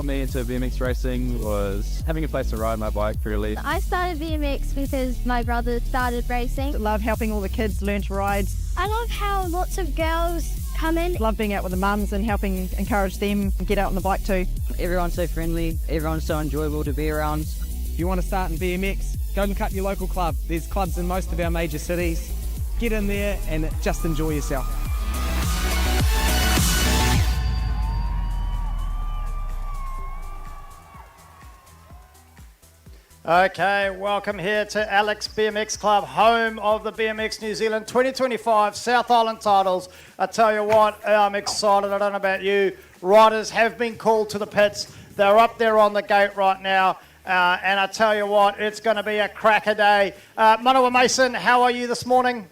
got me into BMX racing was having a place to ride my bike freely. I started BMX because my brother started racing. I love helping all the kids learn to ride. I love how lots of girls come in. Love being out with the mums and helping encourage them get out on the bike too. Everyone's so friendly, everyone's so enjoyable to be around. If you want to start in BMX, go and cut your local club. There's clubs in most of our major cities. Get in there and just enjoy yourself. Okay, welcome here to Alex BMX Club, home of the BMX New Zealand 2025 South Island titles. I tell you what, I'm excited. I don't know about you. Riders have been called to the pits. They're up there on the gate right now. And I tell you what, it's going to be a cracker day. Manawa Mason, how are you this morning?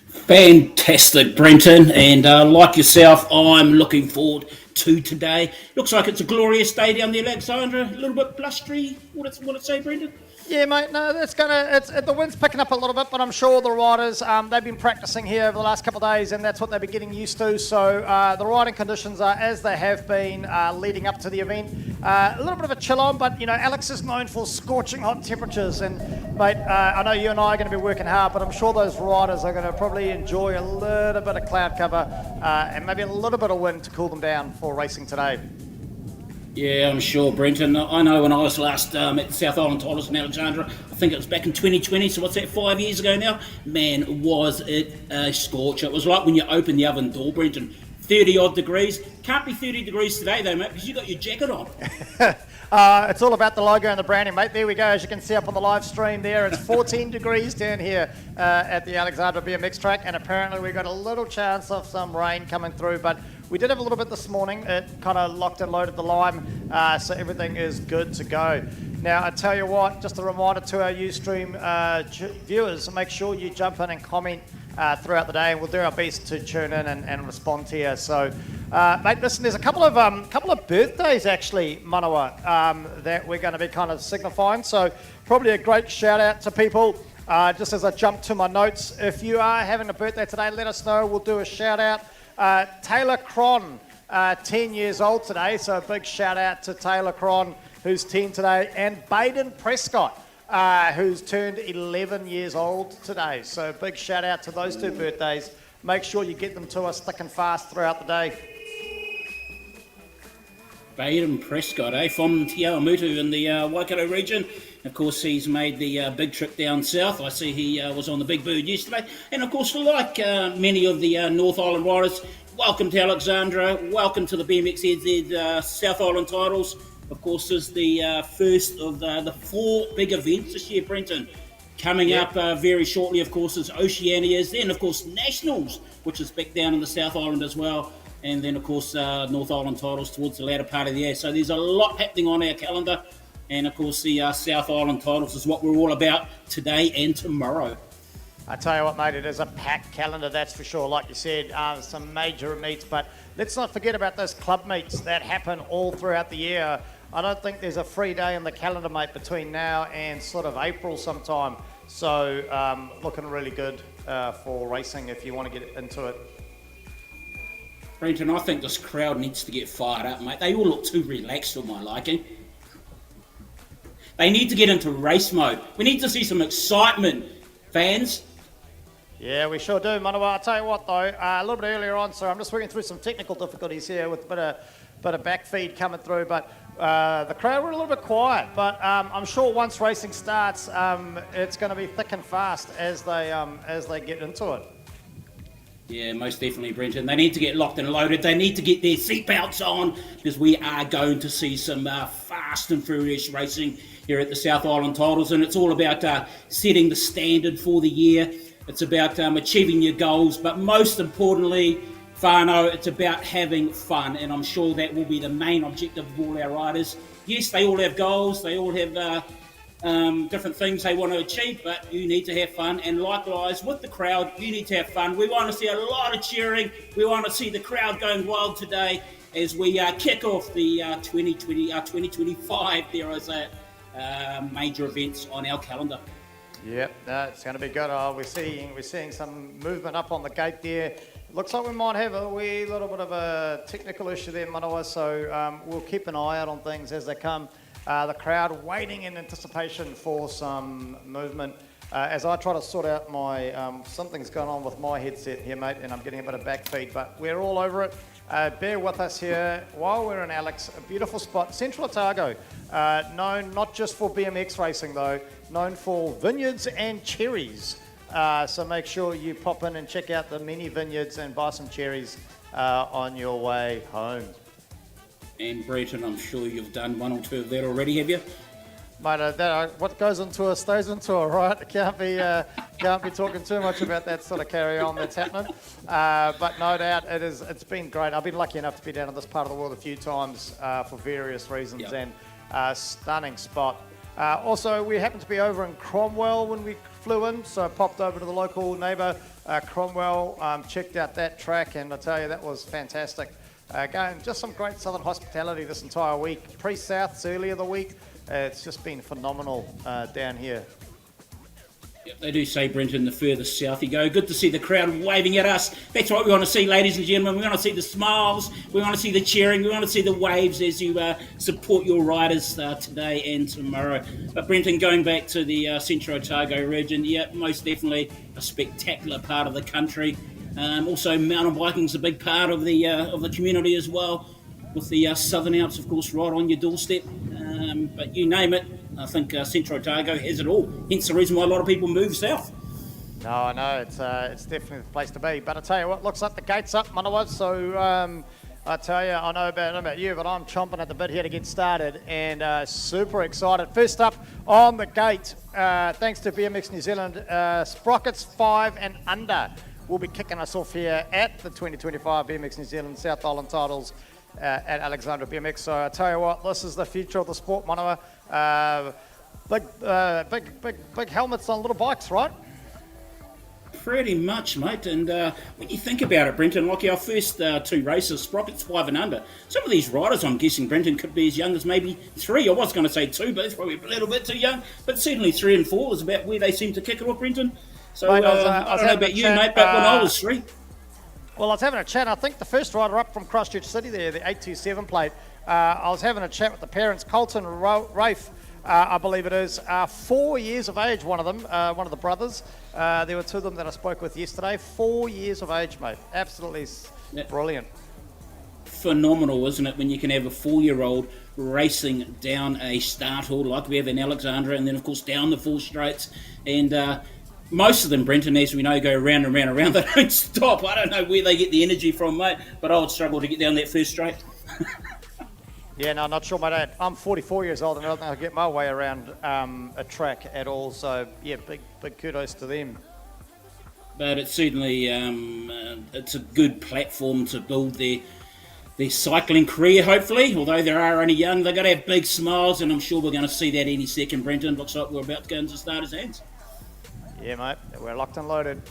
Fantastic, Brenton. And like yourself, I'm looking forward to today. Looks like it's a glorious day down there, Alexandra. A little bit blustery. What it say, Brendan? Yeah, mate. No, the wind's picking up a little bit, but I'm sure the riders they've been practicing here over the last couple of days, and that's what they've been getting used to. So the riding conditions are as they have been leading up to the event. A little bit of a chill on, but you know, Alex is known for scorching hot temperatures, and mate, I know you and I are going to be working hard, but I'm sure those riders are going to probably enjoy a little bit of cloud cover and maybe a little bit of wind to cool them down for racing today. Yeah, I'm sure, Brenton. I know when I was last at the South Island titles in Alexandra, I think it was back in 2020, so what's that, 5 years ago now? Man, was it a scorcher. It was like when you open the oven door, Brenton. 30 odd degrees. Can't be 30 degrees today though, mate, because you got your jacket on. It's all about the logo and the branding, mate. There we go. As you can see up on the live stream there, it's 14 degrees down here at the Alexandra BMX track, and apparently we got a little chance of some rain coming through, but we did have a little bit this morning. It kind of locked and loaded the lime, so everything is good to go. Now, I tell you what, just a reminder to our Ustream viewers, make sure you jump in and comment throughout the day, and we'll do our best to tune in and respond to you. So, mate, listen, there's a couple of birthdays actually, Manawa, that we're going to be kind of signifying. So, probably a great shout out to people. Just as I jump to my notes, if you are having a birthday today, let us know. We'll do a shout out. Taylor Cron, 10 years old today, so a big shout out to Taylor Cron, who's 10 today, and Baden Prescott, who's turned 11 years old today. So big shout out to those two birthdays. Make sure you get them to us thick and fast throughout the day. Baden Prescott, from Te Awamutu in the Waikato region. Of course, he's made the big trip down south. I see he was on the Big Bird yesterday. And of course, like many of the North Island riders, welcome to Alexandra. Welcome to the BMXNZ South Island titles. Of course, this is the first of the 4 big events this year, Brenton. Coming up very shortly, of course, is Oceania's. Then, of course, Nationals, which is back down in the South Island as well. And then, of course, North Island titles towards the latter part of the year. So there's a lot happening on our calendar. And, of course, the South Island titles is what we're all about today and tomorrow. I tell you what, mate, it is a packed calendar, that's for sure. Like you said, some major meets. But let's not forget about those club meets that happen all throughout the year. I don't think there's a free day in the calendar, mate, between now and sort of April sometime. So looking really good for racing if you want to get into it. Brenton, I think this crowd needs to get fired up, mate. They all look too relaxed for my liking. They need to get into race mode. We need to see some excitement, fans. Yeah, we sure do, Manawa. I'll tell you what, though, a little bit earlier on, so I'm just working through some technical difficulties here with a bit of back feed coming through, but the crowd were a little bit quiet. But I'm sure once racing starts, it's going to be thick and fast as they get into it. Yeah, most definitely, Brenton. They need to get locked and loaded. They need to get their seatbelts on because we are going to see some fast and furious racing here at the South Island titles, and it's all about setting the standard for the year. It's about achieving your goals, but most importantly, whānau, it's about having fun, and I'm sure that will be the main objective of all our riders. Yes, they all have goals, they all have different things they want to achieve, but you need to have fun, and likewise with the crowd, you need to have fun. We want to see a lot of cheering. We want to see the crowd going wild today as we kick off the 2025 major events on our calendar. Yep, no, it's going to be good. We're seeing some movement up on the gate there. Looks like we might have a wee little bit of a technical issue there, Manawa, so we'll keep an eye out on things as they come. The crowd waiting in anticipation for some movement. As I try to sort out my, something's going on with my headset here, mate, and I'm getting a bit of back feed, but we're all over it. Bear with us here while we're in Alex, a beautiful spot, Central Otago, known not just for BMX racing though, known for vineyards and cherries. So make sure you pop in and check out the mini vineyards and buy some cherries on your way home. And Brenton, I'm sure you've done one or two of that already, have you? Mate, what goes into her stays into her, right? Can't be talking too much about that sort of carry on that's happening. But no doubt it's been great. I've been lucky enough to be down in this part of the world a few times for various reasons, Yep. and stunning spot. Also, we happened to be over in Cromwell when we flew in, so I popped over to the local neighbour, Cromwell, checked out that track, and I tell you, that was fantastic. Again, just some great southern hospitality this entire week. Pre-Souths earlier the week. It's just been phenomenal down here. Yep, they do say, Brenton, the further south you go. Good to see the crowd waving at us. That's what we want to see, ladies and gentlemen. We want to see the smiles. We want to see the cheering. We want to see the waves as you support your riders today and tomorrow. But, Brenton, going back to the Central Otago region, yeah, most definitely a spectacular part of the country. Also, mountain biking is a big part of the community as well, with the Southern Alps, of course, right on your doorstep. But you name it, I think Central Otago has it all. Hence the reason why a lot of people move south. No, I know, it's definitely the place to be. But I tell you what, looks like the gate's up, Manawa. So I tell you, I know about you, but I'm chomping at the bit here to get started and super excited. First up on the gate, thanks to BMX New Zealand, Sprockets 5 and under will be kicking us off here at the 2025 BMX New Zealand South Island titles at Alexandra BMX. So I tell you what, this is the future of the sport, Manawa. Big helmets on little bikes, right? Pretty much, mate. And when you think about it, Brenton, like our first two races, Sprockets 5 and under, some of these riders, I'm guessing, Brenton, could be as young as maybe 3. I was going to say 2, but it's probably a little bit too young. But certainly 3 and 4 is about where they seem to kick it off, Brenton. So mate, I don't know about you, mate, but when I was 3... Well, I was having a chat. I think the first rider up from Christchurch City there, the 827 plate, I was having a chat with the parents, Colton Rafe, I believe it is, 4 years of age, one of them, one of the brothers. There were 2 of them that I spoke with yesterday. 4 years of age, mate. Absolutely brilliant. Phenomenal, isn't it, when you can have a 4-year-old racing down a start hall like we have in Alexandra, and then, of course, down the 4 straights. And most of them, Brenton, as we know, go round and round and round. They don't stop. I don't know where they get the energy from, mate, but I would struggle to get down that first straight. Yeah, no, not sure, mate. I'm 44 years old and I don't think I'll get my way around a track at all. So, yeah, big kudos to them. But it's certainly it's a good platform to build their cycling career, hopefully. Although they are only young, they've got to have big smiles, and I'm sure we're going to see that any second, Brenton. Looks like we're about to go into starters' hands. Yeah, mate, we're locked and loaded.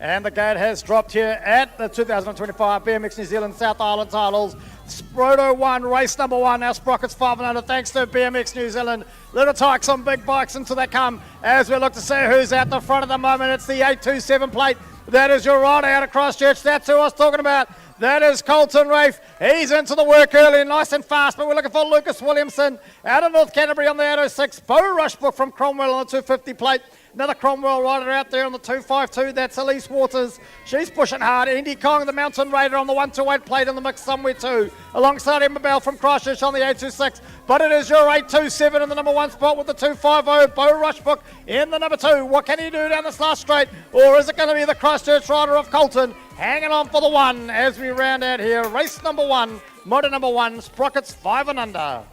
And the gate has dropped here at the 2025 BMX New Zealand South Island titles. Sproto 1, race number 1, now Sprockets 5 and under, thanks to BMX New Zealand. Little tykes on big bikes until they come, as we look to see who's out the front at the moment. It's the 827 plate. That is your rider out of Christchurch. That's who I was talking about. That is Colton Rafe. He's into the work early, nice and fast, but we're looking for Lucas Williamson out of North Canterbury on the 806. Bo Rushbrook from Cromwell on the 250 plate. Another Cromwell rider out there on the 252. That's Elise Waters. She's pushing hard. Indy Kong, the Mountain Raider, on the 128 plate in the mix somewhere too. Alongside Emma Bell from Christchurch on the 826. But it is your 827 in the number 1 spot with the 250. Bo Rushbrook in the number 2. What can he do down this last straight? Or is it going to be the Christchurch rider of Colton hanging on for the 1 as we round out here? Race number 1, motor number 1, Sprockets 5 and under.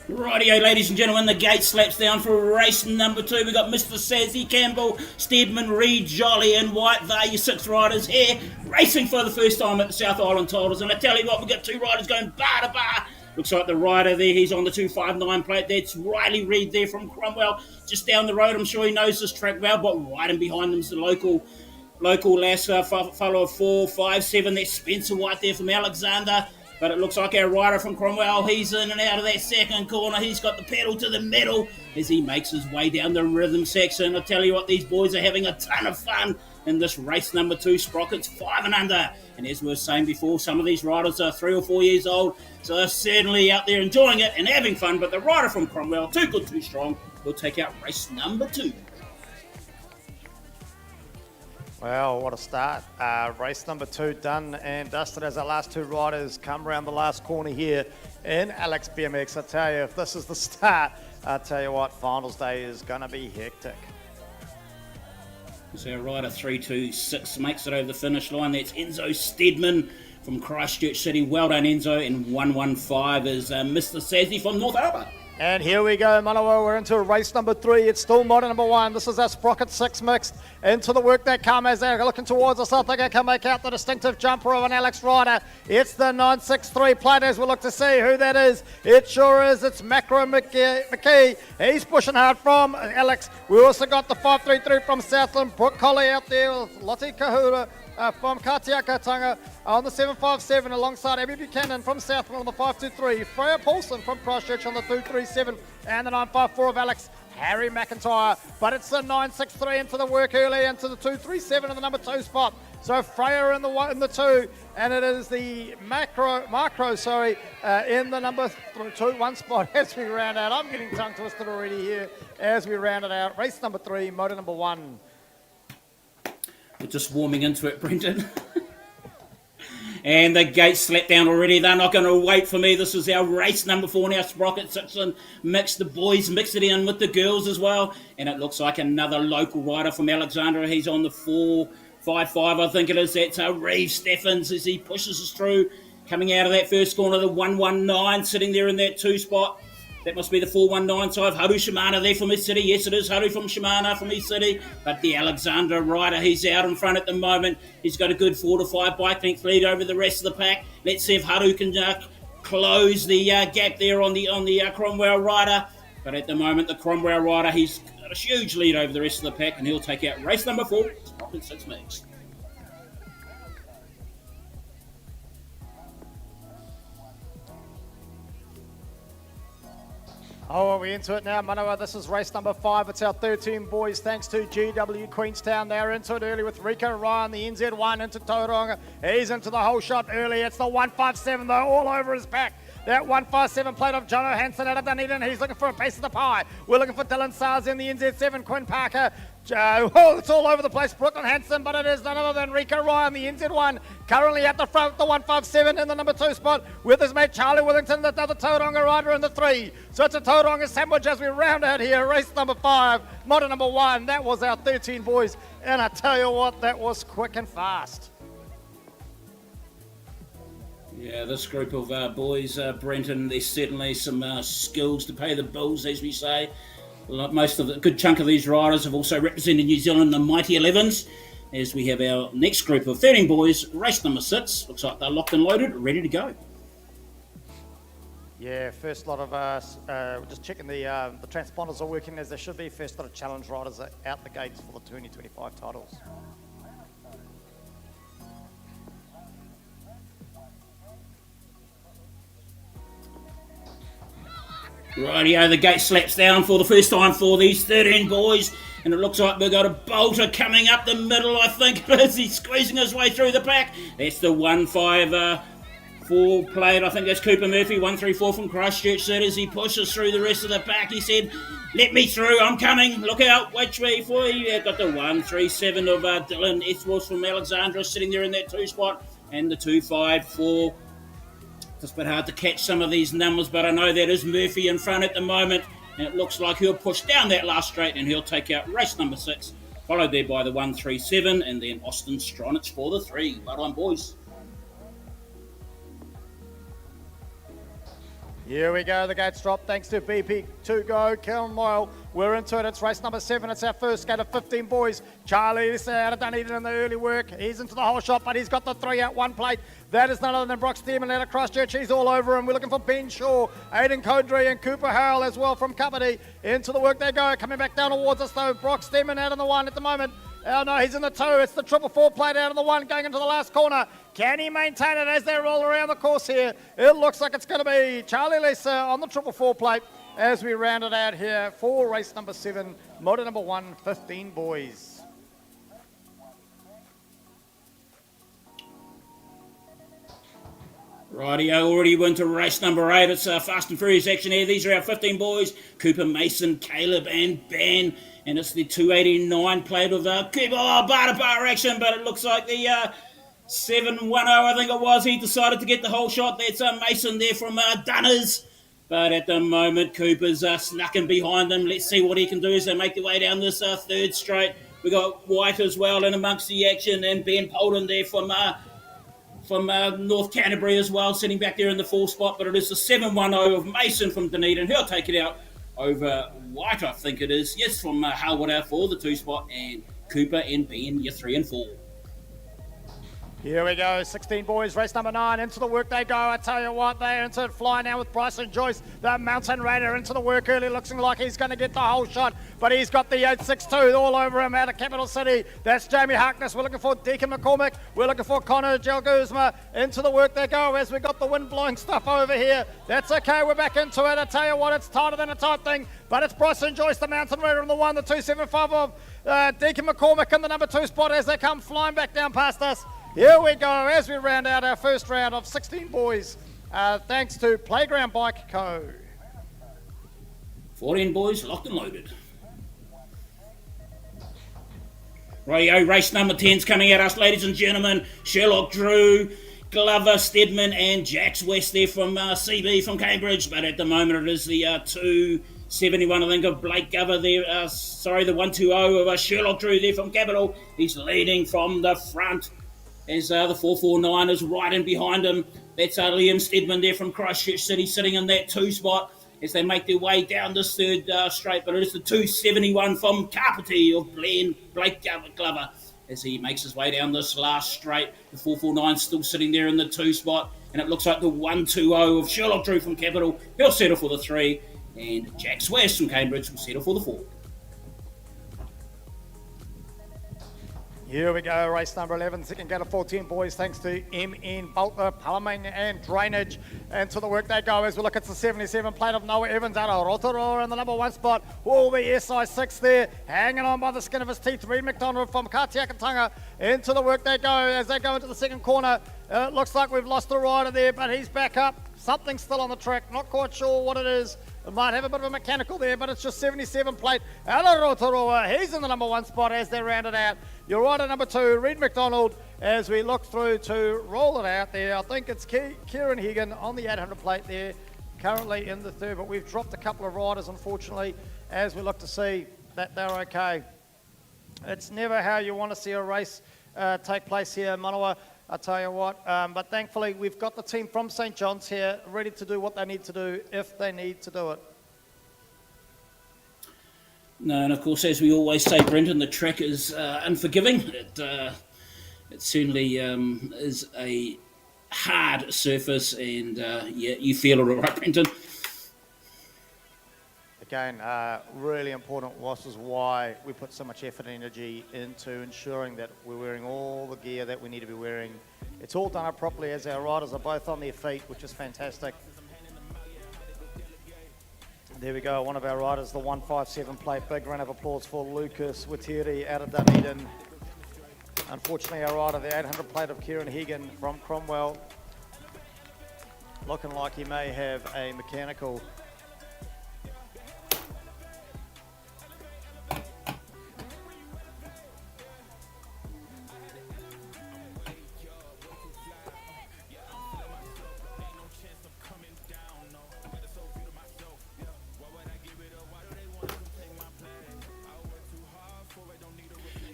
Rightio, ladies and gentlemen, the gate slaps down for race number 2. We've got Mr. Sazzy, Campbell, Steedman, Reed, Jolly and White. They're your 6 riders here, racing for the first time at the South Island Titles. And I tell you what, we've got 2 riders going bar to bar. Looks like the rider there, he's on the 259 plate. That's Riley Reed there from Cromwell, just down the road. I'm sure he knows this track well, but right in behind him is the local lass, fellow of 457. That's Spencer White there from Alexander. But it looks like our rider from Cromwell, he's in and out of that second corner. He's got the pedal to the metal as he makes his way down the rhythm section. I tell you what, these boys are having a ton of fun in this race number 2, Sprockets 5 and under. And as we were saying before, some of these riders are 3 or 4 years old, so they're certainly out there enjoying it and having fun. But the rider from Cromwell, too good, too strong, will take out race number 2. Well, what a start. Race number 2 done and dusted as our last 2 riders come around the last corner here in Alex BMX. I tell you, if this is the start, I tell you what, finals day is going to be hectic. So our rider 326 makes it over the finish line. That's Enzo Steedman from Christchurch City. Well done, Enzo. And 115 is Mr. Sazzy from North Harbour. And here we go, Manawa. We're into race number 3. It's still model number 1. This is our Sprocket 6 mixed into the work that come as they're looking towards us. I think I can make out the distinctive jumper of an Alex rider. It's the 963 plate as we look to see who that is. It sure is. It's Macro McKee. He's pushing hard from Alex. We also got the 533 from Southland. Brooke Colley out there with Lottie Kahura. From Katiakatanga on the 757 alongside Abby Buchanan from Southland on the 523, Freya Paulson from Christchurch on the 237 and the 954 of Alex Harry McIntyre. But it's the 963 into the work early into the 237 in the number 2 spot. So Freya in the 2 and it is the Macro in the number 1 spot as we round out. I'm getting tongue twisted already here as we round it out. Race number 3, motor number 1. We're just warming into it, Brendan. And the gates slapped down already. They're not going to wait for me. This is our race number 4 now. Sprocket 6 and mix the boys, mix it in with the girls as well. And it looks like another local rider from Alexandra. He's on the 455, I think it is. That's Reeve Steffens as he pushes us through. Coming out of that first corner, the 119 sitting there in that 2 spot. That must be the 419 side. Haru Shimana there from East City. Yes, it is Haru from Shimana from East City. But the Alexander rider, he's out in front at the moment. He's got a good 4 to 5 bike length lead over the rest of the pack. Let's see if Haru can close the gap there on the Cromwell rider. But at the moment, the Cromwell rider, he's got a huge lead over the rest of the pack, and he'll take out race number 4. Sprocket 6 mix. Oh, are we into it now, Manawa? This is race number 5. It's our 13 boys, thanks to GW Queenstown. They're into it early with Rico Ryan, the NZ1 into Tauranga. He's into the whole shot early. It's the 157, though, all over his back. That 157 plate of John O'Hanson out of Dunedin. He's looking for a piece of the pie. We're looking for Dylan Sars in the NZ7, Quinn Parker. It's all over the place, Brooklyn Hanson, but it is none other than Rico Ryan, the NZ1, currently at the front, the 157 in the number 2 spot, with his mate Charlie Withington, another Tauranga rider in the 3. So it's a Tauranga sandwich as we round out here, race number 5, model number 1. That was our 13 boys, and I tell you what, that was quick and fast. Yeah, this group of boys, Brenton, there's certainly some skills to pay the bills, as we say. Most of a good chunk of these riders have also represented New Zealand in the Mighty 11s. As we have our next group of 13 boys, race number 6. Looks like they're locked and loaded, ready to go. Yeah, first lot of us, we're just checking the transponders are working as they should be. First lot of challenge riders are out the gates for the 2025 titles. Rightio, the gate slaps down for the first time for these 13 boys, and it looks like we've got a bolter coming up the middle, I think it is. He's squeezing his way through the pack. That's the 154 plate, I think that's Cooper Murphy, 134 from Christchurch. So as he pushes through the rest of the pack, he said, "Let me through, I'm coming, look out, watch me for you." Yeah, got the 137 of Dylan Ethworth from Alexandra sitting there in that 2 spot, and the 254. It's a bit hard to catch some of these numbers, but I know that is Murphy in front at the moment, and it looks like he'll push down that last straight and he'll take out race number 6, followed there by the 137 and then Austin Stronich for the 3. Well done, boys. Here we go, the gates drop thanks to BP to go, Kilmoyle. We're into it, it's race number 7, it's our first gate of 15 boys. Charlie is out of Dunedin in the early work, he's into the whole shot, but he's got the 3 out 1 plate. That is none other than Brock Stearman out of Christchurch, he's all over him. We're looking for Ben Shaw, Aidan Codry and Cooper Harrell as well from Kapiti. Into the work they go, coming back down towards us though. Brock Stearman out in the 1 at the moment. Oh no, he's in the 2. It's the 444 plate out of the 1 going into the last corner. Can he maintain it as they roll around the course here? It looks like it's going to be Charlie Lisa on the 444 plate as we round it out here for race number 7, motor number 1, 15 boys. Rightio, already went to race number 8. It's fast and furious action here. These are our 15 boys. Cooper, Mason, Caleb and Ben. And it's the 289 plate of Cooper. Oh, bar to bar action, but it looks like the 710, I think it was. He decided to get the whole shot. That's Mason there from Dunners. But at the moment, Cooper's snuck in behind them. Let's see what he can do as they make their way down this third straight. We got White as well in amongst the action. And Ben Polden there from North Canterbury as well, sitting back there in the 4 spot. But it is the 710 of Mason from Dunedin. He'll take it out over White, I think it is. Yes, from Harwood out for the 2 spot. And Cooper and Ben, your 3 and 4. Here we go, 16 boys, race number 9, into the work they go. I tell you what, they're into it, fly now with Bryson Joyce, the Mountain Raider, into the work early, looking like he's going to get the whole shot, but he's got the 862 all over him out of Capital City. That's Jamie Harkness. We're looking for Deacon McCormick. We're looking for Connor Jalguzma. Into the work they go as we got the wind blowing stuff over here. That's okay, we're back into it. I tell you what, it's tighter than a tight thing, but it's Bryson Joyce, the Mountain Raider, in the 1, the 275 of Deacon McCormick in the number 2 spot as they come flying back down past us. Here we go as we round out our first round of 16 boys, thanks to Playground Bike Co. 14 boys, locked and loaded. Rightio, race number 10's coming at us, ladies and gentlemen. Sherlock Drew, Glover, Stedman and Jax West there from CB from Cambridge. But at the moment it is the 271, I think, of Blake Glover there. The 120 of Sherlock Drew there from Capital. He's leading from the front. As the 449 is right in behind him. That's Liam Stedman there from Christchurch City, sitting in that 2 spot as they make their way down this third straight. But it is the 271 from Kapiti of Blake Glover as he makes his way down this last straight. The 449 still sitting there in the 2 spot. And it looks like the 120 of Sherlock Drew from Capital. He'll settle for the 3. And Jax West from Cambridge will settle for the 4. Here we go, race number 11, second gate of 14 boys, thanks to MN Bolter, Plumbing and Drainage. And to the work they go as we look at the 77 plate of Noah Evans out of Rotorua in the number 1 spot. Will be SI6 there, hanging on by the skin of his teeth. Reed McDonald from Katiakatanga. Into the work they go as they go into the second corner. It looks like we've lost the rider there, but he's back up. Something's still on the track, not quite sure what it is. It might have a bit of a mechanical there, but it's just 77 plate out of Rotorua. He's in the number 1 spot as they round it out. You're right at number 2, Reed McDonald, as we look through to roll it out there. I think it's Kieran Higgin on the 800 plate there, currently in the 3rd, but we've dropped a couple of riders, unfortunately, as we look to see that they're okay. It's never how you want to see a race take place here, Manawa. I tell you what, but thankfully we've got the team from St. John's here ready to do what they need to do if they need to do it. No, and of course, as we always say, Brendan, the track is unforgiving. It certainly is a hard surface, and you feel it all right, Brendan. Again, really important, this is why we put so much effort and energy into ensuring that we're wearing all the gear that we need to be wearing. It's all done up properly as our riders are both on their feet, which is fantastic. There we go, one of our riders, the 157 plate. Big round of applause for Lucas Watiri out of Dunedin. Unfortunately, our rider, the 800 plate of Kieran Higgin from Cromwell, looking like he may have a mechanical.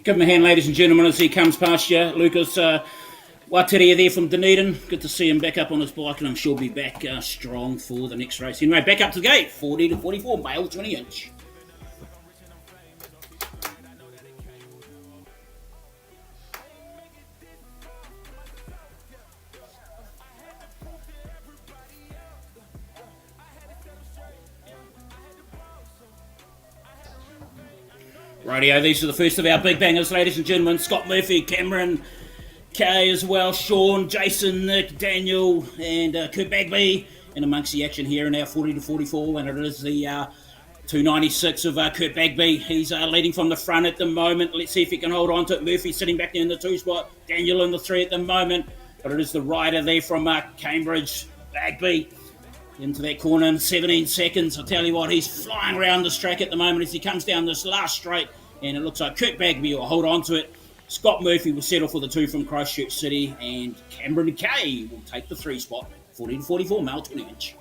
Give him a hand, ladies and gentlemen, as he comes past you. Lucas Watiri there from Dunedin. Good to see him back up on his bike, and I'm sure he'll be back strong for the next race. Anyway, back up to the gate, 40 to 44, male 20 inch. Rightio, these are the first of our big bangers, ladies and gentlemen. Scott Murphy, Cameron Kay as well, Sean, Jason, Nick, Daniel, and Kurt Bagby in amongst the action here in our 40 to 44, and it is the 296 of Kurt Bagby. He's leading from the front at the moment. Let's see if he can hold on to it. Murphy sitting back there in the 2 spot, Daniel in the 3 at the moment, but it is the rider there from Cambridge, Bagby, into that corner in 17 seconds. I'll tell you what, he's flying around this track at the moment as he comes down this last straight, and it looks like Kurt Bagby will hold on to it. Scott Murphy will settle for the 2 from Christchurch City, and Cameron Kay will take the 3 spot, 40 to 44, male 20 inch.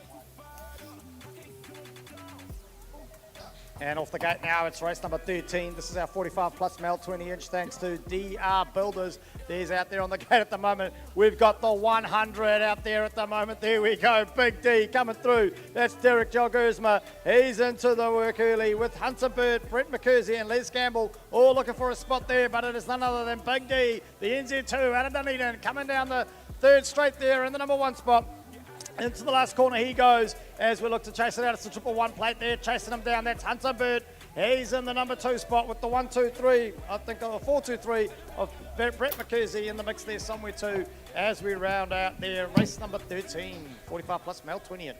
And off the gate now, it's race number 13. This is our 45 plus male 20 inch, thanks to DR Builders. There's out there on the gate at the moment. We've got the 100 out there at the moment. There we go, Big D coming through. That's Derek Joguzma. He's into the work early with Hunter Bird, Brett McKersey and Les Campbell all looking for a spot there, but it is none other than Big D, the NZ2 out of Dunedin, coming down the 3rd straight there in the number 1 spot. Into the last corner he goes as we look to chase it out. It's the 111 plate there, chasing him down. That's Hunter Bird. He's in the number 2 spot with the 123, I think, or 423 of Brett McKersey in the mix there somewhere too, as we round out there. Race number 13, 45 plus male 20 inch.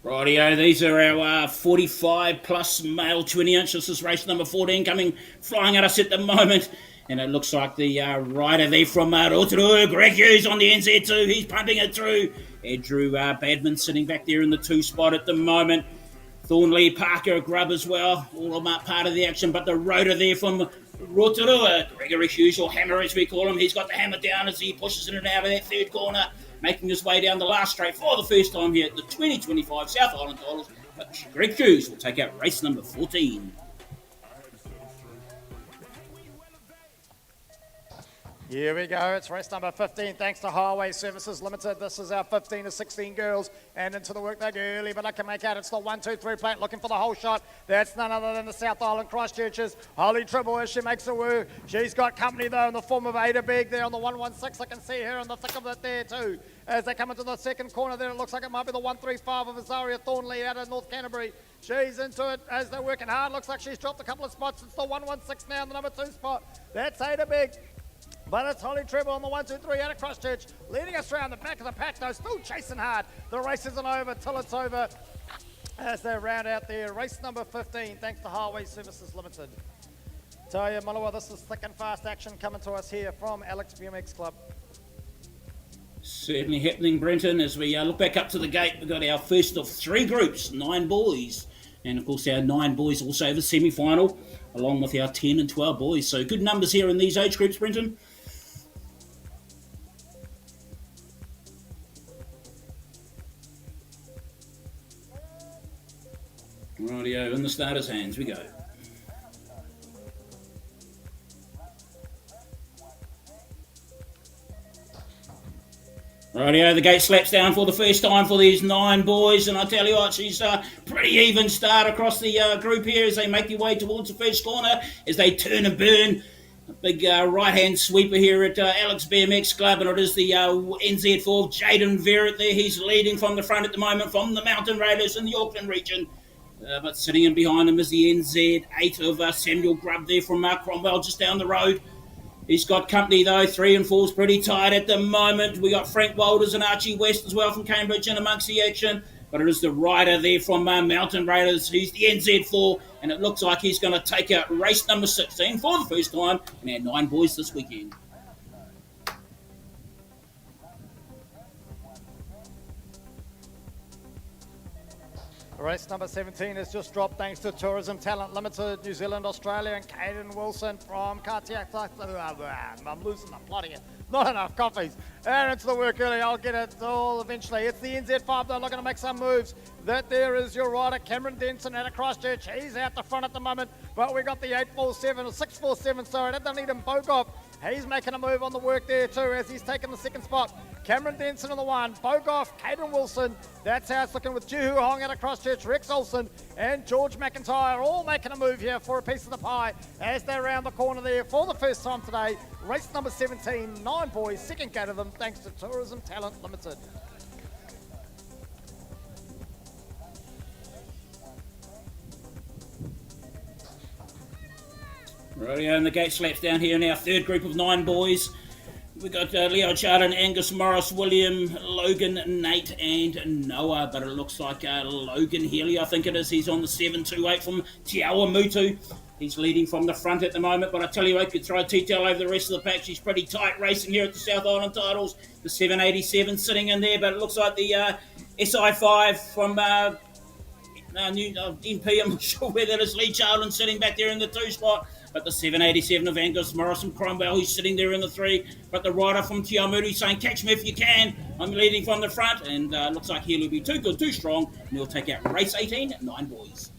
Rightio, these are our 45 plus male 20 inch. This is race number 14 coming flying at us at the moment. And it looks like the rider there from Rotorua, Greg Hughes on the NZ2. He's punting it through. Andrew Badman sitting back there in the 2 spot at the moment. Thornley, Parker, Grubb as well. All of them are part of the action. But the rotor there from Rotorua, Gregory Hughes, or Hammer as we call him. He's got the hammer down as he pushes in and out of that 3rd corner, making his way down the last straight for the first time here at the 2025 South Island Titles. But Greg Hughes will take out race number 14. Here we go, it's race number 15, thanks to Highway Services Limited. This is our 15 to 16 girls, and into the work they go early, but I can make out it's the 1-2-3 plate looking for the whole shot. That's none other than the South Island Christchurch's Holly Tribble as she makes her work. She's got company though in the form of Ada Beg there on the 116. I can see her in the thick of it there too. As they come into the 2nd corner there, it looks like it might be the 135 of Azaria Thornley out of North Canterbury. She's into it as they're working hard. Looks like she's dropped a couple of spots. It's the 116 now in the number 2 spot. That's Ada Beg. But it's Holly Treble on the 1-2-3 out of Christchurch, leading us around the back of the pack though, still chasing hard. The race isn't over till it's over as they round out there. Race number 15, thanks to Highway Services Limited. Tell you, Malawa, this is thick and fast action coming to us here from Alex BMX Club. Certainly happening, Brenton. As we look back up to the gate, we've got our first of 3 groups, 9 boys. And of course our 9 boys also the semi-final, along with our 10 and 12 boys. So good numbers here in these age groups, Brenton. Rightio, in the starters' hands we go. Rightio, the gate slaps down for the first time for these 9 boys, and I tell you what, she's a pretty even start across the group here as they make their way towards the first corner, as they turn and burn. A big right-hand sweeper here at Alex BMX Club, and it is the NZ4, Jaden Verrett there. He's leading from the front at the moment from the Mountain Raiders in the Auckland region. But sitting in behind him is the NZ8 of Samuel Grubb there from Cromwell just down the road. He's got company though, 3 and 4's pretty tight at the moment. We got Frank Walters and Archie West as well from Cambridge in amongst the action. But it is the rider there from Mountain Raiders. He's the NZ4, and it looks like he's going to take out race number 16 for the first time in our 9 boys this weekend. Race number 17 has just dropped thanks to Tourism Talent Limited, New Zealand, Australia, and Caden Wilson from Cartier. I'm losing the plot here. Not enough coffees. And into the work early. I'll get it all eventually. It's the NZ5. They're looking to make some moves. That there is your rider, Cameron Denson out of Christchurch. He's out the front at the moment. But we got the 847 or 647. Sorry, that doesn't need him. Bogov. He's making a move on the work there too as he's taking the second spot. Cameron Denson on the one. Bogoff, Caden Wilson. That's how it's looking with Jihu Hong out of Christchurch, Rex Olsen and George McIntyre all making a move here for a piece of the pie as they round the corner there for the first time today. Race number 17, 9 boys, second gate of them thanks to Tourism Talent Limited. Rightio, and the gate slaps down here in our third group of 9 boys. We've got Leo Chardon, Angus Morris, William, Logan, Nate and Noah, but it looks like Logan Healy, I think it is. He's on the 728 from Te Awamutu. He's leading from the front at the moment, but I tell you what, could throw a detail over the rest of the pack. She's pretty tight racing here at the South Island titles. The 787 sitting in there, but it looks like the SI5 from MP, I'm not sure where that is, Lee Charlton sitting back there in the 2 spot. But the 787 of Angus Morrison Cromwell, he's sitting there in the 3. But the rider from Te Awamutu saying, catch me if you can. I'm leading from the front, and looks like he'll be too good, too strong, and he'll take out race 18, 9 boys.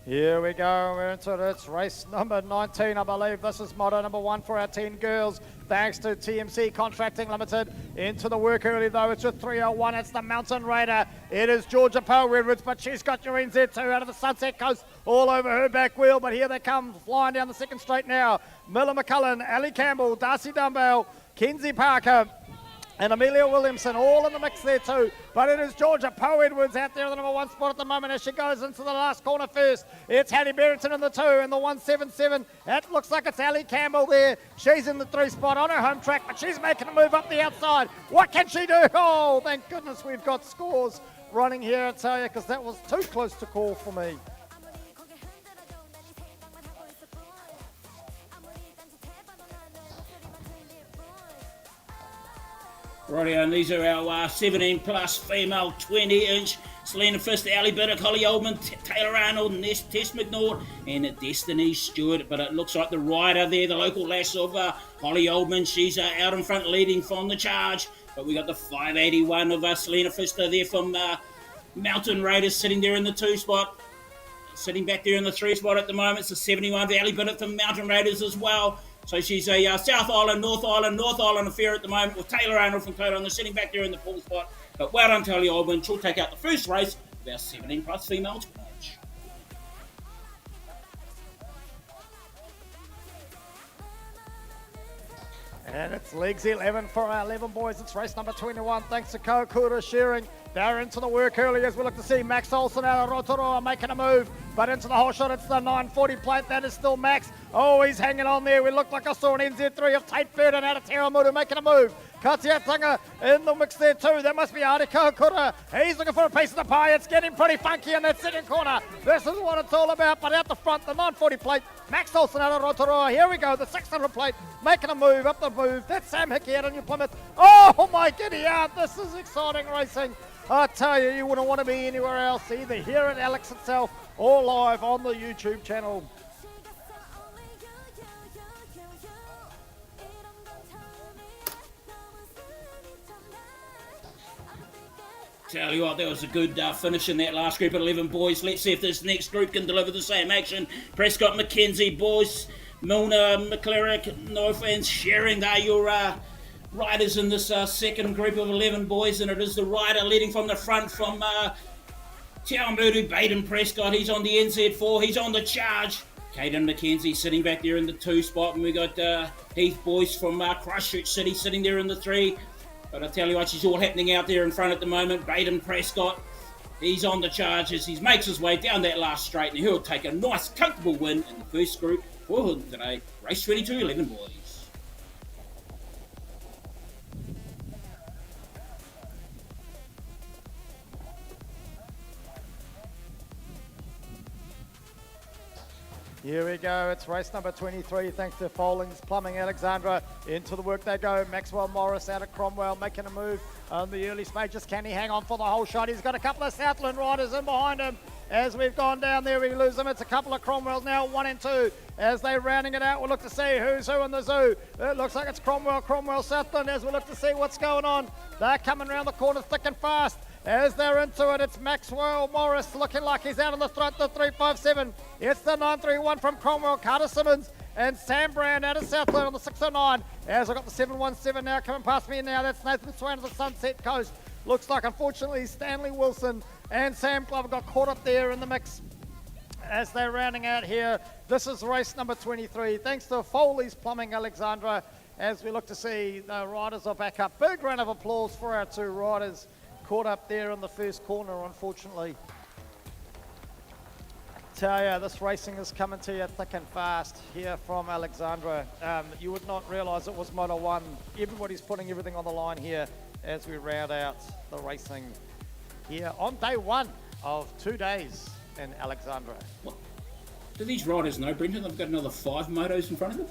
Here we go, we're into it. It's race number 19, I believe. This is motto number 1 for our 10 girls. Thanks to TMC Contracting Limited. Into the work early though, it's a 301. It's the Mountain Raider. It is Georgia Poe Edwards, but she's got your NZ2 out of the Sunset Coast all over her back wheel. But here they come, flying down the second straight now. Miller McCullen, Ali Campbell, Darcy Dumbbell, Kenzie Parker, and Amelia Williamson all in the mix there too. But it is Georgia Poe Edwards out there in the number 1 spot at the moment as she goes into the last corner first. It's Hattie Barrington in the 2 and the 177. That looks like it's Ali Campbell there. She's in the 3 spot on her home track, but she's making a move up the outside. What can she do? Oh, thank goodness we've got scores running here, I tell you, because that was too close to call for me. Rightio, and these are our 17 plus female 20-inch. Selena Fist, Ali Biddick, Holly Oldman, Taylor Arnold, Tess McNaught, and Destiny Stewart. But it looks like the rider there, the local lass of Holly Oldman, she's out in front leading from the charge. But we got the 581 of Selena Fister there from Mountain Raiders sitting there in the 2 spot. Sitting back there in the 3 spot at the moment. It's the 71 of Ali Biddick from Mountain Raiders as well. So she's a South Island, North Island affair at the moment with Taylor Arnold from Clayton. They're sitting back there in the 4 spot. But well done, Taylor Oldman. She'll take out the first race of our 17 plus females match. And it's legs 11 for our 11 boys. It's race number 21. Thanks to Kokura Shearing. They're into the work early as we look to see Max Olsen out of Rotorua making a move. But into the whole shot, it's the 940 plate. That is still Max. Oh, he's hanging on there. We look like I saw an NZ3 of Tate Burden out of Te Awamutu making a move. Katiatanga in the mix there too. That must be Adi Kokura. He's looking for a piece of the pie. It's getting pretty funky in that second corner. This is what it's all about. But out the front, the 940 plate, Max Olsen out of Rotorua. Here we go, the 600 plate making a move, up the move. That's Sam Hickey out of New Plymouth. Oh my giddy aunt, this is exciting racing. I tell you, you wouldn't want to be anywhere else, either here at Alex itself or live on the YouTube channel. Tell you what, that was a good finish in that last group of 11 boys. Let's see if this next group can deliver the same action. Prescott, McKenzie, boys, Milner, McClerick, no fans sharing. They're your riders in this second group of 11 boys, and it is the rider leading from the front from Te Awamutu, Baden Prescott. He's on the NZ4, he's on the charge. Caden McKenzie sitting back there in the 2 spot, and we got Heath Boyce from Christchurch City sitting there in the 3. But I tell you what, she's all happening out there in front at the moment. Baden Prescott, he's on the charge as he makes his way down that last straight, and he'll take a nice, comfortable win in the first group for him today. Race 22, 11 boys. Here we go. It's race number 23. Thanks to Folings, Plumbing, Alexandra. Into the work they go. Maxwell Morris out of Cromwell making a move on the early stages. Can he hang on for the whole shot? He's got a couple of Southland riders in behind him. As we've gone down there, we lose them. It's a couple of Cromwells now, 1 and 2. As they're rounding it out, we'll look to see who's who in the zoo. It looks like it's Cromwell, Southland. As we look to see what's going on, they're coming around the corner thick and fast. As they're into it, it's Maxwell Morris looking like he's out on the front, the 357. It's the 931 from Cromwell, Carter Simmons, and Sam Brand out of Southland on the 609. As I've got the 717 now coming past me now, that's Nathan Swan of the Sunset Coast. Looks like, unfortunately, Stanley Wilson and Sam Glover got caught up there in the mix as they're rounding out here. This is race number 23. Thanks to Foley's Plumbing, Alexandra, as we look to see the riders are back up. Big round of applause for our two riders. Caught up there in the first corner, unfortunately. Tell you, this racing is coming to you thick and fast here from Alexandra. You would not realise it was Moto 1. Everybody's putting everything on the line here as we round out the racing here on day 1 of 2 days in Alexandra. What? Do these riders know, Brenton, they've got another 5 motos in front of them?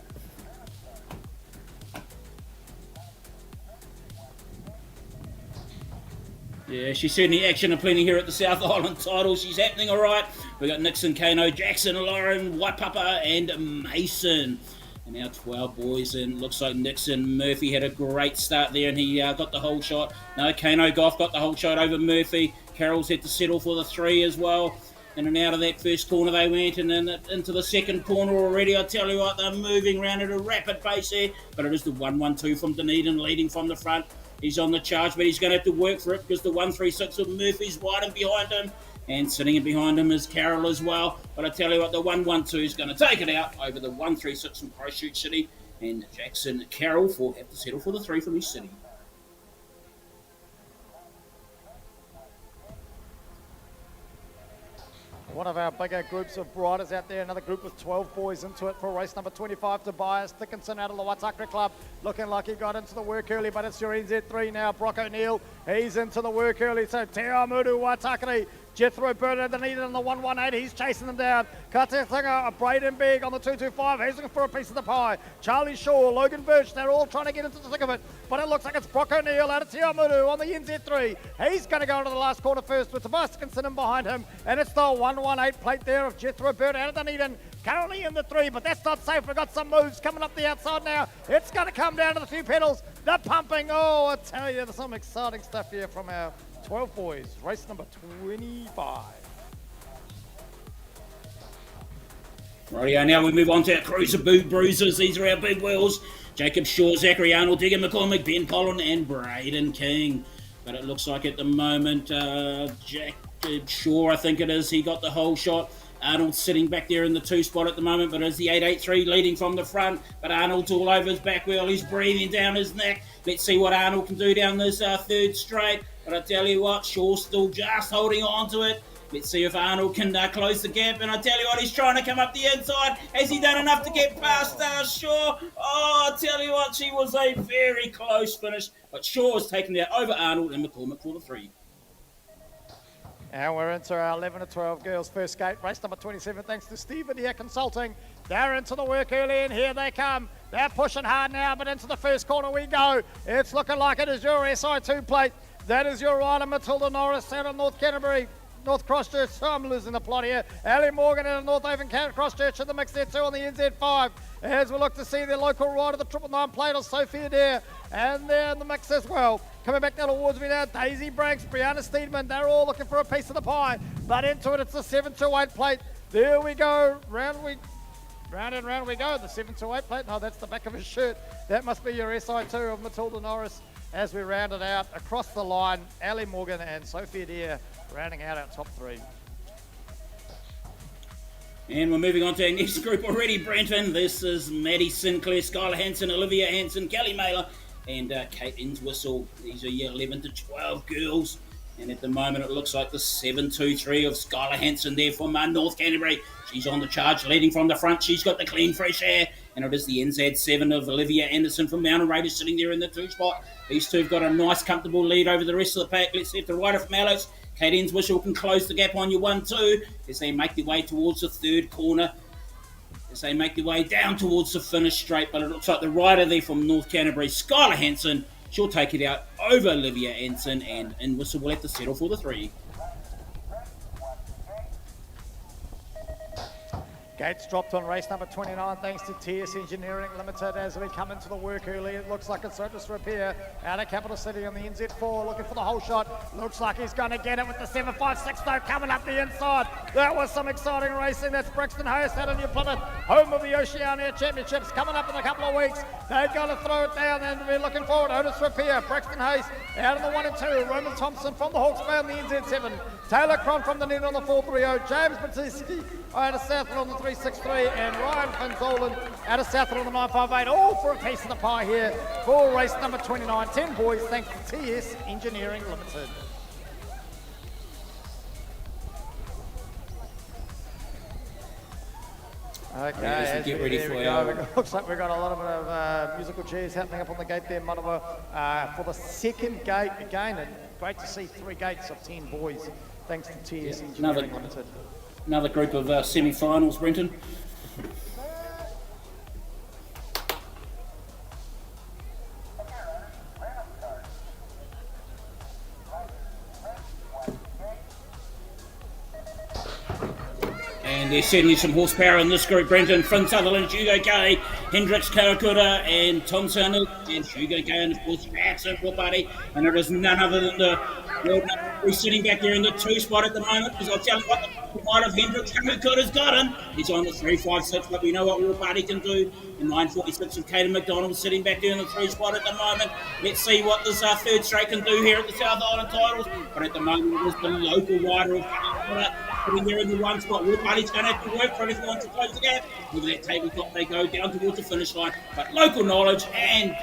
Yeah, she's certainly action and plenty here at the South Island title. She's happening all right. We've got Nixon, Kano, Jackson, Lauren, Waipapa and Mason. And now 12 boys in. Looks like Nixon. Murphy had a great start there and he got the whole shot. No, Kano Goff got the whole shot over Murphy. Carroll's had to settle for the 3 as well. In and out of that first corner they went, and then into the second corner already. I tell you what, they're moving around at a rapid pace here. But it is the 112 from Dunedin leading from the front. He's on the charge, but he's going to have to work for it because the 136 of Murphy's right in behind him. And sitting in behind him is Carroll as well. But I tell you what, the 112 is going to take it out over the 136 from Christchurch City. And Jackson Carroll have to settle for the 3 from his city. One of our bigger groups of riders out there, another group with 12 boys into it for race number 25. Tobias Dickinson out of the Waitakere Club, looking like he got into the work early, but it's your NZ3 now. Brock O'Neill, he's into the work early, so Te Amudu Waitakere. Jethro Bernard Dunedin on the 118, he's chasing them down. Katetinga, Braden Big on the 225, he's looking for a piece of the pie. Charlie Shaw, Logan Birch, they're all trying to get into the thick of it, but it looks like it's Brock O'Neill out of Te Amudu on the NZ3. He's going to go into the last corner first with Tobias Dickinson in behind him, and it's the 118 plate there of Jethro Bernard out of Dunedin. Currently in the 3, but that's not safe. We've got some moves coming up the outside now. It's going to come down to the 2 pedals. They're pumping. Oh, I tell you, there's some exciting stuff here from our 12 boys. Race number 25. Rightio, now we move on to our Cruiser Boot Bruisers. These are our big wheels. Jacob Shaw, Zachary Arnold, Digger McCormick, Ben Collin and Braden King. But it looks like at the moment, Jacob Shaw, I think it is, he got the whole shot. Arnold's sitting back there in the 2 spot at the moment, but it's the 883 leading from the front. But Arnold's all over his back wheel. He's breathing down his neck. Let's see what Arnold can do down this 3rd straight. But I tell you what, Shaw's still just holding on to it. Let's see if Arnold can close the gap. And I tell you what, he's trying to come up the inside. Has he done enough to get past Shaw? Oh, I tell you what, she was a very close finish. But Shaw has taken that over Arnold and McCormick for the 3. And we're into our 11 to 12 girls first gate, race number 27, thanks to Stephen here Consulting. They're into the work early, and here they come. They're pushing hard now, but into the first corner we go. It's looking like it is your SI2 plate. That is your rider, Matilda Norris, out of North Canterbury. North Christchurch, so I'm losing the plot here. Ali Morgan out of North Haven Christchurch in the mix there too on the NZ5. As we look to see the local rider, the 999 plate of Sophia Dare, and they're in the mix as well. Coming back down towards me now, Daisy Branks, Brianna Steedman, they're all looking for a piece of the pie. But into it, it's the 728 plate. There we go, round and round we go. The 728 plate, no, that's the back of his shirt. That must be your SI2 of Matilda Norris. As we round it out across the line, Ali Morgan and Sophia Dare rounding out our top 3. And we're moving on to our next group already, Brenton. This is Maddie Sinclair, Skylar Hansen, Olivia Hansen, Kelly Mailer, and Kate Innswhistle. These are your 11 to 12 girls. And at the moment, it looks like the 723 of Skylar Hansen there from North Canterbury. She's on the charge, leading from the front. She's got the clean, fresh air. And it is the NZ7 of Olivia Anderson from Mountain Raiders sitting there in the 2 spot. These two have got a nice, comfortable lead over the rest of the pack. Let's see if the rider from Alex, Kate Innswhistle, can close the gap on your 1-2 as they make their way towards the 3rd corner. as they make their way down towards the finish straight. But it looks like the rider there from North Canterbury, Skylar Hansen, she'll take it out over Olivia Anson, and in Whistle will have to settle for the 3. Gates dropped on race number 29 thanks to TS Engineering Limited as we come into the work early. It looks like it's surface repair out of Capital City on the NZ4, looking for the whole shot. Looks like he's going to get it with the 756 though coming up the inside. That was some exciting racing. That's Brixton Hayes out of New Plymouth, home of the Oceania Championships, coming up in a couple of weeks. They've got to throw it down and we're looking forward. Otis Repair, Brixton Hayes out of the 1 and 2. Roman Thompson from the Hawke's Bay on the NZ7. Taylor Cron from the net on the 430. James Battisti out of Southland on the 363. And Ryan Fanzolan out of Southland on the 958. All for a piece of the pie here for race number 29. 10 boys, thanks to TS Engineering Limited. Okay, as we get ready for our... Looks like we've got a lot of musical chairs happening up on the gate there, Manawa, for the second gate again. And great to see 3 gates of 10 boys, thanks to TS Engineering Limited. Another group of semi-finals, Brenton. And there's certainly some horsepower in this group, Brenton. Finn Sutherland, Hugo Gay, Hendricks Karakura, and Tom Sanders, and Hugo Gay, and of course, Jackson Buddy. And it is none other than the world number 3 sitting back there in the 2 spot at the moment, because I'll tell you what, the might of Hendricks Karakura's got him. He's on the 356, but we know what War Party can do. And 946 of Caden McDonald sitting back there in the 3 spot at the moment. Let's see what this third straight can do here at the South Island titles. But at the moment, it was the local rider of Karakura sitting there in the 1 spot. War Party's going to have to work for it if he wants to close the gap. Over that tabletop, they go down towards the finish line. But local knowledge and,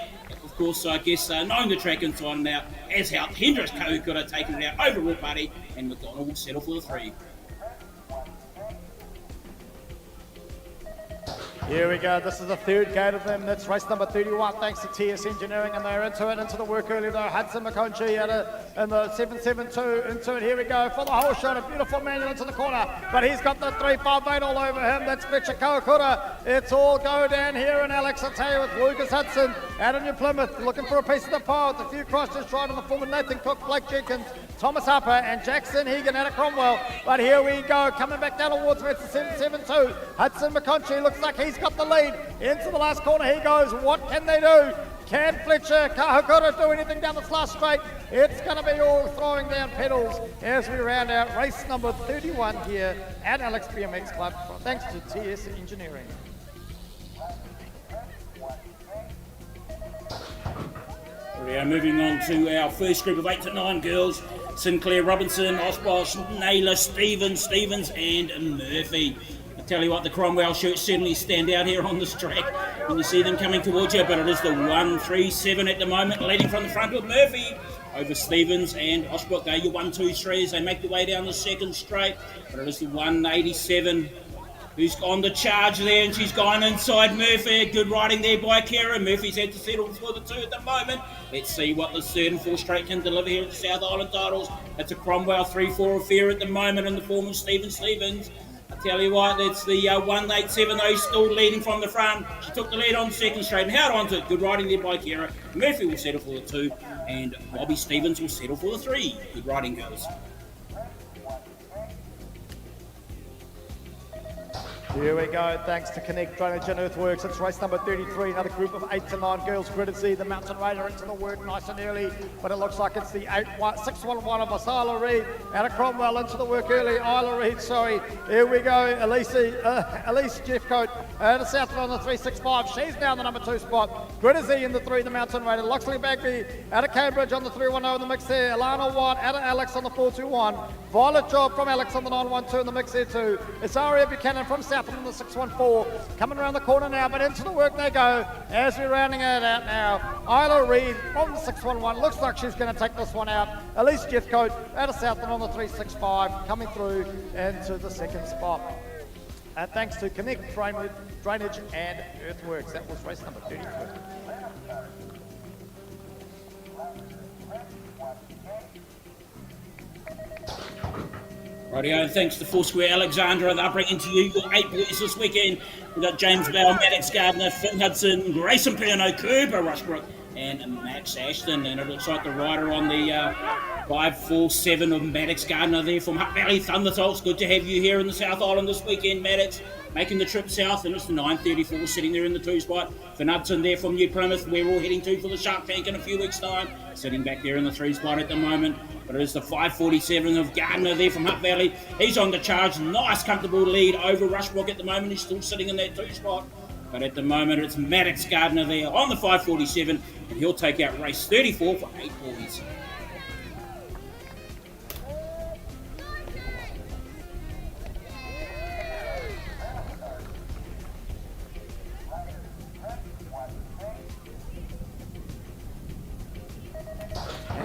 of course, I guess, knowing the track inside and out has helped Hendricks Karakura taking it out over War Party, and McDonald will settle for the 3. Here we go, this is the third gate of them. That's race number 31, thanks to TS Engineering, and they're into the work early though. Hudson McConchie in the 772, into it. Here we go for the whole shot, a beautiful manual into the corner, but he's got the 358 all over him. That's Fletcher Kawakura. It's all go down here, and Alex, I tell you, with Lucas Hudson out of New Plymouth, looking for a piece of the pie with a few crosses right on the form of Nathan Cook, Blake Jenkins, Thomas Harper, and Jackson Hegan out of Cromwell. But here we go, coming back down towards me, it's the 772. Hudson McConchie looks like he's got the lead into the last corner. He goes. What can they do? Can Fletcher Kahakura do anything down this last straight? It's going to be all throwing down pedals as we round out race number 31 here at Alex BMX Club, thanks to TS Engineering. We are moving on to our first group of 8 to 9 girls. Sinclair, Robinson, Osbosh, Naylor, Stevens, and Murphy. I tell you what, the Cromwell shirts certainly stand out here on this track when you see them coming towards you, but it is the 137 at the moment, leading from the front with Murphy over Stevens and Osbrook. They're your 1, 2, 3 as they make their way down the second straight, but it is the 187 who's on the charge there, and she's gone inside Murphy. Good riding there by Kara. Murphy's had to settle for the 2 at the moment. Let's see what the 3rd and 4th straight can deliver here at the South Island titles. It's a Cromwell 3-4 affair at the moment in the form of Stevens. I tell you what, it's the 187 though, still leading from the front. She took the lead on the second straight and held on to it. Good riding there by Kara. Murphy will settle for the 2, and Bobby Stevens will settle for the 3. Good riding, girls. Here we go, thanks to Connect Drainage and Earthworks. It's race number 33, another group of 8 to 9 girls. Gridded Z, the Mountain Raider, into the work nice and early, but it looks like it's the 611 of us, Isla Reid, out of Cromwell into the work early. Isla Reid, sorry. Here we go, Elise Jeffcoat out of Southland on the 365. She's now in the number 2 spot. Gridded Z in the 3, the Mountain Raider. Loxley Bagby out of Cambridge on the 310 in the mix there. Alana White out of Alex on the 421. Violet Job from Alex on the 912 in the mix there too. It's Aria Buchanan from Southland on the 614, coming around the corner now, but into the work they go as we're rounding it out now. Isla Reid from the 611, looks like she's going to take this one out. Elise Jeffcoat out of Southland on the 365, coming through into the 2nd spot. Thanks to Connect Drainage and Earthworks. That was race number 33. Rightio, and thanks to Foursquare Alexandra. They're bringing to you your 8 boys this weekend. We've got James Bell, Maddox Gardner, Finn Hudson, Grayson Perno, Cooper Rushbrook, and Max Ashton. And it looks like the rider on the 547 of Maddox Gardner there from Hutt Valley Thunderbolts. Good to have you here in the South Island this weekend, Maddox. Making the trip south, and it's the 934 sitting there in the 2 spot. Finn Hudson there from New Plymouth, we're all heading to for the Shark Tank in a few weeks' time. Sitting back there in the 3 spot at the moment. But it is the 547 of Gardner there from Hutt Valley. He's on the charge. Nice, comfortable lead over Rushbrook at the moment. He's still sitting in that 2 spot. But at the moment, it's Maddox Gardner there on the 547, and he'll take out race 34 for 8 boys.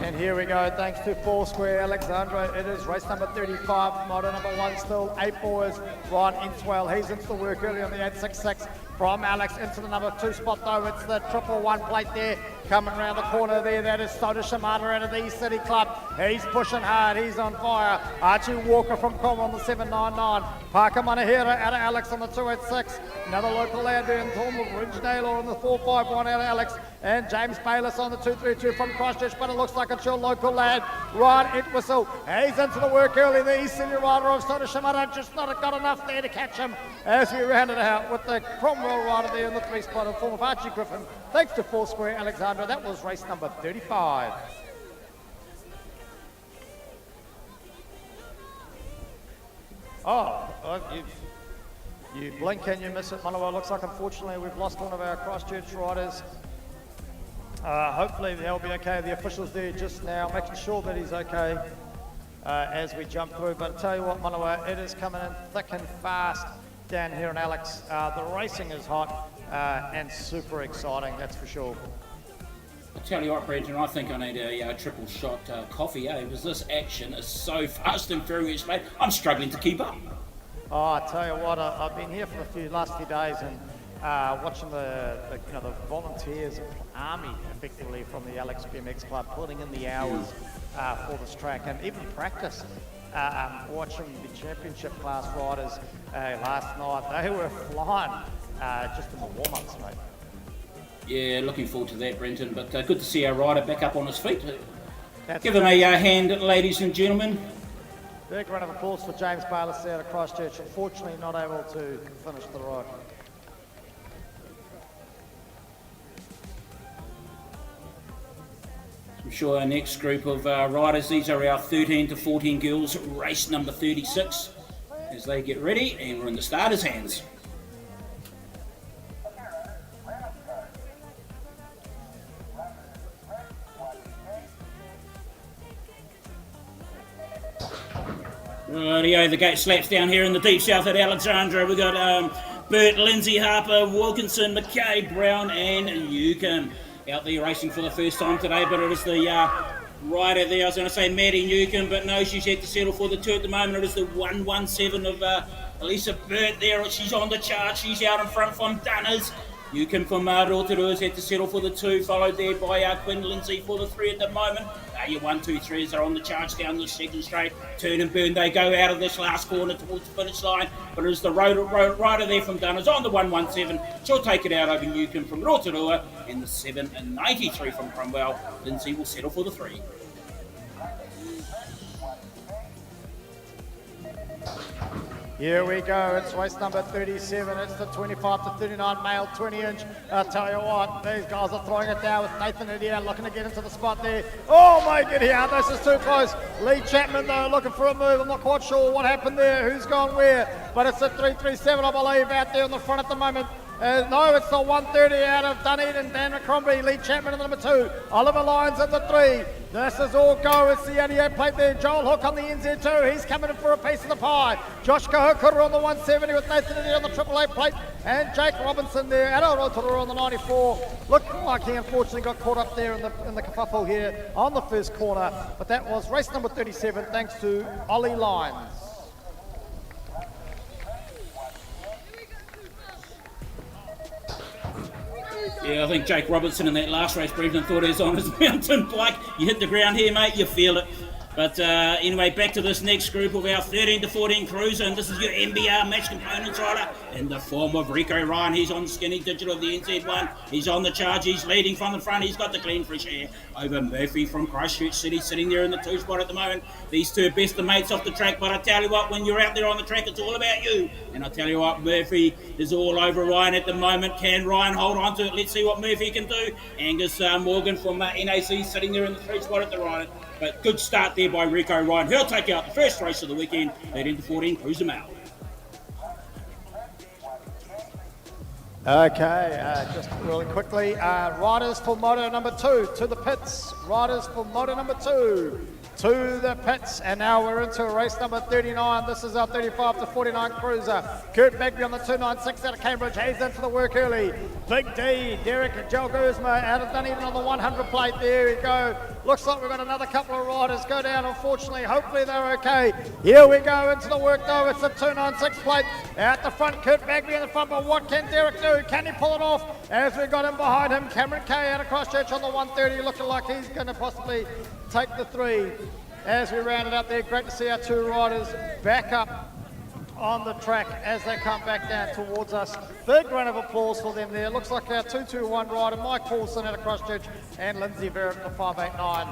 And here we go, thanks to Foursquare Alexandra. It is race number 35, model number 1 still, 8 boys. Ron Intswell, he's into the work early on the 866 from Alex into the number 2 spot though. It's the 111 plate there, coming around the corner there. That is Soda Shimada out of the East City Club. He's pushing hard, he's on fire. Archie Walker from Com on the 799. Parker Manahira out of Alex on the 286. Another local lad there in Tom Ridge Naylor on the 451 out of Alex. And James Bayless on the 232 from Christchurch, but it looks like it's your local lad, Ryan Entwistle. He's into the work early, the East Senior rider of Soda Shimada, just not got enough there to catch him as we round it out with the Cromwell rider there in the 3 spot in form of Archie Griffin. Thanks to Foursquare Alexandra, that was race number 35. You blink and you miss it, Manawa. Looks like unfortunately we've lost one of our Christchurch riders. Hopefully they'll be okay. The officials there just now making sure that he's okay as we jump through. But I tell you what, Manawa, it is coming in thick and fast down here in Alex. The racing is hot and super exciting, that's for sure. I tell you what, Brenton, I think I need a triple shot coffee, because this action is so fast and furious, mate. I'm struggling to keep up. Oh, I tell you what, I've been here for the last few days and watching the volunteers, army effectively from the Alex BMX Club putting in the hours for this track, and even practice. Watching the championship class riders last night, they were flying just in the warm-ups, mate. Yeah, looking forward to that, Brenton, but good to see our rider back up on his feet. Give him a hand, ladies and gentlemen. Big round of applause for James Bayless out of Christchurch. Unfortunately not able to finish the ride. I'm sure our next group of riders, these are our 13 to 14 girls, race number 36, as they get ready, and we're in the starters' hands. Rightio, the gate slaps down here in the deep south at Alexandra. We've got Bert, Lindsay, Harper, Wilkinson, McKay, Brown and Newcomb out there racing for the first time today, but it is the rider there. I was going to say Maddie Newcomb, but no, she's had to settle for the 2 at the moment. It is the 117 of Elisa Burt there. She's on the charge. She's out in front from Dunners. Newcomb from Rotorua's had to settle for the 2, followed there by Quinn Lindsay for the 3 at the moment. Your 1, 2, 3s are on the charge down the second straight. Turn and burn. They go out of this last corner towards the finish line. But it is the rider there from Dunners on the 117. She'll take it out over Newcomb from Rotorua. And the 793 from Cromwell. Lindsay will settle for the 3. Here we go, it's race number 37, it's the 25 to 39 male 20-inch. I'll tell you what, these guys are throwing it down with Nathan Idia looking to get into the spot there. Oh my god, here, this is too close. Lee Chapman though, looking for a move. I'm not quite sure what happened there, who's gone where, but it's a 337 I believe out there in the front at the moment. No, it's the 130 out of Dunedin, Dan McCrombie, Lee Chapman in the number 2, Oliver Lyons in the 3. This is all go, it's the 88 plate there, Joel Hook on the NZ2, he's coming in for a piece of the pie. Josh Kahukura on the 170 with Nathan Idia on the 888 plate, and Jake Robinson there, at Rotorua on the 94. Looking like he unfortunately got caught up there in the kerfuffle here on the first corner, but that was race number 37 thanks to Ollie Lyons. Yeah, I think Jake Robertson in that last race, Brendan, thought he was on his mountain bike. You hit the ground here, mate, you feel it. But anyway, back to this next group of our 13 to 14 cruiser, and this is your MBR match components rider in the form of Rico Ryan. He's on the skinny digital of the NZ1. He's on the charge. He's leading from the front. He's got the clean fresh air over Murphy from Christchurch City, sitting there in the 2 spot at the moment. These two are best of mates off the track, but I tell you what, when you're out there on the track, it's all about you. And I tell you what, Murphy is all over Ryan at the moment. Can Ryan hold on to it? Let's see what Murphy can do. Angus Morgan from NAC sitting there in the 3 spot at the right. But good start there by Rico Ryan. He'll take out the first race of the weekend, 13 to 14 Cruiser Mail. Okay, just really quickly, riders for moto number 2 to the pits. Riders for moto number 2 to the pits, and now we're into race number 39. This is our 35 to 49 cruiser. Kurt Bagby on the 296 out of Cambridge. He's into the work early. Big D, Derek Jalguzma out of Dunedin on the 100 plate. There we go. Looks like we've got another couple of riders go down, unfortunately. Hopefully they're okay. Here we go into the work though. It's the 296 plate. Out the front, Kurt Bagby in the front, but what can Derek do? Can he pull it off? As we got him behind him, Cameron Kay out of Christchurch on the 130, looking like he's going to possibly take the 3. As we round it up there, great to see our 2 riders back up on the track as they come back down towards us. Big round of applause for them there. Looks like our 221 rider, Mike Paulson out of Christchurch, and Lindsay Verrett at the 589.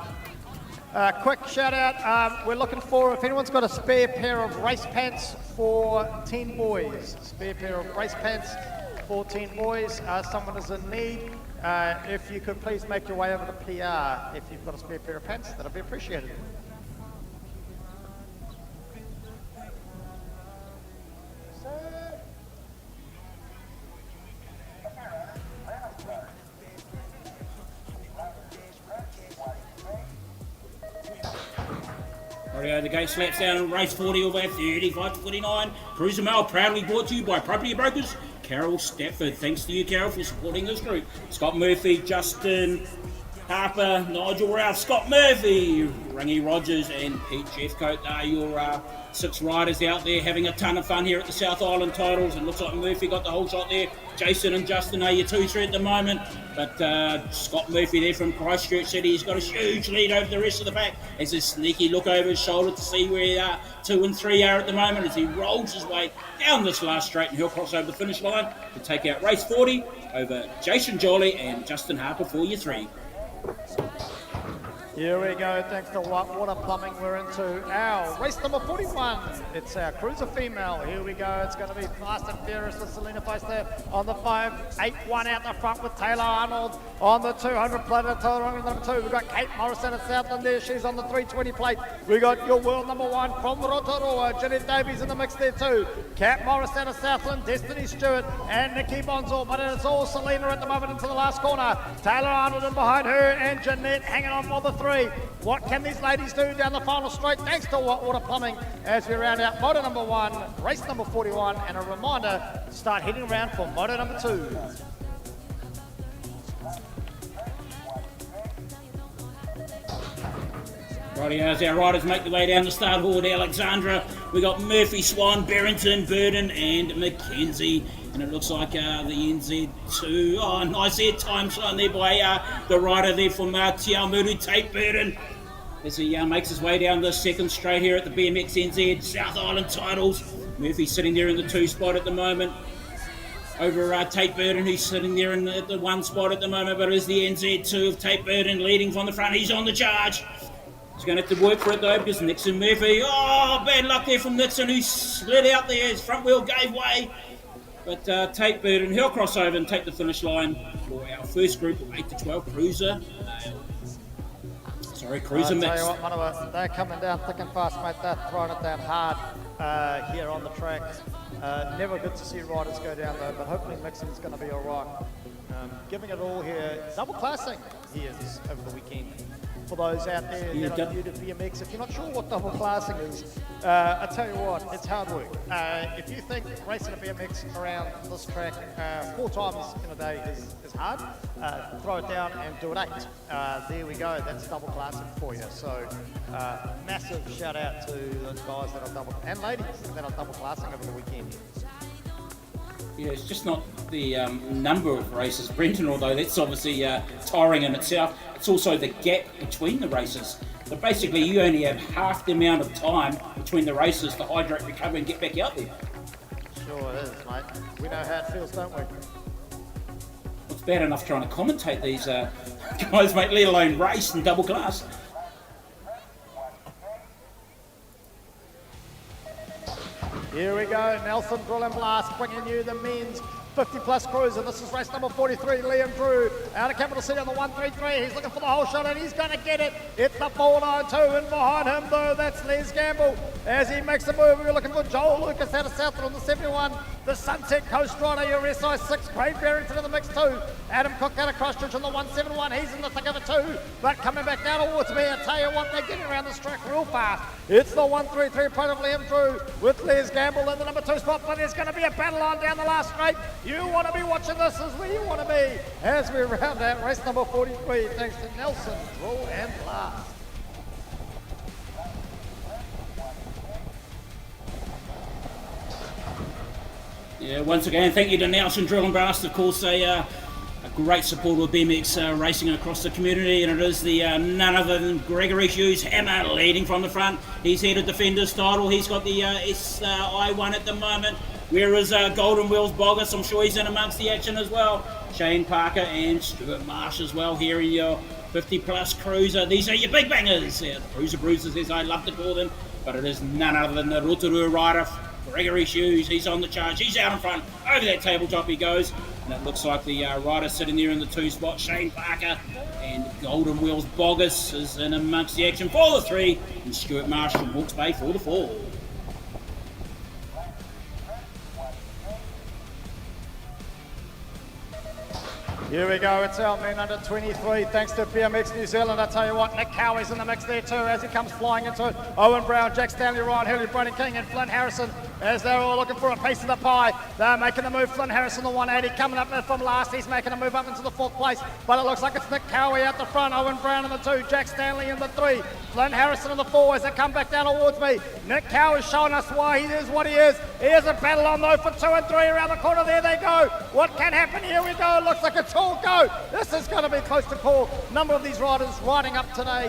Quick shout out, we're looking for, if anyone's got a spare pair of race pants for teen boys, spare pair of race pants for teen boys, someone is in need. If you could please make your way over to PR if you've got a spare pair of pants, that'll be appreciated. Rightio, the gate slaps down in race 40 over 35 to 49. Cruiser Mail proudly brought to you by Property Brokers Carol Stafford. Thanks to you, Carol, for supporting this group. Scott Murphy, Justin Harper, Nigel Ralph, Scott Murphy, Rangy Rogers and Pete Jeffcoat are your 6 riders out there having a ton of fun here at the South Island titles. It looks like Murphy got the whole shot there. Jason and Justin are your 2-3 at the moment, but Scott Murphy there from Christchurch City, he's got a huge lead over the rest of the pack. As a sneaky look over his shoulder to see where 2 and 3 are at the moment as he rolls his way down this last straight, and he'll cross over the finish line to take out race 40 over Jason Jolly and Justin Harper for your 3. Here we go, thanks to Whitewater Plumbing, we're into our race number 41. It's our cruiser female. Here we go, it's going to be fast and furious with Selena Feister on the 581 out the front with Taylor Arnold on the 200 plate at number 2. We've got Kate Morrison at Southland there, she's on the 320 plate. We got your world number 1 from Rotorua, Jeanette Davies in the mix there too. Kat Morris out of Southland, Destiny Stewart and Nikki Bonzor, but it's all Selena at the moment into the last corner. Taylor Arnold in behind her and Jeanette hanging on for the 3. What can these ladies do down the final straight? Thanks to Whitewater Plumbing as we round out moto number 1, race number 41, and a reminder to start heading around for moto number 2. Righty, as our riders make their way down the start hall at Alexandra, we got Murphy, Swan, Barrington, Burden and Mackenzie. And it looks like the NZ2, oh nice air time slowing there by the rider there from Te Awamutu, Tate Burden. As he makes his way down the second straight here at the BMXNZ South Island titles. Murphy sitting there in the 2 spot at the moment. Over Tate Burden, who's sitting there in the 1 spot at the moment, but it is the NZ2 of Tate Burden leading from the front. He's on the charge. He's going to have to work for it though because Nixon Murphy, oh bad luck there from Nixon who slid out there, his front wheel gave way. But Tate Burden, he'll cross over and take the finish line for our first group of 8 to 12 cruiser. Cruiser mix. Tell you what, Manawa, they're coming down thick and fast, mate. They're throwing it down hard here on the track. Never good to see riders go down though, but hopefully Mixon's going to be all right. Giving it all here, double classing he is over the weekend. For those out there that are new to BMX, if you're not sure what double classing is, I tell you what, it's hard work. If you think racing a BMX around this track 4 times in a day is hard, throw it down and do it 8. There we go, that's double classing for you. So massive shout out to those guys that are double, and ladies that are double classing over the weekend. Yeah, it's just not the number of races, Brenton, although that's obviously tiring in itself. It's also the gap between the races. But basically, you only have half the amount of time between the races to hydrate, recover, and get back out there. Sure it is, mate. We know how it feels, don't we? It's bad enough trying to commentate these guys, mate, let alone race and double class. Here we go, Nelson Drill and Blast bringing you the men's 50 plus cruiser. This is race number 43, Liam Drew out of Capital City on the 133. He's looking for the whole shot and he's going to get it. It's the 492 and behind him though, that's Les Gamble. As he makes the move, we're looking for Joel Lucas out of Southland on the 71. The Sunset Coast Rider, your SI6, Craig Barrington in the mix too. Adam Cook out of Christchurch on the 171. He's in the thick of it too. But coming back down towards me, I tell you what, they're getting around this track real fast. It's the 133 part of Liam Drew with Les Gamble in the number 2 spot. But there's going to be a battle on down the last straight. You want to be watching this is where you want to be as we round out race number 43 thanks to Nelson Drill and Blast. Yeah, once again, thank you to Nelson Drill and Blast, of course, a great supporter of BMX racing across the community, and it is the none other than Gregory Hughes Hammer leading from the front. He's here to defend his title. He's got the SI1 at the moment. Where is Golden Wheels Boggess? I'm sure he's in amongst the action as well. Shane Parker and Stuart Marsh as well here in your 50 plus cruiser. These are your big bangers. Yeah, the Cruiser Bruisers, as I love to call them, but it is none other than the Rotorua rider, Gregory Hughes. He's on the charge. He's out in front. Over that tabletop he goes. And it looks like the rider sitting there in the 2 spot, Shane Parker, and Golden Wheels Boggess is in amongst the action for the 3, and Stuart Marsh from Hawke's Bay for the 4. Here we go, it's our men under 23, thanks to BMX New Zealand. I tell you what, Nick Cowie's in the mix there too as he comes flying into it. Owen Brown, Jack Stanley, Ryan Hurley, Brandon King and Flynn Harrison as they're all looking for a piece of the pie. They're making the move. Flynn Harrison, the 180, coming up from last. He's making a move up into the 4th place, but it looks like it's Nick Cowie out the front, Owen Brown in the 2, Jack Stanley in the 3, Flynn Harrison in the 4 as they come back down towards me. Nick Cowie's showing us why he is what he is. Here's a battle on though for 2 and 3 around the corner. There they go. What can happen? Here we go. It looks like it's all go. This is going to be close to call. Number of these riders riding up today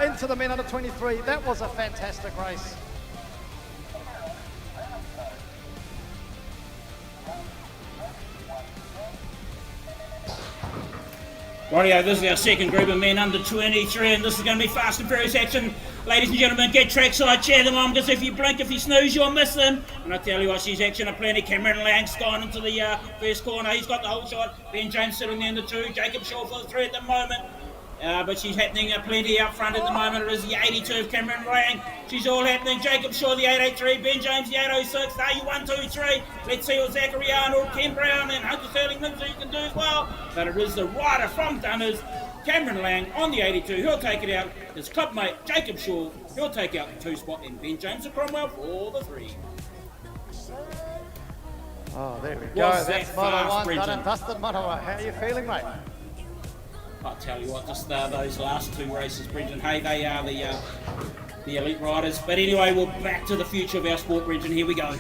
into the men under 23. That was a fantastic race. Rightio, this is our second group of men under 23, and this is going to be fast and furious action. Ladies and gentlemen, get trackside, cheer them on, because if you blink, if you snooze, you'll miss them. And I tell you what, she's action aplenty. Cameron Lang's gone into the first corner. He's got the whole shot. Ben James sitting there in the 2. Jacob Shaw for the 3 at the moment. But she's happening plenty out front at the moment. It is the 82 of Cameron Lang. She's all happening. Jacob Shaw, the 883. Ben James, the 806. There you 1, 2, 3. Let's see what Zachary Arnold, Ken Brown, and Hunter Sterling Lindsay can do as well. But it is the rider from Dunners, Cameron Lang on the 82. He'll take it out. His clubmate, Jacob Shaw, he'll take out the 2 spot. And Ben James of Cromwell for the 3. Oh, there we go. Was That's that Moto fast, 1 done Brenton? and dusted, Moto 1. How are you feeling, mate? I'll tell you what, just those last 2 races, Brenton, hey, they are the elite riders. But anyway, we're back to the future of our sport, Brenton. Here we go.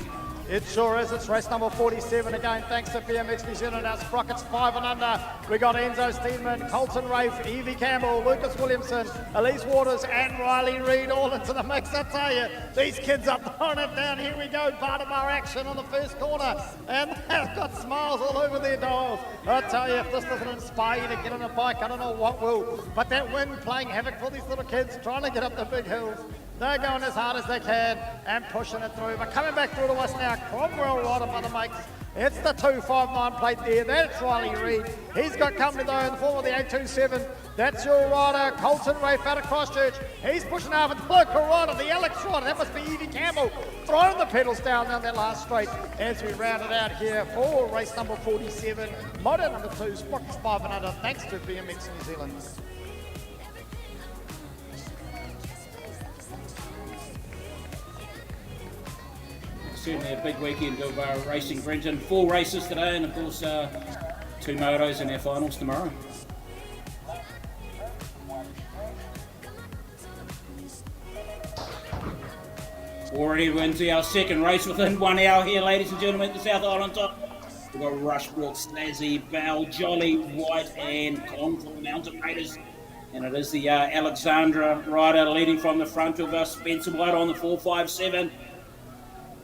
It sure is. It's race number 47 again. Thanks to BMX New Zealand. Our sprockets 5 and under. We got Enzo Steedman, Colton Rafe, Evie Campbell, Lucas Williamson, Elise Waters, and Riley Reid all into the mix. I tell you, these kids are throwing it down. Here we go. Part of our action on the first corner, and they've got smiles all over their dials. I tell you, if this doesn't inspire you to get on a bike, I don't know what will. But that wind playing havoc for these little kids trying to get up the big hills. They're going as hard as they can and pushing it through. But coming back through to us now, Cromwell rider by the makes. It's the 259 plate there. That's Riley Reid. He's got company though in the form of the 827. That's your rider, Colton Rafe out of Christchurch. He's pushing over the local rider, the Alex rider. That must be Evie Campbell. Throwing the pedals down that last straight as we round it out here for race number 47. Moto number 2, Sprockets 5 and under, thanks to BMX New Zealand. Certainly a big weekend of racing, Brenton. 4 races today, and of course 2 motos in our finals tomorrow. Already into our second race within 1 hour here, ladies and gentlemen, at the South Island top. We've got Rushbrook, Snazzy, Val, Jolly, White, and Con from the Mountain Raiders. And it is the Alexandra rider leading from the front of us, Spencer White on the 457.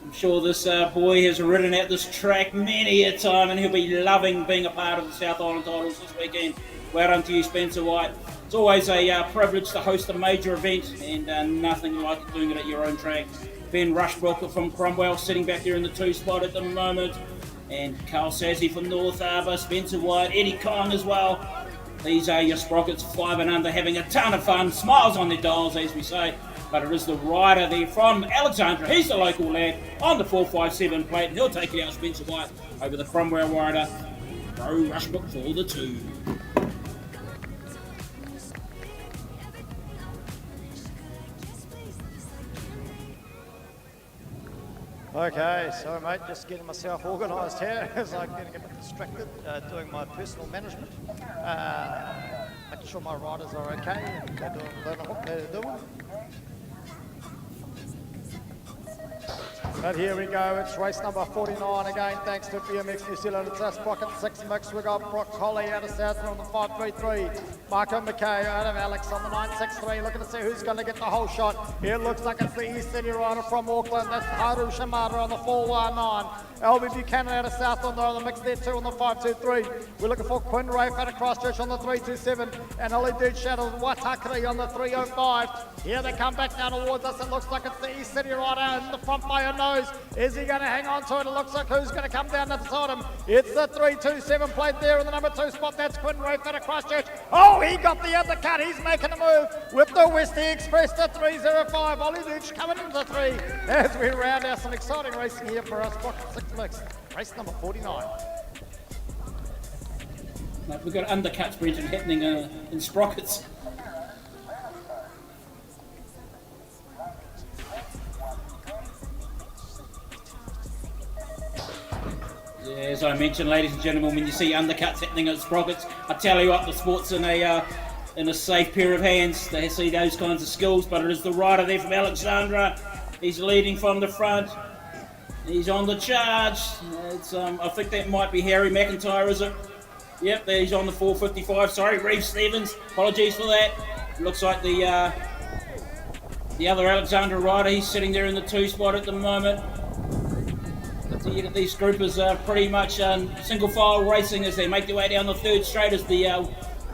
I'm sure this boy has ridden at this track many a time, and he'll be loving being a part of the South Island titles this weekend. Well done to you, Spencer White. It's always a privilege to host a major event, and nothing like doing it at your own track. Ben Rushbrook from Cromwell sitting back there in the 2 spot at the moment. And Carl Sassy from North Harbour, Spencer White, Eddie Kong as well. These are your sprockets 5 and under, having a ton of fun, smiles on their dials as we say. But it is the rider there from Alexandra, he's the local lad, on the 457 plate, and he'll take it out, Spencer White, over the Cromwell rider. Bro Rushbrook for the 2. Okay, so mate, just getting myself organised here as I'm getting a bit distracted, doing my personal management, making sure my riders are okay and they're doing what they're doing. But here we go, it's race number 49 again, thanks to BMX New Zealand. It's our Sprocket 6 mix. We've got Brock Colley out of Southland on the 533, Marco McKay out of Alex on the 963. Looking to see who's going to get the whole shot. It looks like it's the East City rider from Auckland. That's Haru Shimada on the 419. LB Buchanan out of Southland on the mix there too on the 523. We're looking for Quinn Rafe out of Christchurch on the 327 and Ollie Dude Shadow Watakari on the 305. Here they come back down towards us. It looks like it's the East City rider in the front by a nose. Is he going to hang on to it? It looks like who's going to come down to the side of him. It's the 327 plate there in the number 2 spot. That's Quinn Rafe out of Christchurch. Oh, he got the undercut. He's making a move with the Westie Express to 305. Ollie Dude coming into the 3 as we round out some exciting racing here for us. Pocket 6 mix. Race number 49. We've got undercuts, Brenton, happening in sprockets. Yeah, as I mentioned, ladies and gentlemen, when you see undercuts happening at sprockets, I tell you what, the sport's in a safe pair of hands. They see those kinds of skills, but it is the rider there from Alexandra. He's leading from the front. He's on the charge. It's I think that might be Harry McIntyre, is it? Yep, he's on the 455. Sorry, Reeve Stevens. Apologies for that. Looks like the other Alexandra rider. He's sitting there in the 2 spot at the moment. These groupers are pretty much single file racing as they make their way down the 3rd straight. As the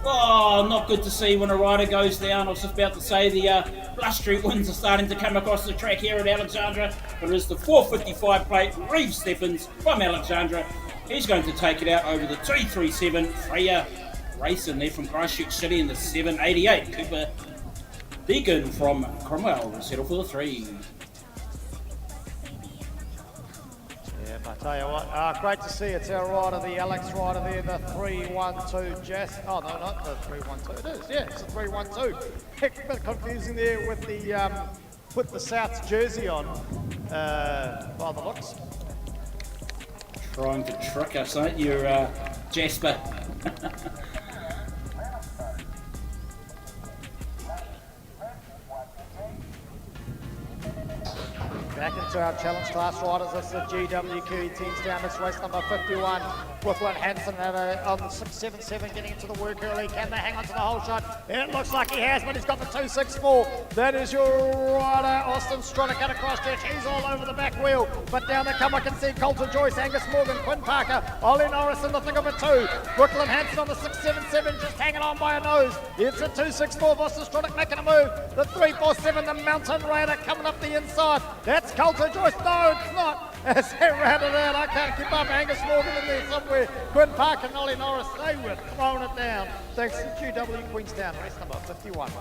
not good to see when a rider goes down. I was just about to say the Blush Street winds are starting to come across the track here at Alexandra. But it is the 455 plate, Reeve Stephens from Alexandra. He's going to take it out over the 337 Freya racing there from Christchurch City in the 788. Cooper Deacon from Cromwell will settle for the 3. I tell you what, great to see it's our rider, the Alex rider there, the 312 Jess. Oh no, not the 312. It is, yeah, it's the 312. A bit confusing there with the South's jersey on, by the looks. Trying to trick us, aren't you, Jasper? Back into our challenge class riders, that's the GWQ teams down. It's race number 51. Brooklyn Hanson on the 677 getting into the work early. Can they hang on to the whole shot? It looks like he has, but he's got the 264. That is your rider, Austin Stronach out of Christchurch. He's all over the back wheel. But down the come, I can see Coulter Joyce, Angus Morgan, Quinn Parker, Ollie Norris in the thick of it too. Brooklyn Hanson on the 677 just hanging on by a nose. It's a 264 of Austin Stronach making a move. The 347, the Mountain Raider coming up the inside. That's Coulter Joyce. No, it's not. As they rounded out, I can't keep up. Angus Morgan in there somewhere. Quinn Parker and Ollie Norris, they were throwing it down. Thanks to GW Queenstown, race number 51.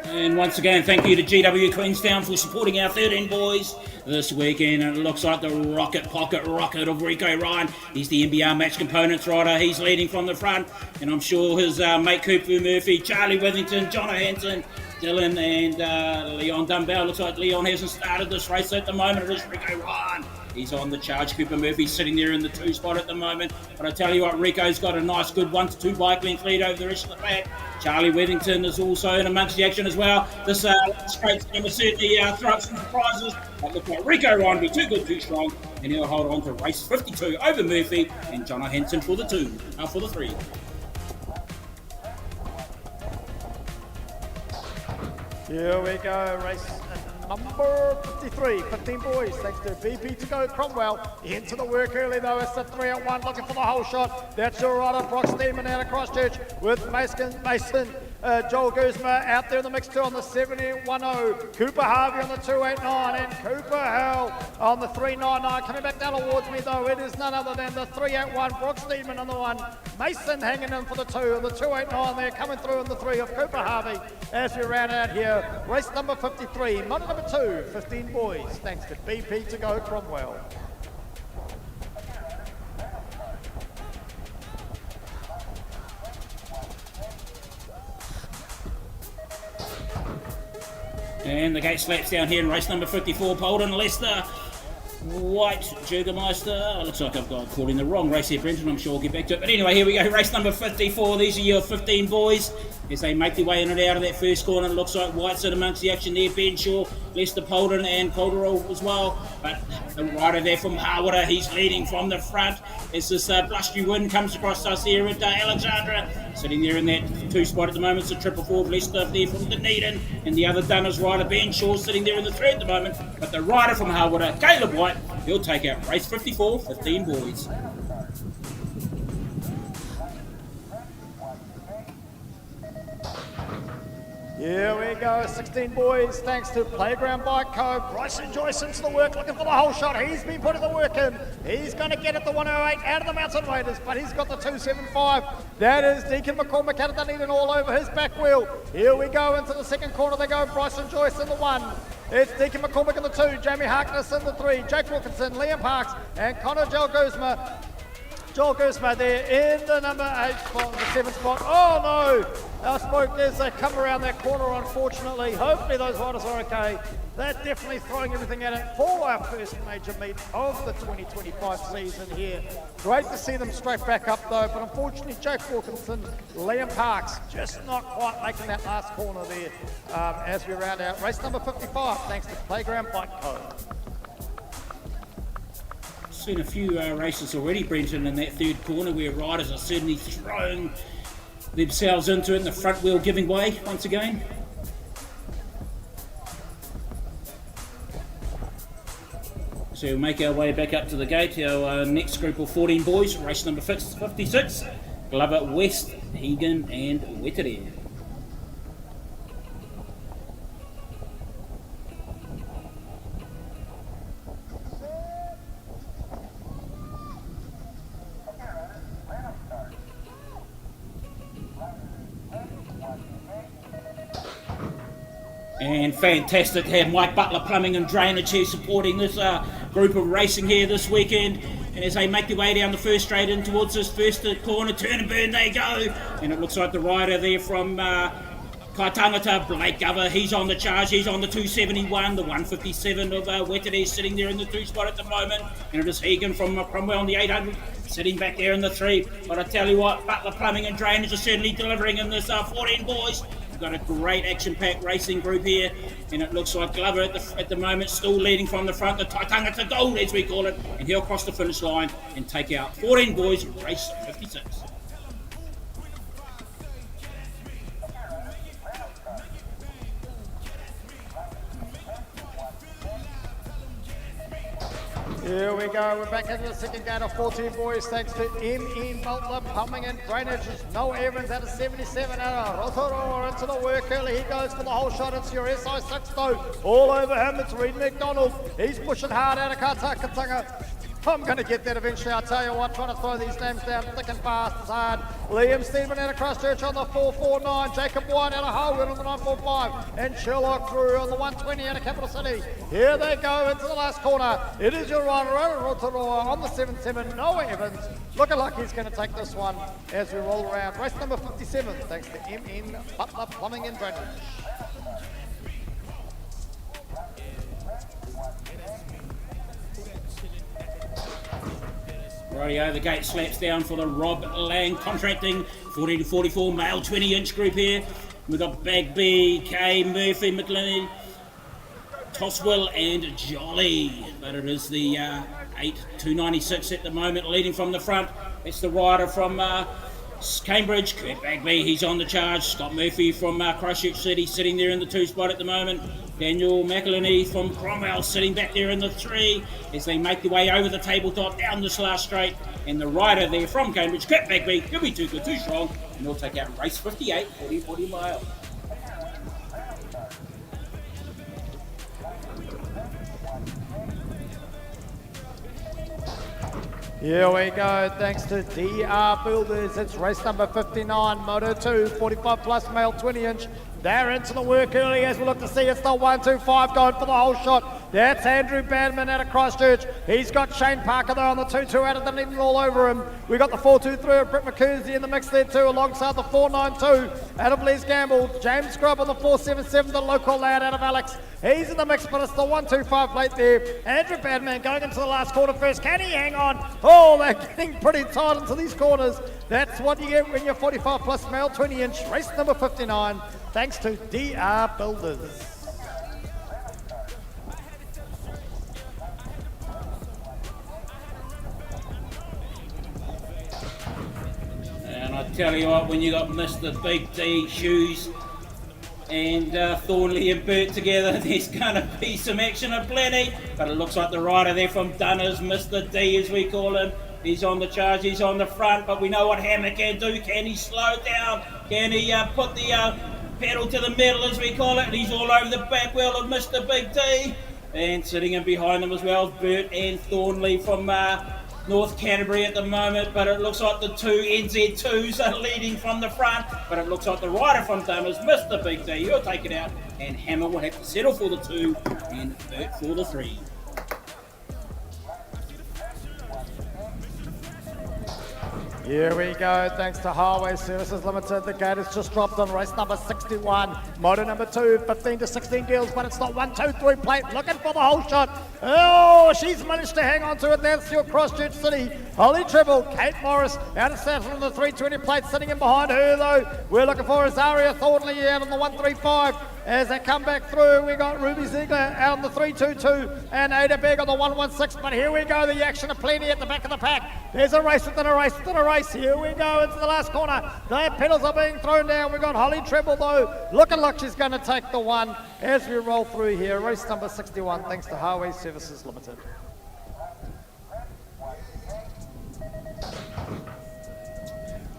And once again, thank you to GW Queenstown for supporting our 13 boys this weekend. And it looks like the rocket of Rico Ryan. He's the NBR match components rider. He's leading from the front. And I'm sure his mate Cooper Murphy, Charlie Withington, John Hanson, Dylan and Leon Dumbbell. Looks like Leon hasn't started this race at the moment. It is Rico Ryan. He's on the charge. Cooper Murphy's sitting there in the 2 spot at the moment. But I tell you what, Rico's got a nice good 1 to 2 bike length lead over the rest of the pack. Charlie Weddington is also in amongst the action as well. This straight's going to certainly throw up some surprises. But look like Rico Ryan will be too good, too strong. And he'll hold on to race 52 over Murphy and John Henson for the 3. Here we go, race number 53, 15 boys, thanks to BP to go Cromwell. Into the work early though, it's the 3 at 1, looking for the whole shot. That's your rider, Brock Steeman out of Christchurch with Mason Joel Guzma out there in the mix too on the 710. Cooper Harvey on the 289 and Cooper Hell on the 399. Coming back down towards me though, it is none other than the 381, Brock Steeman on the 1. Mason hanging in for the 2, and the 289 there coming through in the 3 of Cooper Harvey as we round out here. Race number 53, monitor number 2, 15 boys, thanks to BP to go Cromwell. And the gate slaps down here in race number 54, Polden, Leicester, White, Jurgermeister. Looks like I've got caught in the wrong race here, Brenton. I'm sure I'll get back to it. But anyway, here we go, race number 54. These are your 15 boys as they make their way in and out of that first corner. It looks like White's in amongst the action there, Ben Shaw, Lester Polden and Calderall as well. But the rider there from Harwater, he's leading from the front as this blustery wind comes across us here at Alexandra. Sitting there in that 2 spot at the moment, it's a 444 Lester there from Dunedin, and the other Dunners rider, Ben Shaw, sitting there in the 3 at the moment. But the rider from Harwater, Caleb White, he'll take out race 54, 15 boys. Here we go, 16 boys, thanks to Playground Bike Co. Bryson Joyce into the work, looking for the whole shot. He's been putting the work in. He's going to get it the 108 out of the Mountain Raiders, but he's got the 275. That is Deacon McCormick out of Dunedin all over his back wheel. Here we go into the second corner. They go Bryson Joyce in the 1. It's Deacon McCormick in the 2, Jamie Harkness in the 3, Jake Wilkinson, Liam Parks, and Connor Joel Guzma. Joel Guzma there in the number 8 spot, the 7th spot. Oh no! Our smoke as they come around that corner, unfortunately. Hopefully those riders are okay. They're definitely throwing everything at it for our first major meet of the 2025 season here. Great to see them straight back up though, but unfortunately Jake Wilkinson, Liam Parks, just not quite making that last corner there as we round out race number 55, thanks to Playground Bike Co. Seen a few races already, Brenton, in that 3rd corner where riders are certainly throwing themselves into it and the front wheel giving way once again. So we'll make our way back up to the gate. Our next group of 14 boys, race number 56, Glover, West, Hegan and Wettere. And fantastic to have Mike Butler Plumbing and Drainage here supporting this group of racing here this weekend. And as they make their way down the first straight in towards this first corner, turn and burn they go. And it looks like the rider there from Kaitangata, Blake Gover, he's on the charge, he's on the 271, the 157 of Wettere sitting there in the 2 spot at the moment. And it is Hagan from Cromwell on the 800, sitting back there in the 3. But I tell you what, Butler Plumbing and Drainage are certainly delivering in this 14 boys. We've got a great action-packed racing group here, and it looks like Glover at the moment still leading from the front, the Taitangata Gold as we call it, and he'll cross the finish line and take out 14 boys in race 56. Here we go, we're back into the second gate of 14 boys, thanks to M.E. Butler Plumbing and Drainage. Noah Evans out of 77 out of Rotorua into the work early. He goes for the whole shot. It's your SI6 though. All over him, it's Reed McDonald. He's pushing hard out of Katakatanga. I'm going to get that eventually, I'll tell you what, trying to throw these names down thick and fast is hard. Liam Steedman out of Christchurch on the 449, Jacob White out of Holden on the 945, and Sherlock Drew on the 120 out of Capital City. Here they go into the last corner. It is your rider out of Rotorua on the 77, Noah Evans, looking like he's going to take this one as we roll around. Race number 57, thanks to M.N. Butler Plumbing and Drainage. Rightio, the gate slaps down for the Rob Lang Contracting 40 to 44 male 20-inch group here. We've got Bagby, Kay, Murphy, McLinney, Toswell and Jolly. But it is the 8-296 at the moment, leading from the front. It's the rider from Cambridge, Kurt Bagby, he's on the charge. Scott Murphy from Christchurch City sitting there in the 2 spot at the moment. Daniel McElhenney from Cromwell sitting back there in the 3 as they make their way over the tabletop down this last straight. And the rider there from Cambridge, Kurt Bagby, he'll be too good, too strong, and they'll take out race 58, 40 mile. Here we go, thanks to DR Builders. It's race number 59, Moto 2, 45 plus male 20-inch. They're into the work early as we look to see it's the 1-2-5 going for the whole shot. That's Andrew Badman out of Christchurch. He's got Shane Parker there on the 2-2 out of the leading all over him. We got the 4-2-3 of Brett McCurdy in the mix there too, alongside the 4-9-2 out of Les Gamble. James Grubb on the 4-7-7, the local lad out of Alex. He's in the mix, but it's the 1-2-5 plate there. Andrew Badman going into the last quarter first. Can he hang on? Oh, they're getting pretty tight into these corners. That's what you get when you're 45 plus male 20-inch. Race number 59, thanks to DR Builders. And I tell you what, when you got Mr. Big D shoes and Thornley and Burt together, there's going to be some action aplenty. But it looks like the rider there from Dunners, Mr. D as we call him, he's on the charge, he's on the front, but we know what Hammer can do. Can he slow down? Can he put the pedal to the metal as we call it? And he's all over the back wheel of Mr. Big D. And sitting in behind them as well, Burt and Thornley from North Canterbury at the moment, but it looks like the 2 NZ2s are leading from the front, but it looks like the rider from Dunners, Mr. Big D, he'll take it out, and Hammer will have to settle for the 2 and Burt for the 3. Here we go, thanks to Highway Services Limited. The gate has just dropped on race number 61. Moto number 2, 15 to 16 girls, but it's not 1-2-3 plate. Looking for the whole shot. Oh, she's managed to hang on to it. That's your Christchurch City. Holly Tribble, Kate Morris out of South on the 320 plate, sitting in behind her though. We're looking for Azaria Thornley out on the 135. As they come back through, we got Ruby Ziegler out on the 322 and Ada Begg on the 116. But here we go, the action of plenty at the back of the pack. There's a race within a race within a race. Here we go into the last corner. The pedals are being thrown down. We got Holly Treble though, looking like she's going to take the 1 as we roll through here. Race number 61, thanks to Highway Services Limited.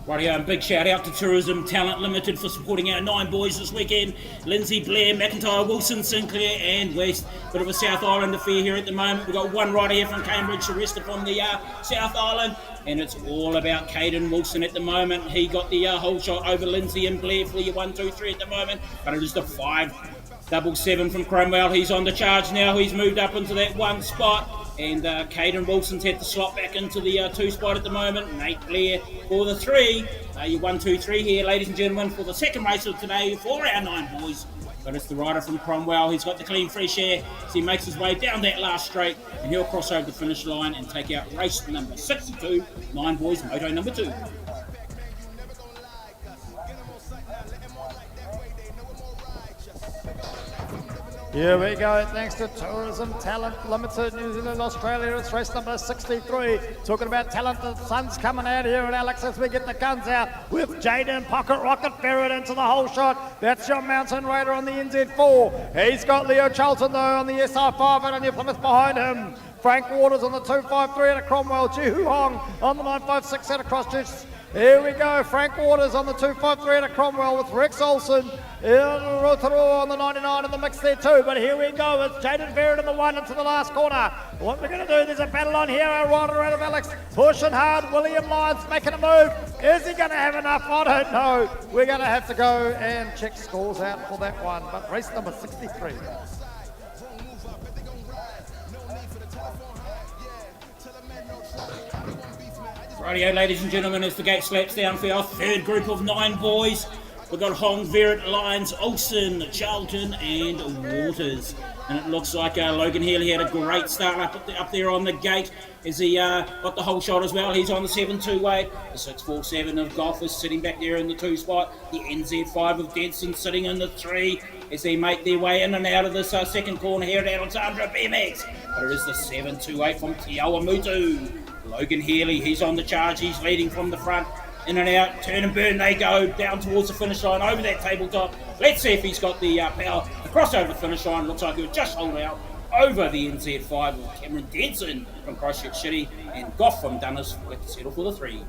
Rightio, and big shout out to Tourism Talent Limited for supporting our 9 boys this weekend. Lindsay, Blair, McIntyre, Wilson, Sinclair and West. Bit of a South Island affair here at the moment. We've got 1 rider here from Cambridge, the rest are from the South Island. And it's all about Caden Wilson at the moment. He got the whole shot over Lindsay and Blair for your 1-2-3 at the moment. But it is the 5-7-7 from Cromwell. He's on the charge now. He's moved up into that 1 spot. And Caden Wilson's had to slot back into the 2 spot at the moment. Nate Blair for the 3. Your 1-2-3 here, ladies and gentlemen, for the second race of today for our 9 boys. But it's the rider from Cromwell. He's got the clean fresh air as he makes his way down that last straight, and he'll cross over the finish line and take out race number 62, 9 boys, moto number 2. Here we go, thanks to Tourism Talent Limited, New Zealand, Australia. It's race number 63. Talking about talent, the sun's coming out here at Alex as we get the guns out with Jaden Pocket Rocket Ferret into the whole shot. That's your Mountain Raider on the NZ4. He's got Leo Charlton though on the SR5 and on your Plymouth behind him. Frank Waters on the 253 out of Cromwell. Jihu Hong on the 956 out of Christchurch. Here we go, Frank Waters on the 253 out of Cromwell with Rex Olsen. Rotaro on the 99 in the mix there too, but here we go, it's Jaden Barrett in the 1 into the last corner. What we're going to do, there's a battle on here, our rider out of Alex, pushing hard, William Lyons making a move. Is he going to have enough? I don't know. We're going to have to go and check scores out for that one, but race number 63. Rightio, ladies and gentlemen, as the gate slaps down for our 3rd group of 9 boys. We've got Hong, Verrett, Lyons, Olsen, Charlton and Waters. And it looks like Logan Healy had a great start up there on the gate as he got the whole shot as well. He's on the 7-2 weight. The 6-4-7 of Goff is sitting back there in the 2 spot. The NZ5 of Denson sitting in the 3 as they make their way in and out of this second corner here at Alexandra BMX. But it is the 7-2-8 from Te Awamutu. Logan Healy, he's on the charge. He's leading from the front. In and out, turn and burn they go, down towards the finish line, over that tabletop. Let's see if he's got the power to cross over the finish line. Looks like he'll just hold out over the NZ5 of Cameron Denson from Christchurch City, and Goff from Dunners with the settle for the 3.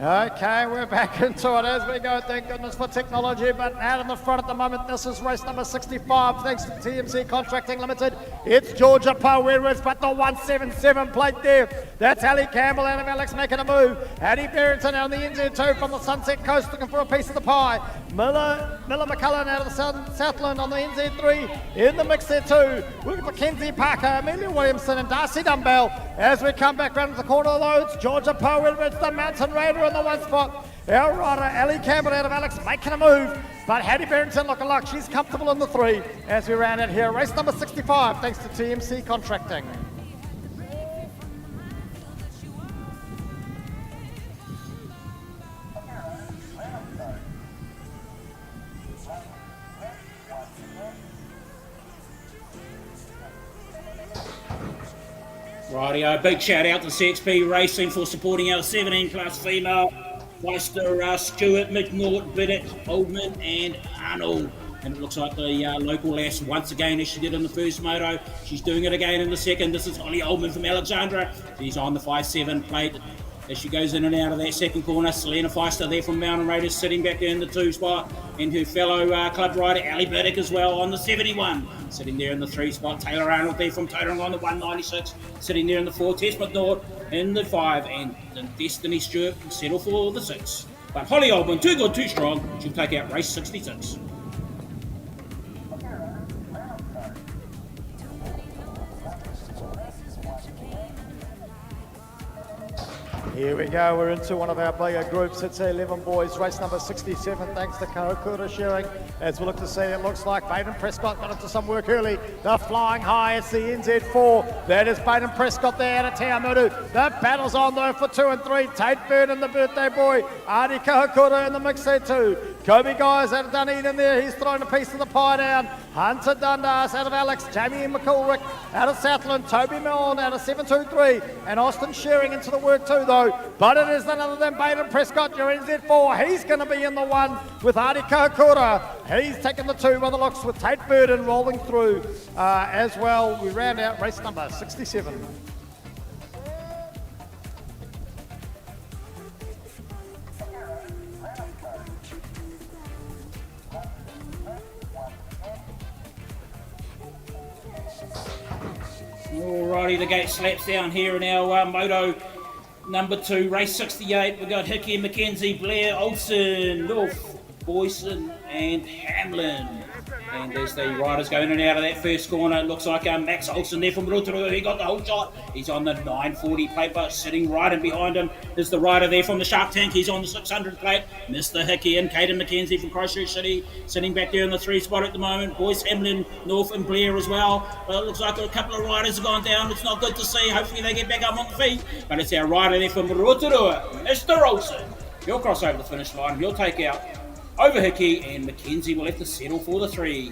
Okay, we're back into it as we go. Thank goodness for technology, but out in the front at the moment, this is race number 65, thanks to TMC Contracting Limited. It's Georgia Poe Edwards, but the 177 plate there. That's Ali Campbell out of Alex making a move. Addie Barrington out on the NZ2 from the Sunset Coast looking for a piece of the pie. Miller McCullen out of the Southland on the NZ3 in the mix there too. Looking for Kenzie Parker, Amelia Williamson and Darcy Dumbbell. As we come back round the corner of the loads, Georgia Poe Edwards, the Mountain Raider in the 1 spot. Our rider, Ali Campbell out of Alex, making a move. But Hattie Barrington looking like she's comfortable in the 3 as we round out here. Race number 65, thanks to TMC Contracting. Rightio, big shout out to CXP Racing for supporting our 17 plus female. Weister, Stewart, McNaught, Biddick, Oldman and Arnold. And it looks like the local lass once again, as she did in the first moto, she's doing it again in the second. This is Holly Oldman from Alexandra. She's on the 5-7 plate as she goes in and out of that second corner. Selena Feister there from Mountain Raiders sitting back there in the 2 spot. And her fellow club rider, Ali Biddick as well on the 71. Sitting there in the 3 spot. Taylor Arnold there from Taylor on the 196. Sitting there in the 4. Tess McNaught in the 5. And Destiny Stewart settle for the 6. But Holly Oldman, too good, too strong. She'll take out race 66. Here we go, we're into one of our bigger groups. It's 11 boys, race number 67, thanks to Kahukura Shearing. As we look to see, it looks like Baden Prescott got into some work early. They're flying high, it's the NZ4. That is Baden Prescott there out of Te Awamutu. The battle's on though for 2 and 3. Tate Bird and the birthday boy, Artie Kahukura in the mix there too. Kobe Guys out of Dunedin there, he's throwing a piece of the pie down. Hunter Dundas out of Alex, Jamie McCulrick out of Southland, Toby Milne out of 723, and Austin Shearing into the work too though. But it is none other than Baden Prescott, your NZ4. He's going to be in the 1 with Artie Kahukura. He's taking the 2 by the looks with Tate Burden rolling through as well. We round out race number 67. Alrighty, the gate slaps down here in our moto number 2, race 68. We've got Hickey, McKenzie, Blair, Olsen, North, Boyson and Hamlin. And as the riders go in and out of that first corner, it looks like Max Olsen there from Rotorua. He got the whole shot. He's on the 940 plate, but sitting right in behind him is the rider there from the Shark Tank. He's on the 600 plate. Mr. Hickey and Caden McKenzie from Christchurch City sitting back there in the 3 spot at the moment. Boyce, Hamlin, North and Blair as well. But it looks like a couple of riders have gone down. It's not good to see. Hopefully they get back up on the feet. But it's our rider there from Rotorua, Mr. Olsen. He'll cross over the finish line. He'll take out over Hickey, and McKenzie will have to settle for the 3.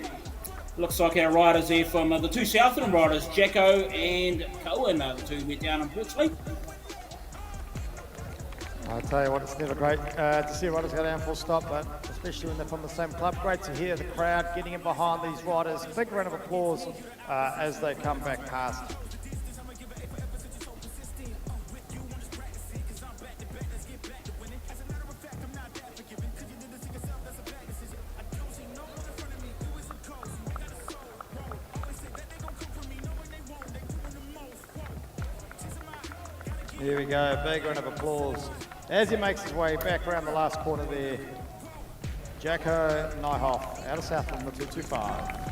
Looks like our riders there from the 2 Southland riders, Jacko and Cohen, the 2 went down unfortunately. I'll tell you what, it's never great to see riders go down full stop, but especially when they're from the same club. Great to hear the crowd getting in behind these riders. Big round of applause as they come back past. Here we go, big round of applause as he makes his way back around the last corner there. Jacko Nyhoff out of Southland with 225.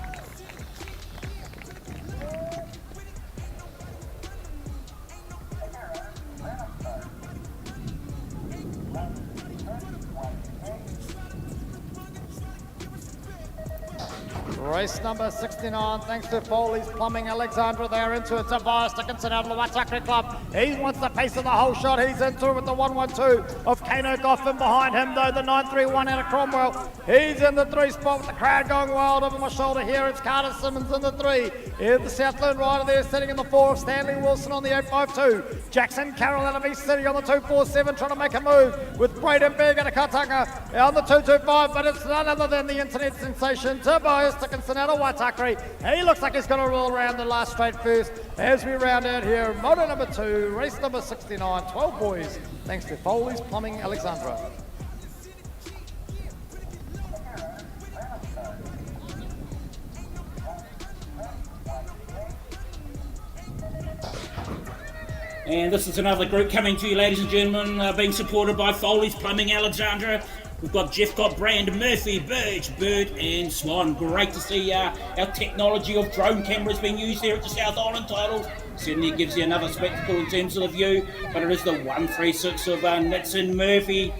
Race number 69, thanks to Foley's Plumbing Alexandra. They're into it. Tobias Dickinson out of the Waitakere Club. He wants the pace of the whole shot. He's into it with the 112 of Kano Goffin behind him, though. The 931 out of Cromwell. He's in the 3 spot with the crowd going wild over my shoulder here. It's Carter Simmons in the 3. Here's the Southland rider there, sitting in the 4 of Stanley Wilson on the 852. Jackson Carroll out of East City on the 247, trying to make a move with Braden Berg out of Katanga on the 225, but it's none other than the internet sensation Tobias Dickinson out of Waitakere. He looks like he's going to roll around the last straight first as we round out here. Moto number 2, race number 69, 12 boys, thanks to Foley's Plumbing Alexandra. And this is another group coming to you, ladies and gentlemen, being supported by Foley's Plumbing Alexandra. We've got Jeff Cott, Brand, Murphy, Burge, Bird and Swan. Great to see our technology of drone cameras being used here at the South Island title. Certainly gives you another spectacle in terms of the view, but it is the 136 of Nitson Murphy.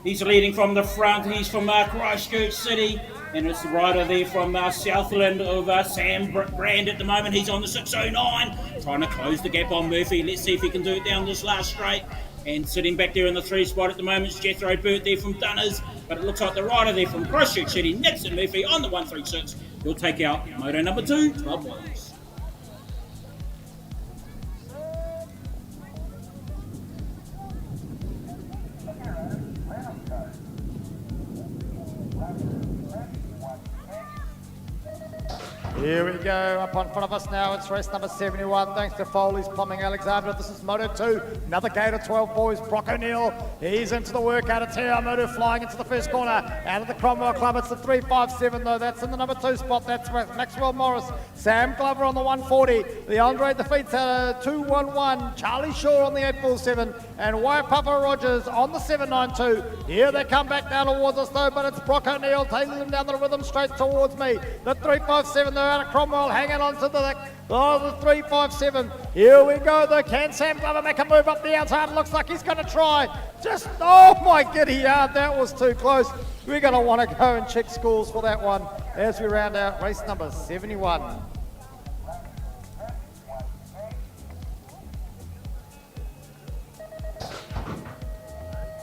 He's leading from the front. He's from Christchurch City. And it's the rider there from Southland of Sam Brand at the moment. He's on the 609, trying to close the gap on Murphy. Let's see if he can do it down this last straight. And sitting back there in the 3 spot at the moment is Jethro Burt there from Dunners. But it looks like the rider there from Christchurch City, Nixon Murphy, on the 136. Will take out moto number 2, 12 points. Here we go, up in front of us now, it's race number 71, thanks to Foley's Plumbing Alexandra. This is Moto 2, another gate of 12 boys, Brock O'Neill, he's into the work out of TR Moto, flying into the first corner, out of the Cromwell Club, it's the 357 though, that's in the number 2 spot, that's Maxwell Morris, Sam Glover on the 140, the Andre defeats 211, Charlie Shaw on the 847, and Wyatt Papa Rogers on the 792. Here they come back down towards us though, but it's Brock O'Neill taking them down the rhythm straight towards me, the 357 though, out of Cromwell, hanging on to the 357. Here we go though. Can Sam Glover make a move up the outside? Looks like he's going to try. Just, oh my giddy yard, that was too close. We're going to want to go and check scores for that one as we round out race number 71.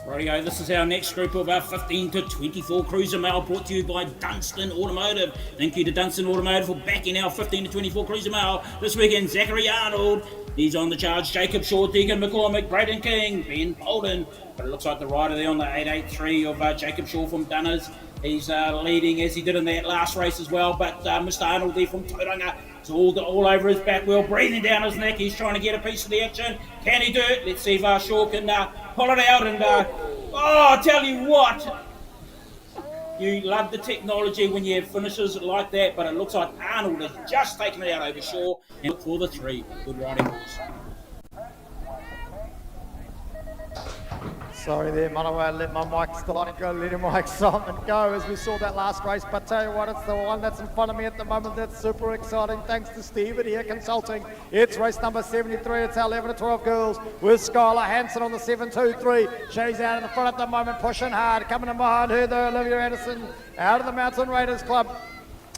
Rightio, this is our next group of 15 to 24 Cruiser Mail, brought to you by Dunstan Automotive. Thank you to Dunstan Automotive for backing our 15 to 24 Cruiser Mail. This weekend, Zachary Arnold, he's on the charge. Jacob Shaw, Deacon McCormick, Braden King, Ben Polden. But it looks like the rider there on the 883 of Jacob Shaw from Dunners. He's leading as he did in that last race as well. But Mr. Arnold there from Tauranga, it's all over his back wheel, breathing down his neck. He's trying to get a piece of the action. Can he do it? Let's see if Shaw can pull it out. And I tell you what, you love the technology when you have finishes like that. But it looks like Arnold has just taken it out over Shaw. And look for the 3. Good riding, boys. Sorry there, Manawa, I let my mic still on go, let your mic on and go as we saw that last race. But tell you what, it's the one that's in front of me at the moment that's super exciting. Thanks to Steve at Here Consulting. It's race number 73. It's our 11 to 12 girls with Skylar Hansen on the 723. She's out in the front at the moment, pushing hard. Coming in behind her though, Olivia Anderson out of the Mountain Raiders Club.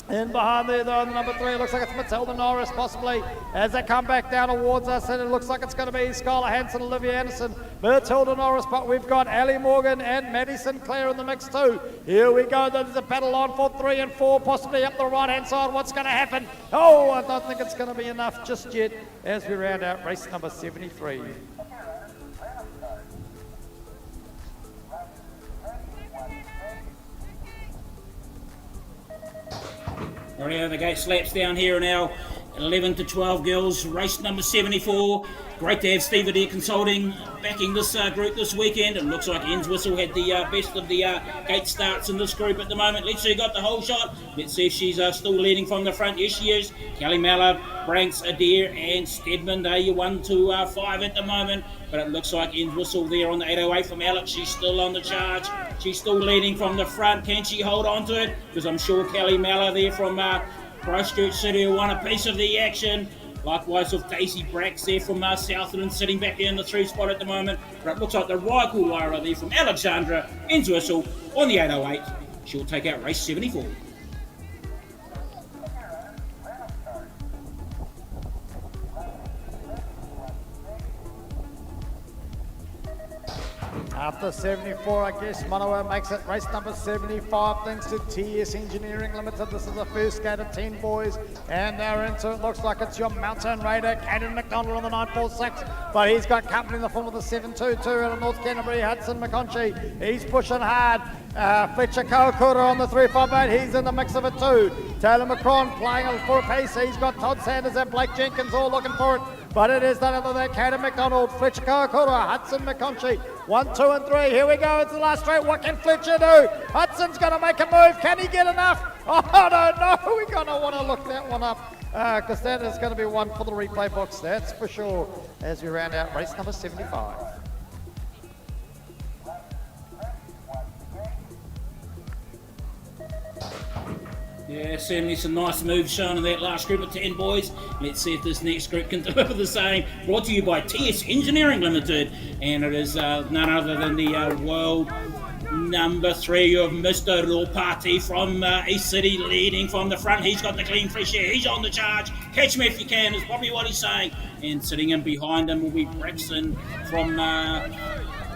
In behind there though, the number 3, it looks like it's Matilda Norris possibly as they come back down towards us, and it looks like it's going to be Skylar Hansen, Olivia Anderson, Matilda Norris, but we've got Ali Morgan and Maddie Sinclair in the mix too. Here we go, there's a battle on for 3 and 4, possibly up the right hand side. What's going to happen? Oh, I don't think it's going to be enough just yet as we round out race number 73. Rightio, the gate slaps down here now. 11 to 12 girls, race number 74. Great to have Steve at Air Consulting backing this group this weekend. It looks like Ends Whistle had the best of the gate starts in this group at the moment. Let's see who got the whole shot. Let's see if she's still leading from the front. Yes, she is. Kelly Mallard, Branks, Adair and Stedman. They are 1 to 5 at the moment. But it looks like Ends Whistle there on the 808 from Alex. She's still on the charge. She's still leading from the front. Can she hold on to it? Because I'm sure Kelly Mallard there from Christchurch City will want a piece of the action. Likewise with Daisy Brax there from Southland sitting back there in the 3 spot at the moment. But it looks like the rival rider there from Alexandra, Ends Whistle on the 808. She'll take out race 74. After 74, I guess Manawa makes it race number 75 thanks to TS Engineering Limited. This is the first gate of 10 boys, and they're into it. Looks like it's your Mountain Raider, Caden McDonald on the 946, but he's got company in the form of the 722 out of North Canterbury, Hudson McConchy. He's pushing hard. Fletcher Kawakura on the 358, he's in the mix of it too. Taylor Macron playing for a pace. He's got Todd Sanders and Blake Jenkins all looking for it. But it is none other than Caden McDonald, Fletcher Kawakura, Hudson McConchy. 1, 2 and 3. Here we go. It's the last straight. What can Fletcher do? Hudson's going to make a move. Can he get enough? Oh, no. We're going to want to look that one up because that is going to be one for the replay books. That's for sure as we round out race number 75. Yeah, certainly some nice moves shown in that last group of 10 boys. Let's see if this next group can deliver the same. Brought to you by TS Engineering Limited, and it is none other than the world number 3 of Mr. Ropati from East City, leading from the front. He's got the clean fresh air. He's on the charge. Catch me if you can is probably what he's saying. And sitting in behind him will be Braxton from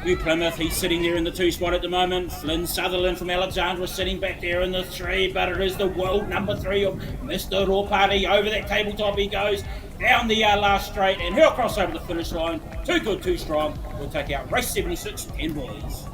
New Plymouth. He's sitting there in the 2 spot at the moment. Flynn Sutherland from Alexandra sitting back there in the 3, but it is the world number 3 of Mr. Ropati. Over that tabletop he goes, down the last straight, and he'll cross over the finish line. Too good, too strong. We'll take out race 76, 10 boys.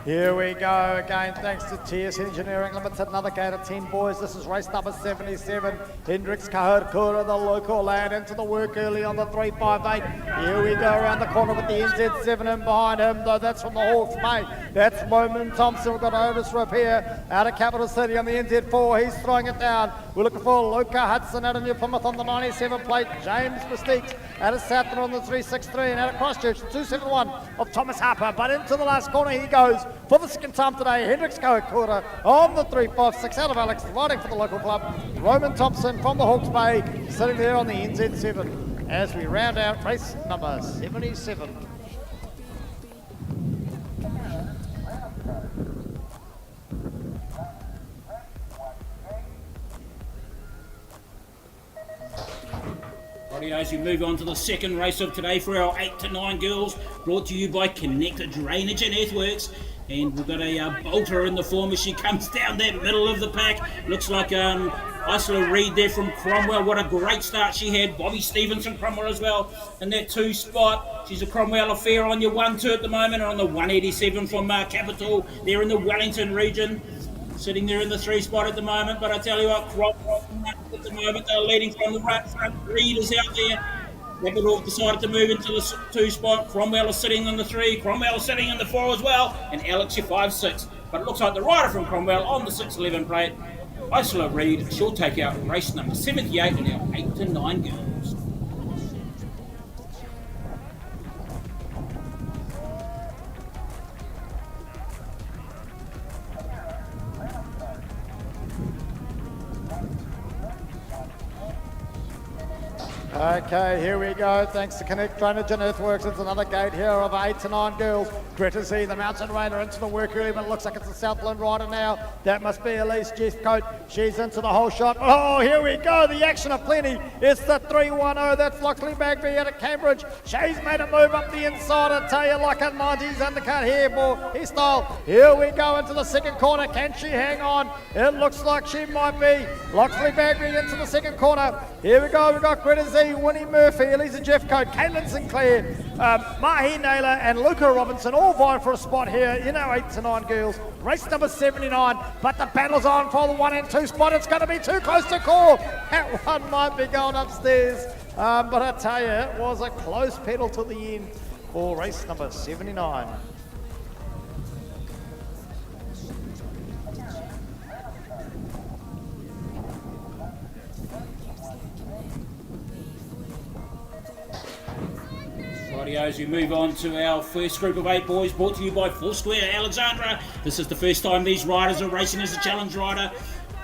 Here we go again, thanks to TS Engineering Limited, another gate of 10 boys. This is race number 77. Hendrix Kahurkura, the local lad, into the work early on the 358. Here we go around the corner with the NZ7 in behind him, though that's from the Hawke's Bay. That's Moman Thompson. We've got Otis Rip here out of Capital City on the NZ4. He's throwing it down. We're looking for Luca Hudson out of New Plymouth on the 97 plate. James Mystiques out of Southern on the 363, and out of Christchurch, the 271 of Thomas Harper. But into the last corner he goes for the second time today. Hendrix Kawakura on the 356 out of Alex, riding for the local club. Roman Thompson from the Hawke's Bay sitting there on the NZ7 as we round out race number 77. As you move on to the second race of today for our 8 to 9 girls, brought to you by Connected Drainage and Earthworks. And we've got a bolter in the form as she comes down that middle of the pack. Looks like Isla Reid there from Cromwell. What a great start she had. Bobby Stevenson, Cromwell as well in that 2 spot. She's a Cromwell affair on your 1-2 at the moment, and on the 187 from Capital. They're in the Wellington region. Sitting there in the 3 spot at the moment, but I tell you what, Cromwell at the moment, they're leading from the front. Reid is out there. Capital decided to move into the 2 spot. Cromwell is sitting in the 3. Cromwell is sitting in the 4 as well. And Alex, your 5-6. But it looks like the rider from Cromwell on the 611 plate, Isla Reid, she'll take out race number 78 in our 8 to 9 girls. Okay, here we go. Thanks to Connect Drainage and Earthworks. It's another gate here of 8 to 9 girls. Greta Z, the Mountain Raider, into the work early, but it looks like it's the Southland rider now. That must be Elise Jeffcoat. She's into the whole shot. Oh, here we go. The action of plenty. It's the 310. That's Lockley Bagby out of Cambridge. She's made a move up the inside. I tell you, like a 90s undercut hairstyle. Here we go into the second corner. Can she hang on? It looks like she might be. Lockley Bagby into the second corner. Here we go. We've got Greta Z, Winnie Murphy, Elisa Jeffcoat, Caitlin Sinclair, Mahi Naylor and Luca Robinson all vying for a spot here in our 8 to 9 girls. Race number 79, but the battle's on for the 1 and 2 spot. It's going to be too close to call. That one might be going upstairs, but I tell you, it was a close pedal to the end for race number 79. As we move on to our first group of 8 boys, brought to you by Foursquare Alexandra. This is the first time these riders are racing as a challenge rider.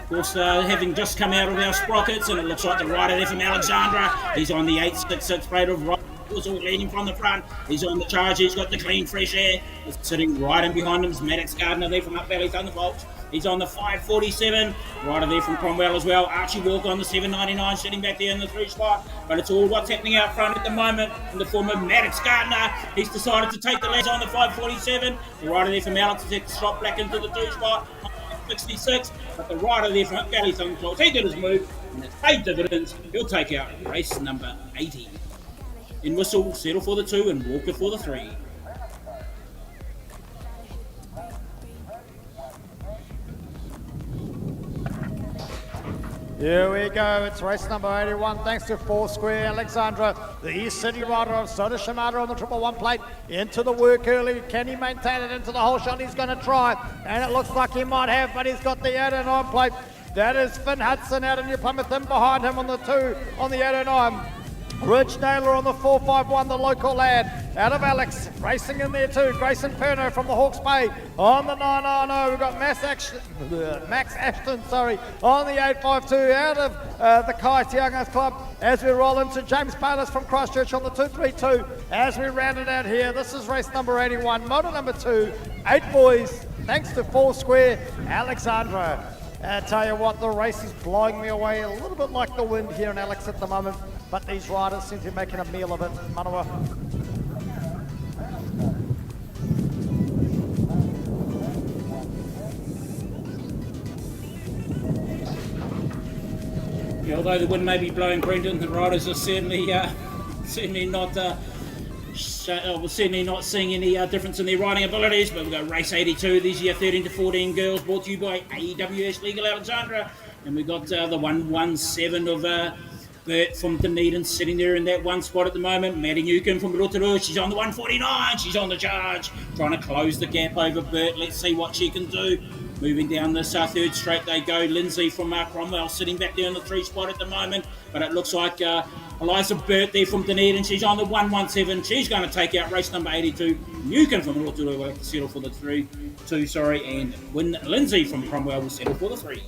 Of course, having just come out of our sprockets, and it looks like the rider there from Alexandra, he's on the 866 plate of Also leading from the front. He's on the charge. He's got the clean, fresh air. He's sitting right in behind him is Maddox Gardner there from Up Valley Thunderbolts. He's on the 547. Rider there from Cromwell as well. Archie Walker on the 799, sitting back there in the 3 spot. But it's all what's happening out front at the moment in the form of Maddox Gardner. He's decided to take the legs on the 547. The rider there from Alex has had to stop back into the 2 spot. 66, but the rider there from Up Valley Thunderbolts, he did his move and it's paid dividends. He'll take out race number 80. In Whistle, Settle for the 2 and Walker for the 3. Here we go, it's race number 81, thanks to 4 Square Alexandra, the East City rider of Soda Shimada on the 111 plate, into the work early. Can he maintain it into the whole shot? He's going to try, and it looks like he might have, but he's got the 809 plate. That is Finn Hudson out of New Plymouth, in behind him on the 2 on the 809. Rich Naylor on the 451, the local lad out of Alex, racing in there too. Grayson Perno from the Hawke's Bay on the 990. We've got Max Ashton, on the 852 out of the Kai Tiangas Club. As we roll into James Palis from Christchurch on the 232. As we round it out here, this is race number 81, motor number 2, 8 boys, thanks to 4 Square Alexandra. I tell you what, the race is blowing me away a little bit like the wind here in Alex at the moment, but these riders seem to be making a meal of it. Manawa. Yeah, although the wind may be blowing, Brendan, the riders are certainly not seeing any difference in their riding abilities. But we've got race 82 this year, 13 to 14 girls, brought to you by AWS Legal Alexandra. And we've got the 117 of Bert from Dunedin sitting there in that 1 spot at the moment. Maddie Newcomb from Rotorua, she's on the 149, she's on the charge, trying to close the gap over Bert. Let's see what she can do. Moving down this 3rd straight they go. Lindsay from Cromwell sitting back there in the 3 spot at the moment. But it looks like Eliza Burt there from Dunedin, she's on the 117. She's going to take out race number 82. Newcomb from Rotorua will settle for the 2, and Lindsay from Cromwell will settle for the 3.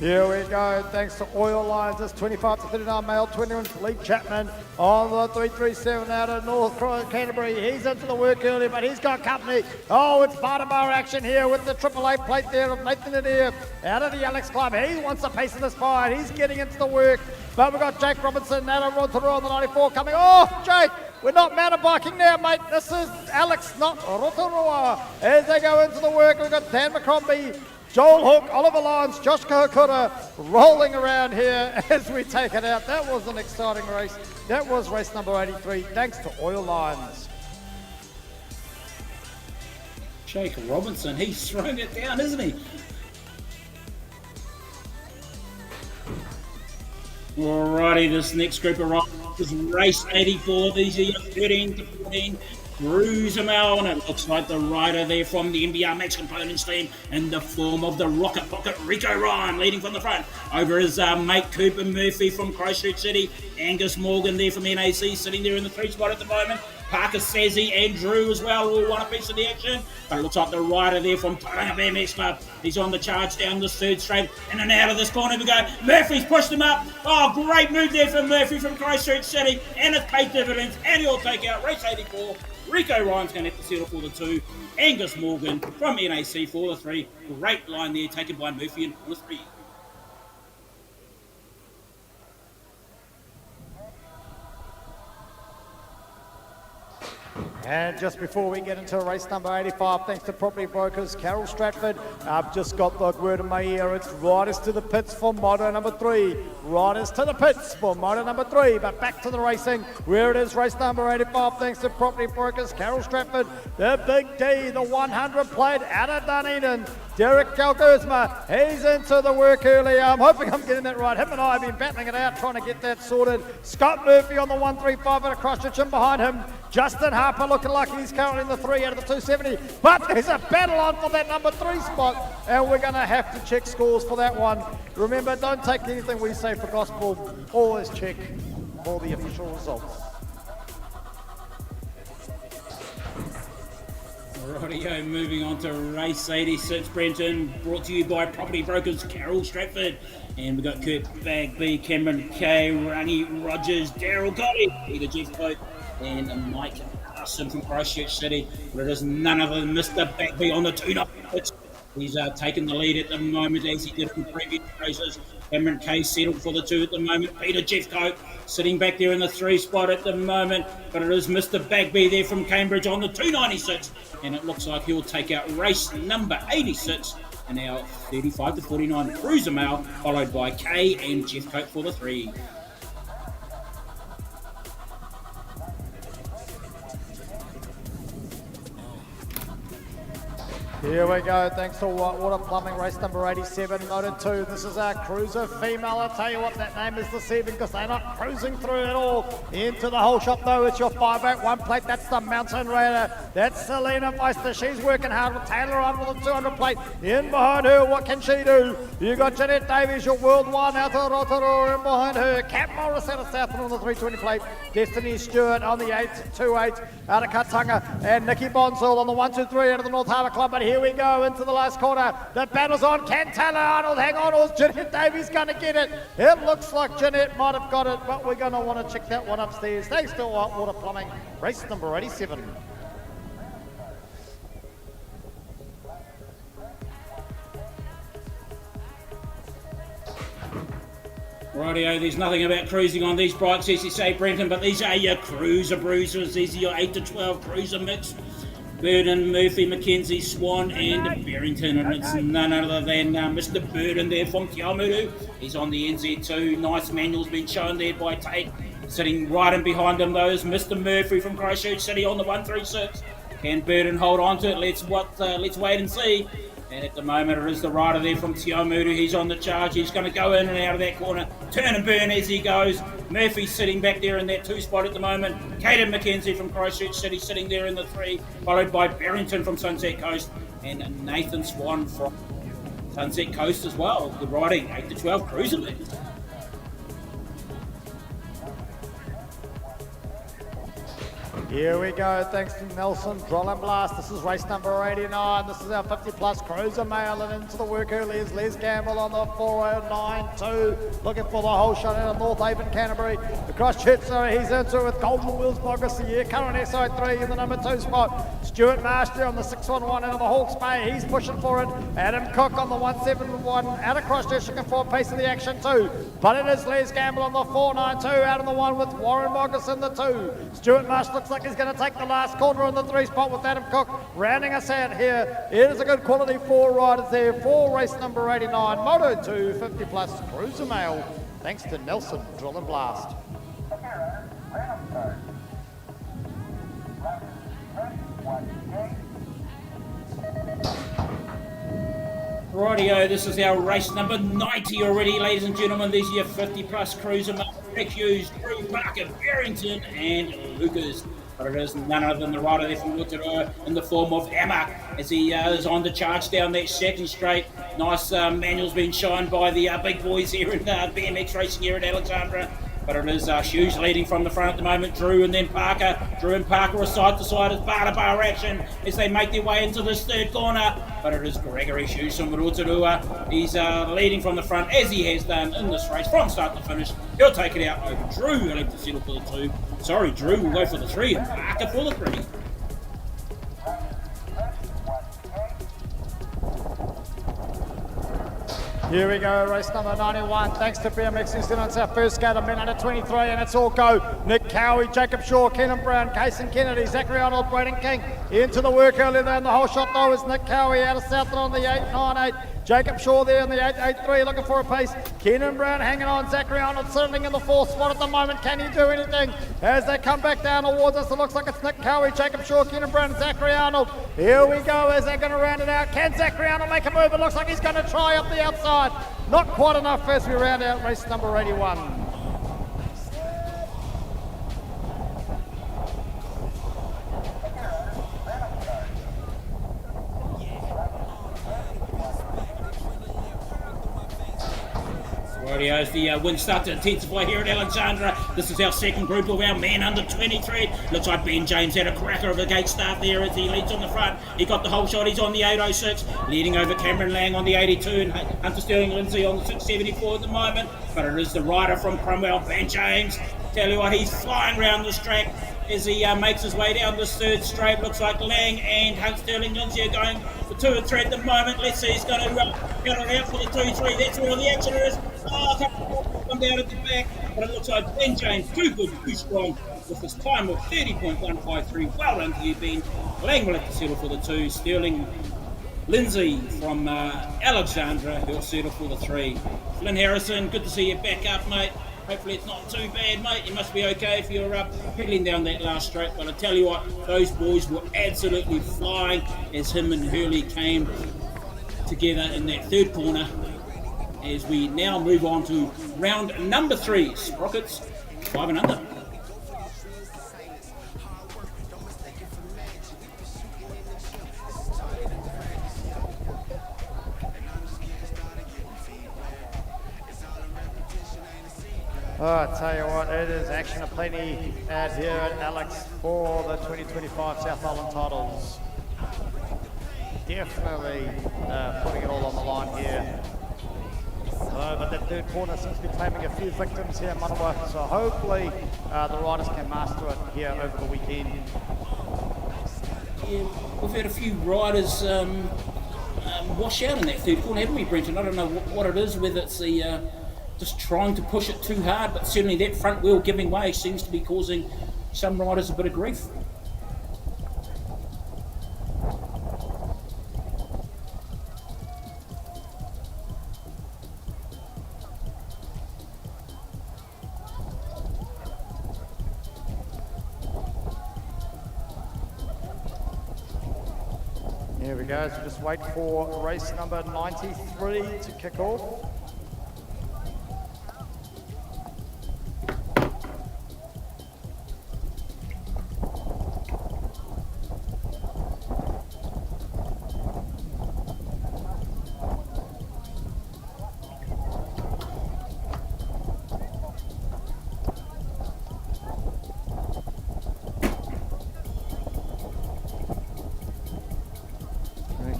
Here we go, thanks to Oil Lines, it's 25 to 39 male, 21 Lee Chapman on the 337 out of North Canterbury. He's into the work early, but he's got company. Oh, it's Bartabar action here with the AAA plate there of Nathan Adair out of the Alex Club. He wants a piece of this fight, he's getting into the work. But we've got Jake Robinson out of Rotorua on the 94 coming. Oh, Jake, we're not mountain biking now, mate. This is Alex, not Rotorua. As they go into the work, we've got Dan McCrombie, Joel Hook, Oliver Lyons, Josh Kahakura rolling around here as we take it out. That was an exciting race. That was race number 83, thanks to Oil Lines. Jake Robinson, he's throwing it down, isn't he? Alrighty, this next group of riders is race 84. These are your 13 to 14. Cruiser-Mel, and it looks like the rider there from the NBR Max Components team in the form of the Rocket Pocket Rico Ryan leading from the front. Over his mate Cooper Murphy from Christchurch City. Angus Morgan there from NAC sitting there in the 3 spot at the moment. Parker Sazzy and Drew as well all want a piece of the action. But it looks like the rider there from Tauranga BMX Club. He's on the charge down this 3rd straight. In and out of this corner we go. Murphy's pushed him up. Oh, great move there from Murphy from Christchurch City. And it's paid dividends. And he'll take out race 84. Rico Ryan's going to have to settle for the 2. Angus Morgan from NAC for the 3. Great line there taken by Murphy in the 3. And just before we get into race number 85, thanks to Property Brokers, Carol Stratford, I've just got the word in my ear. It's riders to the pits for moto number 3. Riders to the pits for moto number 3. But back to the racing, where it is race number 85, thanks to Property Brokers, Carol Stratford, the Big D, the 100 plate out of Dunedin. Derek Kalguzma, he's into the work early. I'm hoping I'm getting that right. Him and I have been battling it out, trying to get that sorted. Scott Murphy on the 135 and across the chin behind him. Justin Harper looking like he's currently in the 3 out of the 270. But there's a battle on for that number 3 spot, and we're going to have to check scores for that one. Remember, don't take anything we say for gospel. Always check for the official results. Rightio, moving on to race 86, Brenton, brought to you by Property Brokers Carol Stratford. And we've got Kurt Bagby, Cameron Kay, Rangi Rogers, Daryl Gotti, Peter Jeff Cope, and Mike Carson from Christchurch City. But it is none other than Mr. Bagby on the 2-0. He's taken the lead at the moment as he did in previous races. Cameron Kay settled for the 2 at the moment. Peter Jeff Cope sitting back there in the 3 spot at the moment. But it is Mr. Bagby there from Cambridge on the 296. And it looks like he'll take out race number 86. And now 35 to 49 Cruiser Mail, followed by Kay and Jeff Cope for the 3. Here we go, thanks to Water Plumbing, race number 87, Moto 2. This is our cruiser female. I'll tell you what, that name is deceiving because they're not cruising through at all. Into the whole shop though, it's your 5-8 one plate. That's the Mountain Raider. That's Selena Meister. She's working hard with Taylor on with the 200 plate. In behind her, what can she do? You got Jeanette Davies, your world one, out of Rotorua. In behind her, Kat Morris out of Southland on the 320 plate. Destiny Stewart on the 828 out of Katanga. And Nikki Bonsil on the 123 out of the North Harbour Club. But here we go into the last corner. The battle's on. Can Taylor Arnold hang on, or is Jeanette Davies going to get it? It looks like Jeanette might have got it, but we're going to want to check that one upstairs. Thanks to Water Plumbing, race number 87. Rightio, there's nothing about cruising on these bikes, as you say, Brenton, but these are your cruiser bruisers. These are your 8 to 12 cruiser mix. Burden, Murphy, McKenzie, Swan and Barrington, and it's none other than Mr. Burden there from Te Awamutu. He's on the NZ2. Nice manual's been shown there by Tate. Sitting right in behind him though is Mr. Murphy from Christchurch City on the 136. Can Burden hold on to it? Let's wait and see. And at the moment it is the rider there from Te Awamutu. He's on the charge. He's going to go in and out of that corner. Turn and burn as he goes. Murphy's sitting back there in that 2 spot at the moment. Caden McKenzie from Christchurch City sitting there in the 3. Followed by Barrington from Sunset Coast. And Nathan Swan from Sunset Coast as well. Good riding. 8 to 12 cruiser leads. Here we go, thanks to Nelson, Drill and Blast. This is race number 89. This is our 50 plus cruiser mail, and into the work early is Les Gamble on the 409.2. Looking for the whole shot out of North Haven, Canterbury. Across Chitzer, he's into it with Golden Wheels Bogus the year. Current SI3 in the number 2 spot. Stuart Master on the 611 out of the Hawke's Bay. He's pushing for it. Adam Cook on the 171 out of Christchurch looking for a pace of the action too. But it is Les Gamble on the 492 out of the 1 with Warren Bogus in the 2. Stuart Master looks like he's going to take the last corner in the 3 spot with Adam Cook rounding us out here. It is a good quality 4 riders there for race number 89, Moto 2 50 plus cruiser mail. Thanks to Nelson, Drill and Blast. Rightio, this is our race number 90 already, ladies and gentlemen. These are your 50 plus cruiser mail. Rick Hughes, Drew Parker, Barrington and Lucas. But it is none other than the rider there from Rotorua in the form of Emma as he is on the charge down that second straight. Nice manual's been shown by the big boys here in BMX racing here at Alexandra. But it is Hughes leading from the front at the moment. Drew and then Parker. Drew and Parker are side to side as bar to bar action as they make their way into this 3rd corner. But it is Gregory Hughes from Rotorua. He's leading from the front as he has done in this race from start to finish. He'll take it out over Drew. He'll have to settle for the 2. Sorry, Drew will go for the 3 and Parker for the 3. Here we go, race number 91. Thanks to BMXNZ, it's our first skate of men under 23, and it's all go. Nick Cowie, Jacob Shaw, Kenan Brown, Kason Kennedy, Zachary Arnold, Braden King. Into the work early there, and the whole shot though is Nick Cowie out of Southland on the 898. Jacob Shaw there in the 883 looking for a pace. Kenan Brown hanging on. Zachary Arnold settling in the 4th spot at the moment. Can he do anything? As they come back down towards us, it looks like it's Nick Cowie, Jacob Shaw, Kenan Brown and Zachary Arnold. Here we go as they're going to round it out. Can Zachary Arnold make a move? It looks like he's going to try up the outside. Not quite enough as we round out race number 81. Rightio, as the wind starts to intensify here at Alexandra. This is our second group of our men under 23. Looks like Ben James had a cracker of a gate start there as he leads on the front. He got the whole shot, he's on the 806, leading over Cameron Lang on the 82 and Hunter Sterling Lindsay on the 674 at the moment. But it is the rider from Cromwell, Ben James. Tell you what, he's flying around this track as he makes his way down this third straight. Looks like Lang and Hunt Sterling Lindsay are going for 2 and 3 at the moment. Let's see, he's going to get it out for the 2-3. That's where all the action is. Oh, come down at the back. But it looks like Ben James, too good, too strong, with his time of 30.153. Well done to you, Ben. Lang will have to settle for the 2. Sterling Lindsay from Alexandra, he'll settle for the 3. Flynn Harrison, good to see you back up, mate. Hopefully it's not too bad, mate. You must be okay if you're pedaling down that last straight. But I tell you what, those boys were absolutely flying as him and Hurley came together in that third corner. As we now move on to round number 3, Sprockets 5 and under. Oh, I tell you what, it is action aplenty out here at Alex for the 2025 South Island titles. Definitely putting it all on the line here. But that third corner seems to be claiming a few victims here in Manawa, so hopefully the riders can master it here over the weekend. Yeah, we've had a few riders wash out in that third corner, haven't we, Brenton? I don't know what it is, whether it's the just trying to push it too hard, but certainly that front wheel giving way seems to be causing some riders a bit of grief. Here we go, so just wait for race number 93 to kick off.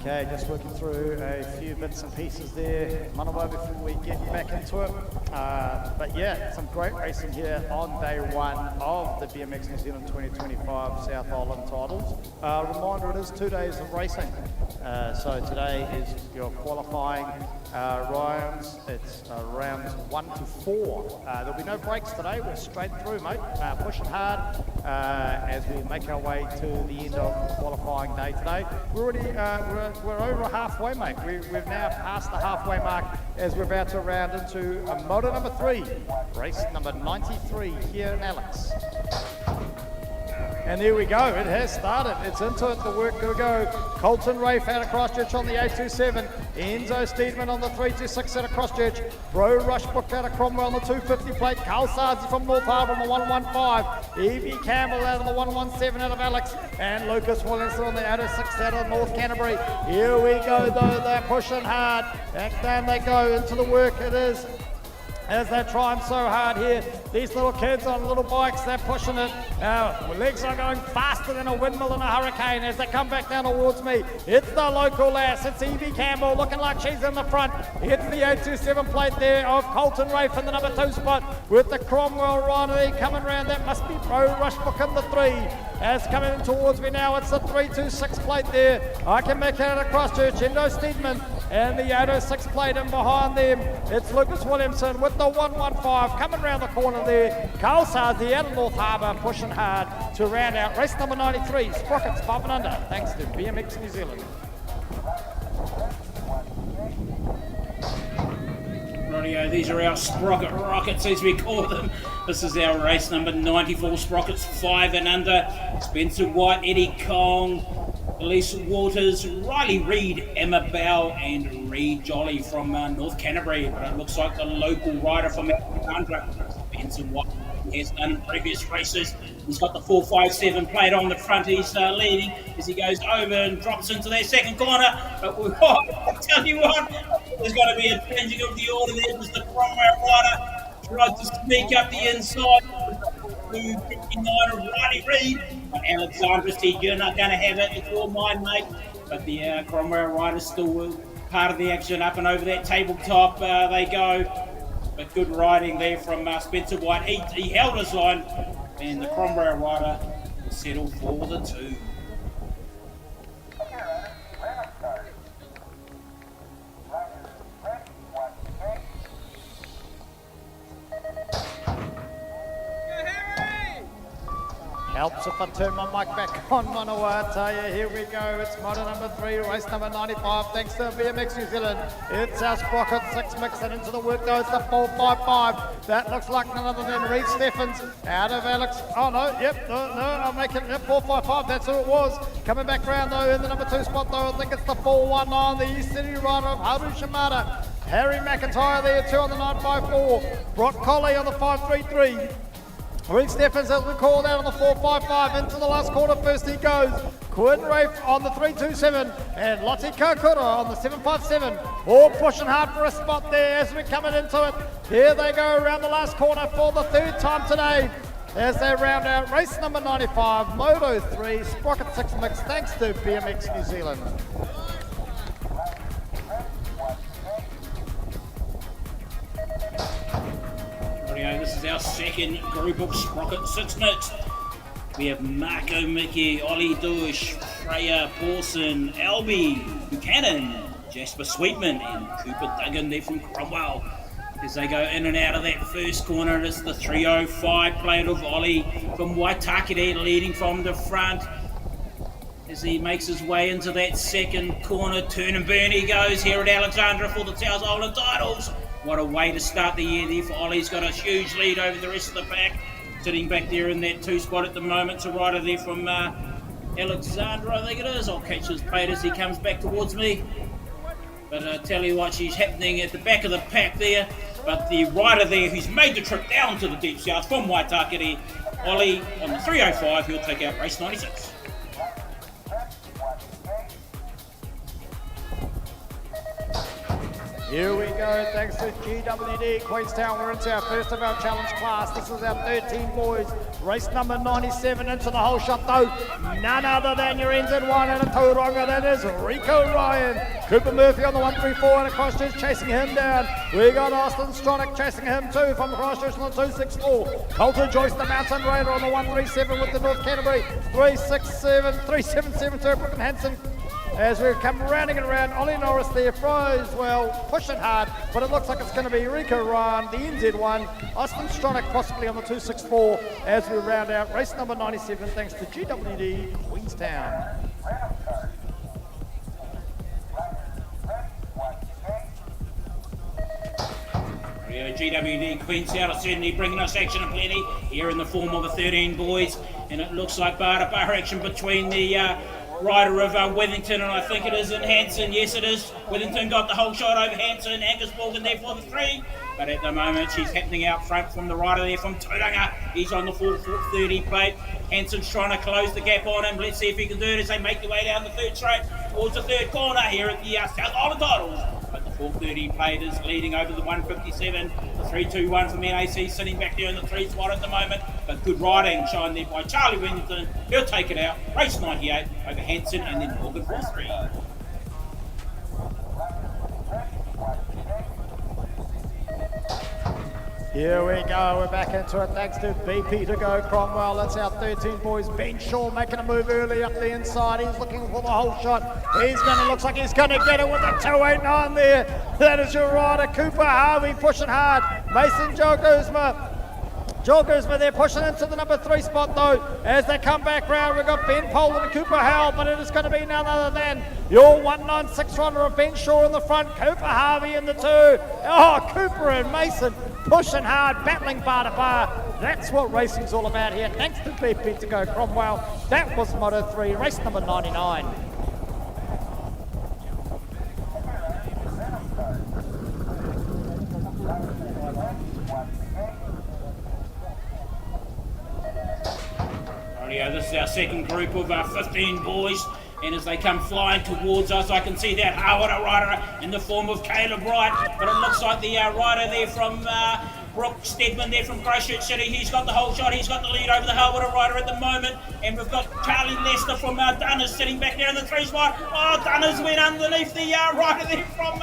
Okay, just working through a few bits and pieces there, Manawa, before we get back into it. But yeah, some great racing here on day 1 of the BMX New Zealand 2025 South Island titles. Reminder, it is 2 days of racing. So today is your qualifying rounds. It's rounds 1 to 4. There'll be no breaks today. We're straight through, mate. Pushing hard as we make our way to the end of qualifying day today. We're already we're over halfway, mate. We've now passed the halfway mark as we're about to round into motor number 3, race number 93 here in Alex. And there we go, it has started, it's into it, the work to go. Colton Rafe out of Christchurch on the 827, Enzo Steedman on the 326 out of Christchurch, Bro Rushbrook out of Cromwell on the 250 plate, Carl Sarzi from North Harbour on the 115, Evie Campbell out of the 117 out of Alex, and Lucas Williamson on the 806 out of North Canterbury. Here we go though, they're pushing hard, back down they go into the work it is. As they're trying so hard here, these little kids on little bikes, they're pushing it. Legs are going faster than a windmill in a hurricane as they come back down towards me. It's the local lass, it's Evie Campbell looking like she's in the front. It's the 827 plate there of Colton Rafe in the number 2 spot with the Cromwell rider coming round. That must be Pro Rushbook in the 3. As coming in towards me now, it's the 326 plate there. I can make it out of Christchurch, Endo Steedman, and the 806 plate in behind them. It's Lucas Williamson with the 115 coming round the corner there. Carl Sarzi out of North Harbour pushing hard to round out race number 93, Sprockets 5 and under, thanks to BMX New Zealand. Rightio, these are our Sprocket Rockets as we call them. This is our race number 94, Sprockets 5 and under. Spencer White, Eddie Kong, Elise Waters, Riley Reid, Emma Bell and Reid Jolly from North Canterbury. But it looks like the local rider from Alexandra, Spencer White, he has done in previous races. He's got the 457 plate on the front. He's leading as he goes over and drops into their second corner. But I tell you what, there's going to be a changing of the order there because the Cromwell rider tried to sneak up the inside. 259 of Riley Reid, but Alexandra said, "You're not going to have it, it's all mine, mate." But the Cromwell riders still part of the action up and over that tabletop. They go, but good riding there from Spencer White. He held his line, and the Cromwell rider will settle for the 2. Helps if I turn my mic back on, Manawa. I tell you, here we go. It's motor number 3, race number 95. Thanks to BMX New Zealand. It's our Sprocket 6 mixing into the work though. It's the 455. That looks like none other than Reed Steffens out of Alex. Oh no, yep, no, I'm making it 455. That's who it was. Coming back round though in the number 2 spot though. I think it's the 419, the East City rider of Haru Shimada. Harry McIntyre there too on the 954. Brock Colley on the 533. Reed Steffens, as we called out on the 455, into the last quarter. First he goes. Quinn Rafe on the 327 and Lottie Kokura on the 757. All pushing hard for a spot there as we're coming into it. Here they go around the last corner for the 3rd time today as they round out race number 95, Moto 3, Sprocket 6 mix, thanks to BMX New Zealand. This is our second group of Sprocket 6 mix. We have Marco Mickey, Ollie Dush, Freya Pawson, Albie Buchanan, Jasper Sweetman and Cooper Duggan there from Cromwell. As they go in and out of that first corner, it's the 305 plate of Ollie from Waitakere leading from the front. As he makes his way into that second corner, turn and burn he goes here at Alexandra for the South Island titles. What a way to start the year there for Ollie. He's got a huge lead over the rest of the pack. Sitting back there in that 2 spot at the moment. It's a rider there from Alexandra, I think it is. I'll catch his plate as he comes back towards me. But I tell you what, she's happening at the back of the pack there. But the rider there who's made the trip down to the Deep South from Waitakere, Ollie on the 305, he'll take out race 96. Here we go, thanks to GWD Queenstown. We're into our first of our challenge class. This is our 13 boys. Race number 97 into the whole shot though. None other than your NZ1 and a Tauranga. That is Rico Ryan. Cooper Murphy on the 134 and a Christchurch chasing him down. We got Austin Stronach chasing him too from Christchurch on the 264. Coulter Joyce, the Mountain Raider on the 137 with the North Canterbury. 377 to Brooklyn Hanson. As we come rounding and around, Ollie Norris there, froze well, pushing hard, but it looks like it's going to be Rico Ryan, the NZ1, Austin Stronach possibly on the 264 as we round out race number 97 thanks to GWD Queenstown. GWD Queenstown are certainly bringing us action aplenty here in the form of the 13 boys, and it looks like bar to bar action between the rider of Withington, and I think it is in Hanson. Yes, it is. Withington got the whole shot over Hanson. Angus Morgan there for the 3. But at the moment, she's happening out front from the rider there from Tauranga. He's on the 430 plate. Hanson's trying to close the gap on him. Let's see if he can do it as they make their way down the 3rd straight towards the 3rd corner here at the South Island titles. But the 430 plate is leading over the 157. The 321 from NAC sitting back there in the 3 spot at the moment. But good riding shown there by Charlie Withington. He'll take it out. Race 98 over Hanson and then Morgan for 3. Here we go, we're back into it thanks to BP to go Cromwell. That's our 13 boys. Ben Shaw making a move early up the inside. He's looking for the whole shot. Looks like he's going to get it with the 289 there. That is your rider, Cooper Harvey pushing hard. Mason Joe Guzma there pushing into the number 3 spot though. As they come back round, we've got Ben Poland and Cooper Howell, but it is going to be none other than your 196 runner of Ben Shaw in the front, Cooper Harvey in the 2. Oh, Cooper and Mason pushing hard, battling bar to bar. That's what racing's all about here. Thanks to BP to go Cromwell. That was Moto 3, race number 99. go. This is our second group of 15 boys. And as they come flying towards us, I can see that Hawara rider in the form of Caleb Wright. But it looks like the rider there from Brooke Stedman there from Christchurch City. He's got the whole shot. He's got the lead over the Hawara rider at the moment. And we've got Charlie Lester from Dunners sitting back there in the 3 spot. Oh, Dunners went underneath the rider there from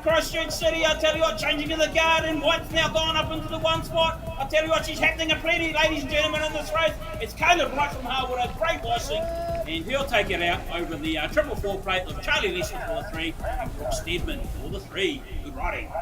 Christchurch City. I tell you what, changing to the guard, and White's now gone up into the 1 spot. I tell you what, she's happening a plenty, ladies and gentlemen, in this race. It's Caleb Wright from Hawara, great racing, and he'll take it out over the 444 plate of Charlie Lester for the 3 and Brooke Stedman for the 3. Good riding.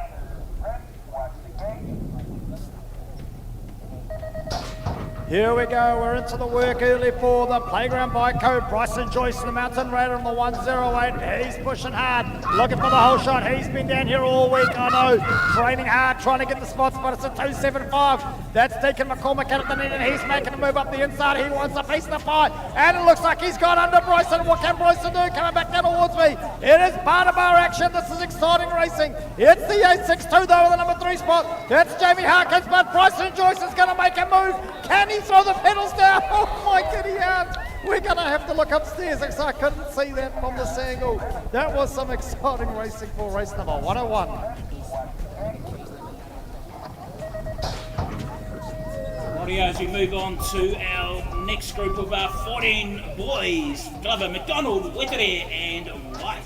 Here we go, we're into the work early for the Playground Bike Code. Bryson Joyce, the Mountain Raider on the 108. He's pushing hard, looking for the whole shot. He's been down here all week, I know, training hard, trying to get the spots, but it's a 275. That's Deacon McCormick at the net, and he's making a move up the inside. He wants a piece of the pie, and it looks like he's got under Bryson. What can Bryson do? Coming back down towards me. It is bar-to-bar action. This is exciting racing. It's the 862 though, with the number 3 spot. That's Jamie Harkins, but Bryson Joyce is going to make a move. Can he throw the pedals down? Oh my goody aunt. We're going to have to look upstairs because I couldn't see that from this angle. That was some exciting racing for race number 101. Rightio, as we move on to our next group of 14 boys, Glover, McDonald, Wettere and White.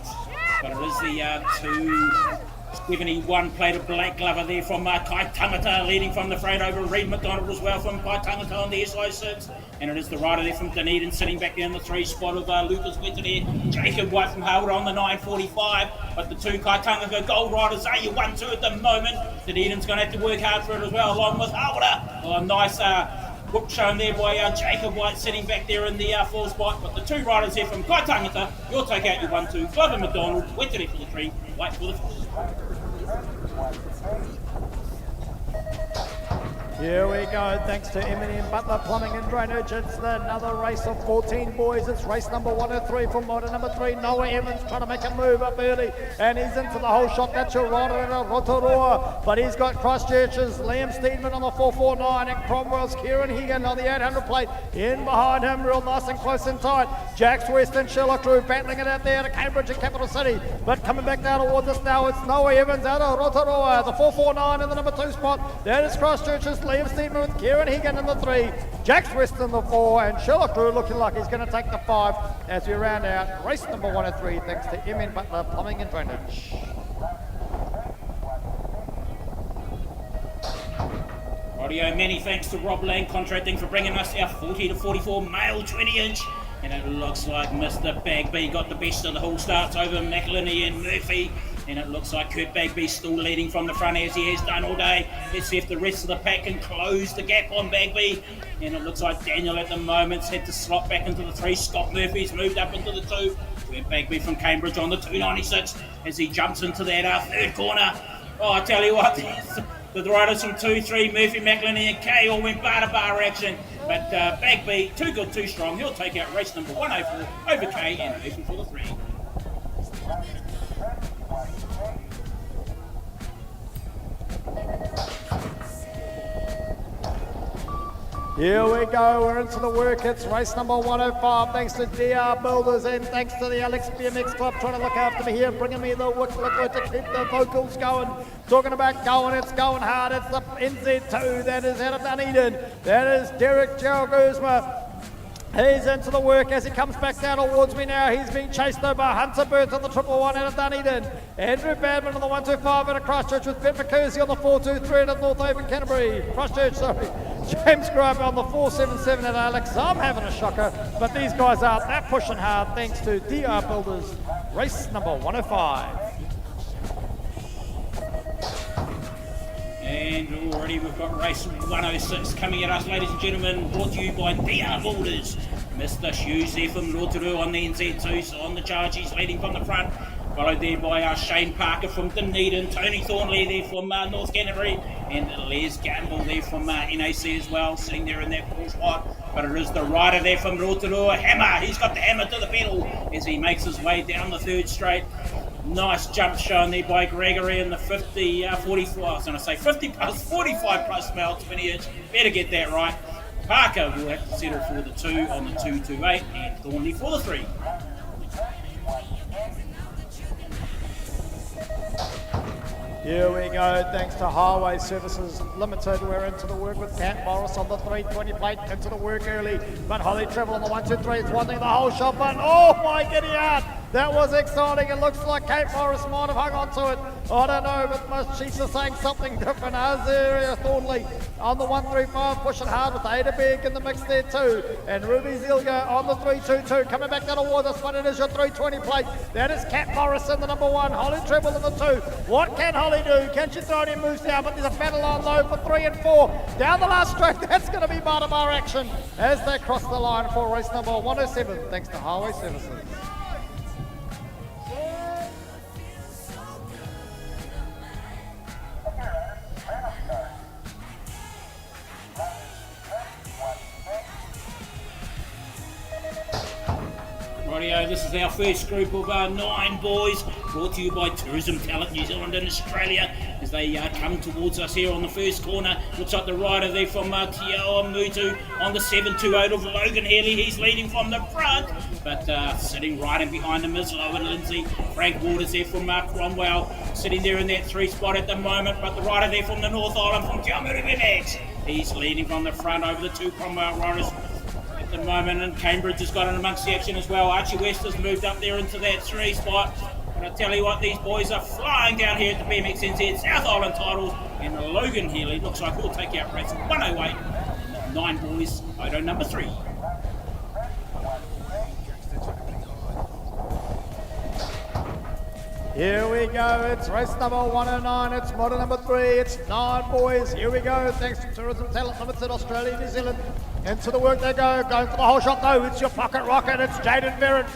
But it is the 271 plate of black Glover there from Kai Tangata, leading from the freight over Reed McDonald as well from Kai Tangata on the SI6. And it is the rider there from Dunedin sitting back there in the 3 spot of Lucas Wettere, Jacob White from Howard on the 945. But the 2 Kai Tangata Gold Riders are your 1-2 at the moment. Dunedin's going to have to work hard for it as well, along with Howard. Oh, nice book shown there by Jacob White sitting back there in the 4 spot. But the 2 riders here from Kai Tangata, you'll take out your 1-2. Glover McDonald, Wettere for the 3, White for the 4. Here we go, thanks to Eminem Butler Plumbing and Drainage. It's another race of 14 boys. It's race number 103 from rider number 3, Noah Evans, trying to make a move up early, and he's into the whole shot. That's your rider in Rotorua, but he's got Christchurch's Liam Steedman on the 449 and Cromwell's Kieran Higgin on the 800 plate in behind him, real nice and close and tight. Jack's West and Sherlock Drew battling it out there to Cambridge and Capital City, but coming back down towards us now, it's Noah Evans out of Rotorua, the 449 in the number 2 spot. That is Christchurch's Liam Steedman with Kieran Higgin in the 3, Jack's West in the 4, and Sherlock Drew looking like he's going to take the 5 as we round out race number 103 thanks to Emin Butler Plumbing and Drainage. Rightio, many thanks to Rob Lang Contracting for bringing us our 40 to 44 male 20-inch. And it looks like Mr. Bagby got the best of the whole starts over McElhinney and Murphy. And it looks like Kurt Bagby still leading from the front as he has done all day. Let's see if the rest of the pack can close the gap on Bagby. And it looks like Daniel at the moment's had to slot back into the 3. Scott Murphy's moved up into the 2. Kurt Bagby from Cambridge on the 296 as he jumps into that 3rd corner. Oh, I tell you what, the riders from 2, 3, Murphy, McElhinney and Kay all went bar-to-bar action. But Bagby, too good, too strong. He'll take out race number 104 over Kay and Murphy for the 3. Here we go, we're into the work. It's race number 105 thanks to DR Builders and thanks to the Alex BMX Club trying to look after me here, bringing me the wick liquid to keep the vocals going. Talking about going, it's going hard. It's the NZ2 that is out of Dunedin. That is Derek Joe Guzma. He's into the work as he comes back down towards me now. He's being chased over Hunter Burt on the 111 out of Dunedin. Andrew Badman on the 125 out of Christchurch with Ben McCursey on the 423 out of North Haven, Canterbury. Christchurch, sorry. James Grubb on the 477 at Alex. I'm having a shocker, but these guys are they're pushing hard thanks to DR Builders. Race number 105. And already we've got race 106 coming at us, ladies and gentlemen, brought to you by DR Builders. Mr. Hughes there from Rotorua on the NZ2, so on the charge, he's leading from the front. Followed there by Shane Parker from Dunedin, Tony Thornley there from North Canterbury, and Les Gamble there from NAC as well, sitting there in that 4 spot. But it is the rider there from Rotorua, Hammer. He's got the hammer to the pedal as he makes his way down the 3rd straight. Nice jump shown there by Gregory in the 50, 44, I was going to say 50 plus, 45 plus male 20 inch. Better get that right. Parker will have to settle for the 2 on the 228 and Thornley for the 3. Here we go, thanks to Highway Services Limited. We're into the work with Cat Morris on the 320 plate, into the work early. But Holly Treble on the 123, it's wanting the whole shot, but oh my giddy out! That was exciting. It looks like Kate Morris might have hung on to it. I don't know, but she's just saying something different. Azaria Thornley on the 135, pushing hard with Ada Berg in the mix there too. And Ruby Zilga on the 322, coming back down towards us, but it is your 320 plate. That is Kat Morris in the number 1, Holly Treble in the 2. What can Holly do? Can she throw any moves down? But there's a battle on though for 3 and 4. Down the last stroke, that's going to be bar-to-bar action as they cross the line for race number 107, thanks to Highway Services. Rightio, this is our first group of 9 boys, brought to you by Tourism Talent New Zealand and Australia, as they come towards us here on the first corner. Looks like the rider there from Te Ao Mutu on the 728 of Logan Healy. He's leading from the front, but sitting right in behind him is Lowen Lindsay. Frank Waters there from Cromwell, sitting there in that 3 spot at the moment, but the rider there from the North Island from Te Ao Mutu BMX, he's leading from the front over the 2 Cromwell riders the moment, and Cambridge has got in amongst the action as well. Archie West has moved up there into that 3 spot. But I tell you what, these boys are flying down here at the BMXNZ South Island titles, and Logan Healy looks like he'll take out race 108. 9 boys, photo number 3. Here we go, it's race number 109, it's model number 3, it's 9 boys. Here we go, thanks to Tourism Talent Limited, Australia, New Zealand. Into the work they go, going for the whole shot though, it's your pocket rocket, it's Jaden Barrett.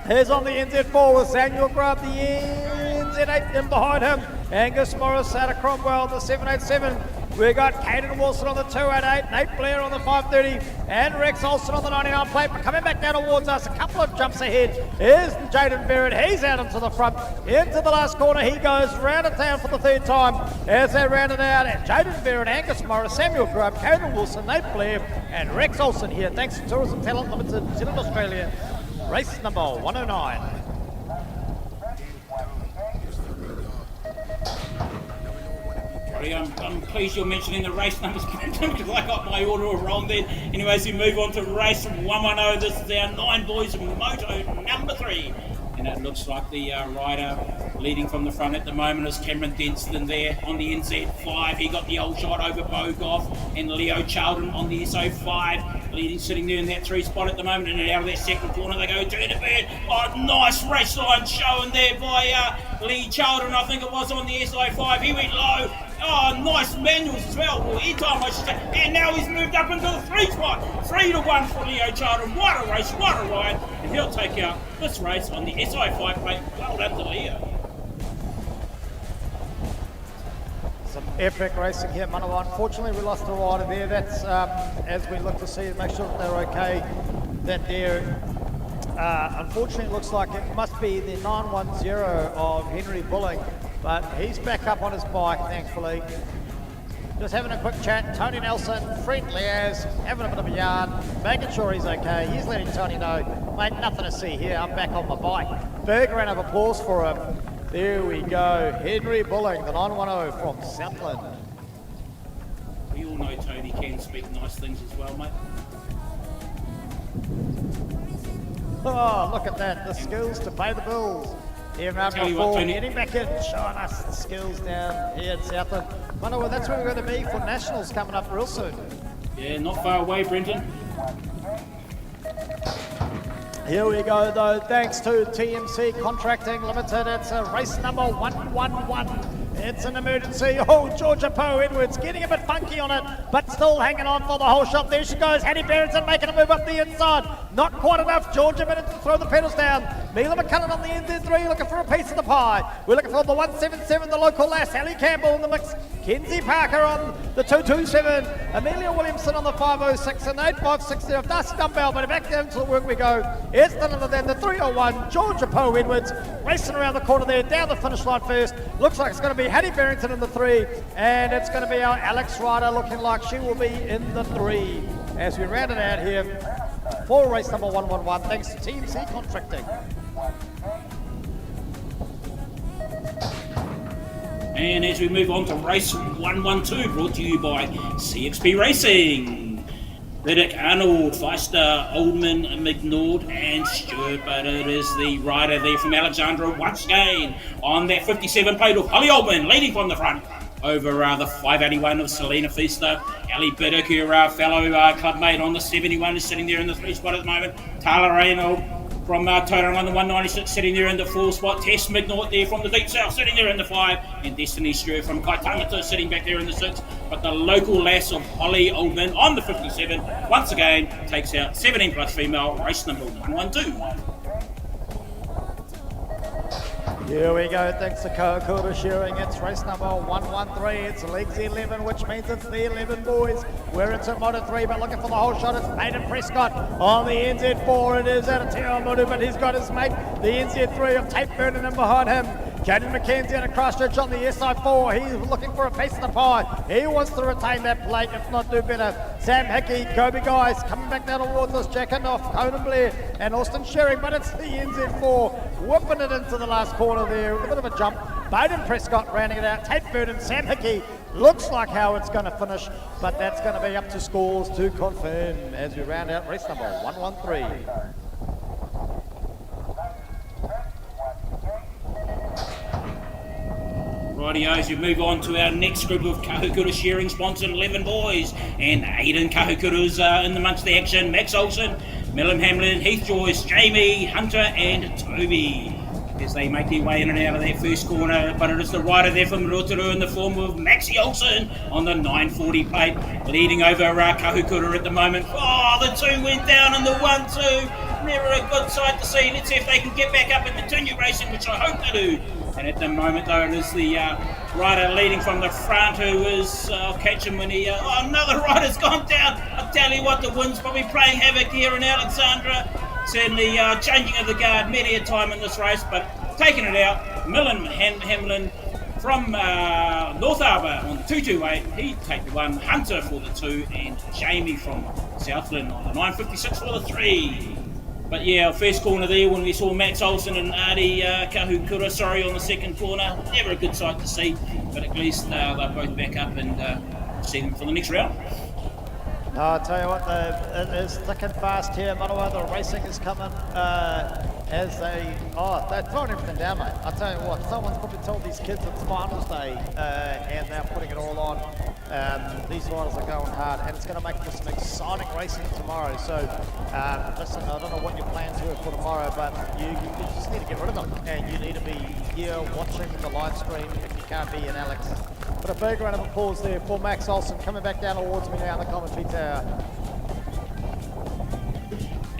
Here's on the NZ4 with Samuel Grubb, the NZ8 in behind him. Angus Morris out of Cromwell, the 787. We got Caden Wilson on the 288, Nate Blair on the 530, and Rex Olsen on the 99 plate. But coming back down towards us, a couple of jumps ahead. Here's Jaden Barrett, he's out into the front. Into the last corner he goes, round and down for the 3rd time as they round it out. And Jaden Barrett, Angus Morris, Samuel Grubb, Caden Wilson, Nate Blair, and Rex Olsen here. Thanks to Tourism Talent Limited, New Zealand, Australia. Race number 109. I'm pleased you're mentioning the race numbers because I got my order wrong then. Anyways, we move on to race 110. This is our 9 boys moto number 3. And it looks like the rider leading from the front at the moment is Cameron Denston there on the NZ5. He got the old shot over Bogoff, and Leo Chaldon on the SO5 leading, sitting there in that 3 spot at the moment. And out of that 2nd corner they go to the bird. Oh, nice race line shown there by Lee Chaldon, I think it was, on the SO5. He went low. Oh, nice manuals as well. Well, he time I should say. And now he's moved up into the 3 spot. 3-1 for Leo Children. What a race, what a ride. And he'll take out this race on the SI5 plate. Well done to Leo. Some epic racing here, Manawa. Unfortunately, we lost a rider there. That's as we look to see, make sure that they're okay. That there, unfortunately, it looks like it must be the 910 of Henry Bulling. But he's back up on his bike, thankfully. Just having a quick chat. Tony Nelson, friendly as, having a bit of a yarn, making sure he's okay. He's letting Tony know, mate, nothing to see here. I'm back on my bike. Big round of applause for him. There we go. Henry Bulling, the 910 from Southland. We all know Tony can speak nice things as well, mate. Oh, look at that. The skills to pay the bills. Here round number 4, getting back in, showing us the skills down here at Southland. Wonder well, that's where we're going to be for Nationals coming up real soon. Yeah, not far away, Brenton. Here we go though, thanks to TMC Contracting Limited. It's a race number 111. It's an emergency. Oh, Georgia Poe Edwards getting a bit funky on it, but still hanging on for the whole shot. There she goes, Hattie Berenson making a move up the inside. Not quite enough. Georgia managed to throw the pedals down. Mila McCullen on the NZ3 looking for a piece of the pie. We're looking for the 177, the local lass, Ellie Campbell in the mix. Kenzie Parker on the 227. Amelia Williamson on the 506 and 856 there of Darcy Dumbbell. But back down to the work we go. It's none other than the 301, Georgia Poe Edwards, racing around the corner there, down the finish line first. Looks like it's going to be Hattie Barrington in the 3, and it's going to be our Alex Ryder looking like she will be in the 3. As we round it out here for race number 111, thanks to TMC Contracting. And as we move on to race 112, brought to you by CXP Racing. Riddick, Arnold, Feister, Oldman, McNord and Stewart, but it is the rider there from Alexandra once again on that 57 plate of Holly Oldman, leading from the front over the 581 of Selena Feister. Ali Biddick, her fellow clubmate on the 71, is sitting there in the 3 spot at the moment. Tyler Reynolds from Total on the 196 sitting there in the 4 spot. Tess McNaught there from the deep south sitting there in the 5, and Destiny Stewart from Kaitangata sitting back there in the 6. But the local lass of Holly Oldman on the 57 once again takes out 17 plus female, race number 112. Here we go, thanks to Kokura Shearing. It's race number 113. It's legs 11, which means it's the 11 boys. We're into Moto 3, but looking for the whole shot. It's Hayden Prescott on the NZ4. It is out of Moto, but he's got his mate, the NZ3 of Tate Vernon in behind him. Jaden McKenzie out of Christchurch on the SI4. He's looking for a piece of the pie. He wants to retain that plate, if not do better. Sam Hickey, Kobe Guys coming back down towards us. Jack Handoff, Conan Blair and Austin Shearing, but it's the NZ4 whipping it into the last corner there with a bit of a jump. Baden Prescott rounding it out. Tate Burden, Sam Hickey. Looks like how it's going to finish, but that's going to be up to scores to confirm as we round out race number 113. Rightio, as we move on to our next group of Kahukura Shearing sponsored 11 boys, and Aiden Kahukura's in the amongst the action. Max Olsen, Millum Hamlin, Heath Joyce, Jamie, Hunter and Toby as they make their way in and out of their first corner, but it is the rider there from Rotorua in the form of Maxie Olsen on the 940 plate, leading over Kahukura at the moment. Oh, the 2 went down and the 1-2. Never a good sight to see. Let's see if they can get back up and continue racing, which I hope they do. And at the moment, though, it is the rider leading from the front who is, I'll catch him when he, another rider's gone down. I tell you what, the wind's probably playing havoc here in Alexandra. Certainly changing of the guard many a time in this race, but taking it out. Millen Hamlin from North Harbour on the 228, he take the 1. Hunter for the 2, and Jamie from Southland on the 956 for the 3. But yeah, first corner there when we saw Max Olsen and Artie Kahukura, on the second corner. Never a good sight to see, but at least they're both back up and see them for the next round. No, I'll tell you what, it is thick and fast here. Manawa, the racing is coming as they're throwing everything down, mate. I'll tell you what, someone's probably told these kids it's finals day and they're putting it all on. These riders are going hard and it's going to make for some exciting racing tomorrow. So, listen, I don't know what your plans were for tomorrow, but you just need to get rid of them and you need to be here watching the live stream if you can't be in Alex. But a big round of applause there for Max Olsen coming back down towards me now in the commentary tower.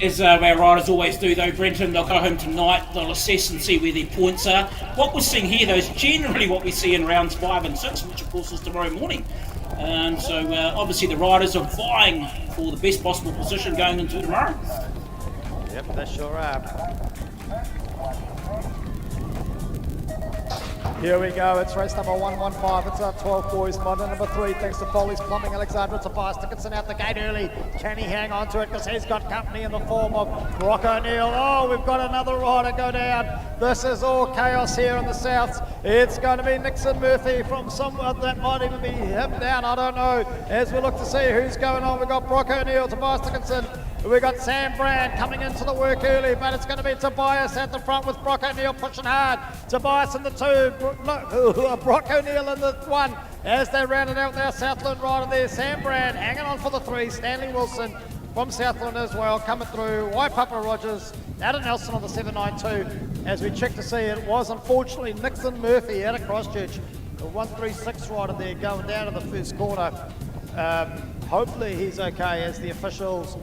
As our riders always do though, Brenton, they'll go home tonight, they'll assess and see where their points are. What we're seeing here though is generally what we see in rounds 5 and 6, which of course is tomorrow morning. And so obviously the riders are vying for the best possible position going into tomorrow. Yep, they sure are. Here we go, it's race number 115, it's our 12 boys, model number 3, thanks to Foley's Plumbing, Alexandra Tobias Dickinson out the gate early. Can he hang on to it because he's got company in the form of Brock O'Neill. Oh, we've got another rider go down. This is all chaos here in the south. It's going to be Nixon Murphy from somewhere, that might even be him down, I don't know. As we look to see who's going on, we've got Brock O'Neill, Tobias Dickinson. We've got Sam Brand coming into the work early, but it's going to be Tobias at the front with Brock O'Neill pushing hard. Tobias in the 2, Brock O'Neill in the 1 as they round it out with our Southland rider there. Sam Brand hanging on for the 3, Stanley Wilson from Southland as well coming through. Waipapa Rogers, Adam Nelson on the 792 as we check to see it was unfortunately Nixon Murphy out of Christchurch, the 136 rider there going down to the first corner. Hopefully he's okay as the officials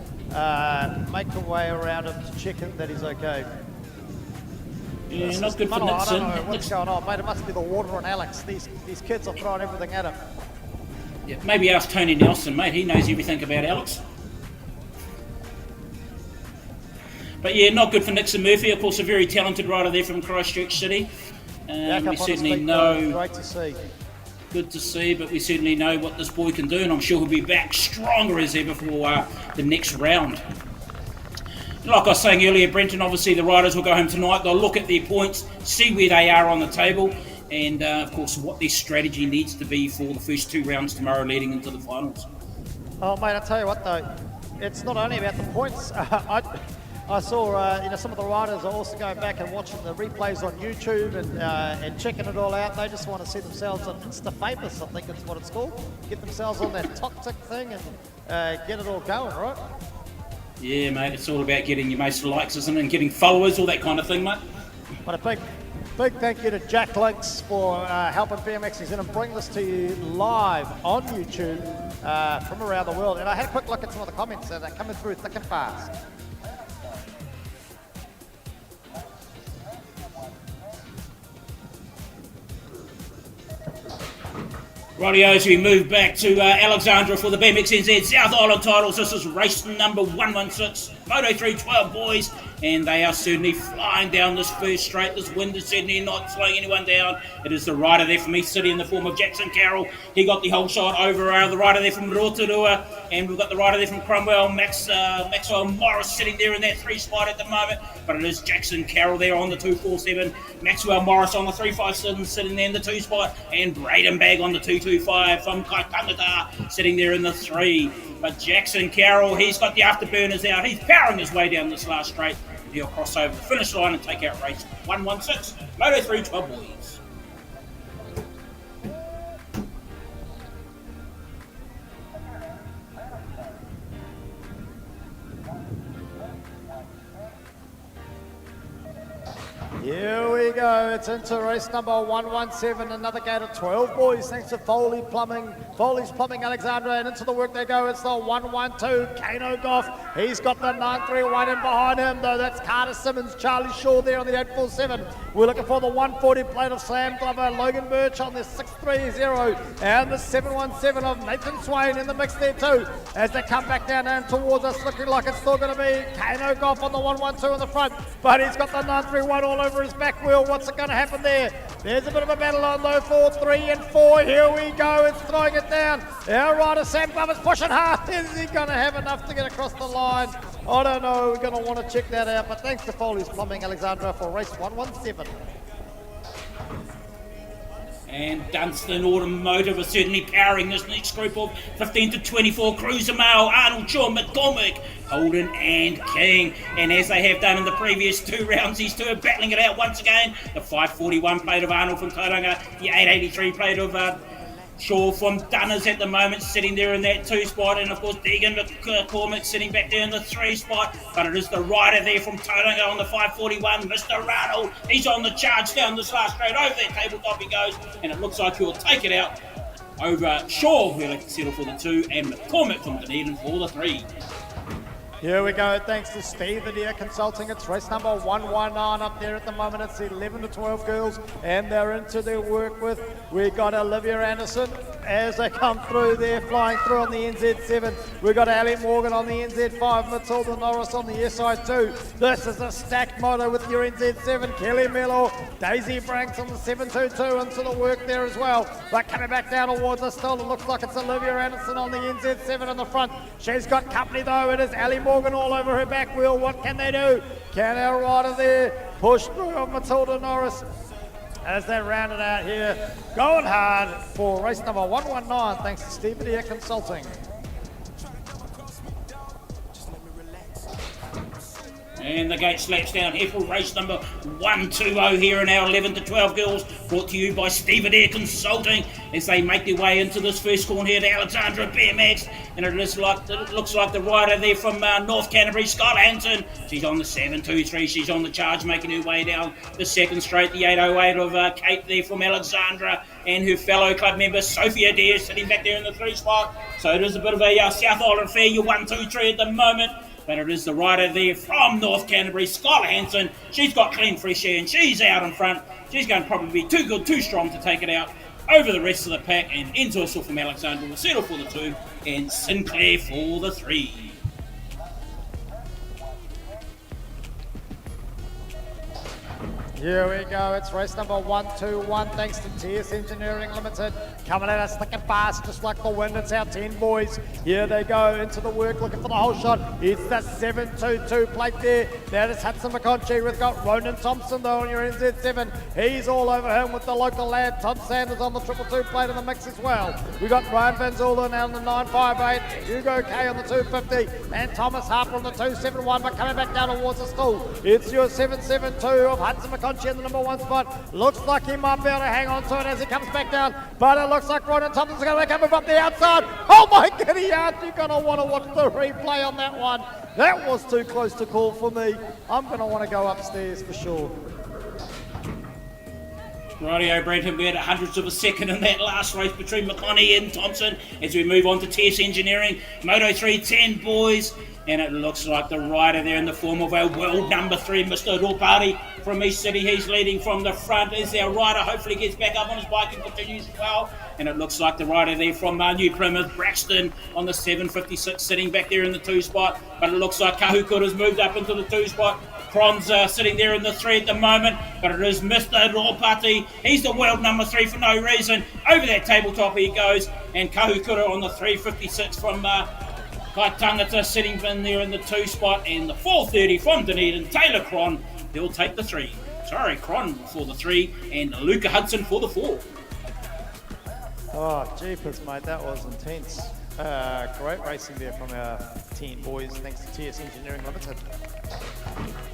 make a way around him to check in that he's okay. Yeah, not good for Mano, I don't know Nixon. what's going on, mate. It must be the water on Alex. These kids are throwing everything at him. Yeah, maybe ask Tony Nelson, mate. He knows everything about Alex. But yeah, not good for Nixon Murphy. Of course, a very talented rider there from Christchurch City. Back We up on his certainly feet, know. Great to see. Good to see, but we certainly know what this boy can do, and I'm sure he'll be back stronger as ever for the next round. Like I was saying earlier, Brenton, obviously the riders will go home tonight. They'll look at their points, see where they are on the table, and of course what their strategy needs to be for the first 2 rounds tomorrow leading into the finals. Oh, mate, I'll tell you what, though. It's not only about the points. I saw, some of the riders are also going back and watching the replays on YouTube and checking it all out. They just want to see themselves on Insta famous, I think it's what it's called. Get themselves on that toxic thing and get it all going, right? Yeah, mate, it's all about getting your most likes, isn't it? And getting followers, all that kind of thing, mate. But a big thank you to Jack Links for helping BMXNZ and bring this to you live on YouTube from around the world. And I had a quick look at some of the comments that are coming through thick and fast. Rightio, as we move back to Alexandra for the BMXNZ South Island titles. This is race number 116, Moto 312 boys, and they are certainly flying down this first straight. This wind is certainly not slowing anyone down. It is the rider there from East City in the form of Jackson Carroll. He got the whole shot over the rider there from Rotorua, and we've got the rider there from Cromwell, Maxwell Morris sitting there in that 3 spot at the moment, but it is Jackson Carroll there on the 247, Maxwell Morris on the 357 sitting there in the 2 spot, and Braden Bagg on the 225 from Kaitangata sitting there in the 3. But Jackson Carroll, he's got the afterburners out. He's powering his way down this last straight. He'll cross over the finish line and take out race 116, Moto 312 boys. Here we go, it's into race number 117, another gate of 12 boys, thanks to Foley's Plumbing Alexandra, and into the work they go, it's the 112, Kano Goff, he's got the 931 in behind him, though that's Carter Simmons, Charlie Shaw there on the 847, we're looking for the 140 plate of Sam Glover, Logan Birch on the 630, and the 717 of Nathan Swain in the mix there too, as they come back down and towards us, looking like it's still going to be Kano Goff on the 112 in the front, but he's got the 931 all over his back wheel. What's it going to happen there? There's a bit of a battle on low 4, 3 and 4. Here we go. It's throwing it down. Our rider Sam Glover's pushing hard. Is he going to have enough to get across the line? I don't know. We're going to want to check that out. But thanks to Foley's Plumbing Alexandra for race 117. And Dunstan Automotive are certainly powering this next group of 15 to 24. Cruiser Mail, Arnold, Sean McCormick, Holden and King. And as they have done in the previous 2 rounds, these two are battling it out once again. The 541 plate of Arnold from Tauranga, the 883 plate of Shaw from Dunners at the moment, sitting there in that 2 spot, and of course Deegan McCormick sitting back there in the 3 spot, but it is the rider there from Tauranga on the 541, Mr. Arnold. He's on the charge down this last straight, over that tabletop he goes, and it looks like he'll take it out over Shaw, who'll have to settle for the 2, and McCormick from Dunedin for the 3. Here we go, thanks to Steve Adir Consulting. It's race number 119 up there at the moment. It's 11 to 12 girls, and they're into their work with, we got Olivia Anderson as they come through there, flying through on the NZ7. We've got Ali Morgan on the NZ5, Matilda Norris on the SI2. This is a stacked moto with your NZ7. Kelly Miller, Daisy Branks on the 722 into the work there as well. But coming back down towards us still, it looks like it's Olivia Anderson on the NZ7 in the front. She's got company though, it is Ali Morgan all over her back wheel. What can they do? Can our rider there push through on Matilda Norris as they round it out here? Going hard for race number 119 thanks to Steve Adir Consulting. And the gate slaps down here for race number 120 here in our 11 to 12 girls, brought to you by Steve Adir Consulting as they make their way into this first corner here to Alexandra BMX. And it looks like the rider there from North Canterbury, Skylar Hanson. She's on the 723, she's on the charge, making her way down the 2nd straight, the 808 of Kate there from Alexandra, and her fellow club member Sophie Adair sitting back there in the 3 spot. So it is a bit of a South Island fair, your 1, 2, 3 at the moment. but it is the rider there from North Canterbury, Skylar Hanson. She's got clean fresh air and she's out in front. She's going to probably be too good, too strong to take it out over the rest of the pack, and into Whistle from Alexander will settle for the 2 and Sinclair for the 3. Here we go, it's race number 121, thanks to TS Engineering Limited. Coming at us thick and fast, just like the wind. It's our 10 boys. Here they go into the work, looking for the whole shot. It's the 722 plate there. That is Hudson McConchie. We've got Ronan Thompson though on your NZ7. He's all over him with the local lad. Tom Sanders on the 222 plate in the mix as well. We've got Ryan Van Zullen on the 958, Hugo K on the 250, and Thomas Harper on the 271, but coming back down towards the stool. It's your 772 of Hudson McConchie in the number 1 spot. Looks like he might be able to hang on to it as he comes back down, but it looks like Ronan Thompson's going to make a move up the outside. Oh my goodness, you're going to want to watch the replay on that one. That was too close to call for me. I'm going to want to go upstairs for sure. Rightio, Brenton, we had hundredths of a second in that last race between McConaughey and Thompson as we move on to TS Engineering. Moto 3, 10 boys, and it looks like the rider there in the form of our world number 3, Mr. Dorparty from East City. He's leading from the front as our rider hopefully gets back up on his bike and continues as well. And it looks like the rider there from New Plymouth, Braxton, on the 756, sitting back there in the 2 spot. But it looks like Kahukura has moved up into the 2 spot. Cron's sitting there in the 3 at the moment, but it is Mr. Dorparty. He's the world number 3 for no reason. Over that tabletop he goes, and Kahukura on the 356 from Kaitangata sitting in there in the 2 spot, and the 430 from Dunedin, Taylor Cron, he'll take the 3. Sorry, Cron for the 3, and Luca Hudson for the 4. Oh, jeepers, mate, that was intense. Great racing there from our 10 boys, thanks to TS Engineering Limited.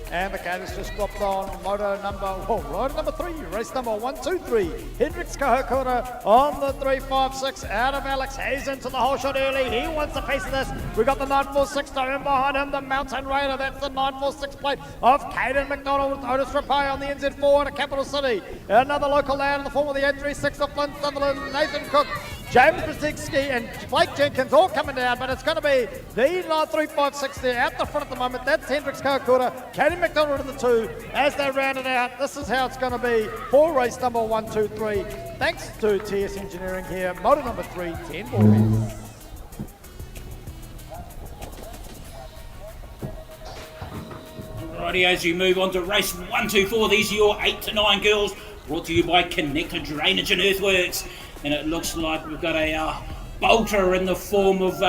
And the gate has just dropped on rider number 3, race number 123. Hendrix Kahukura on the 356 out of Alex Hayes into the whole shot early. He wants a piece of this. We got the 946 in behind him, the Mountain Raider. That's the 946 plate of Caden McDonald with Otis Rapai on the NZ4 in a capital city. Another local lad in the form of the 836 of Flint Sutherland, Nathan Cook, James Brzezinski and Blake Jenkins all coming down, but it's going to be the 9356 there at the front at the moment. That's Hendrix Kahukura, Katie McDonald in the 2 as they round it out. This is how it's going to be for race number 123. Thanks to TS Engineering here, motor number 3, 10 boys. Alrighty, as you move on to race 124, these are your 8 to 9 girls, brought to you by Connected Drainage and Earthworks. And it looks like we've got a bolter in the form of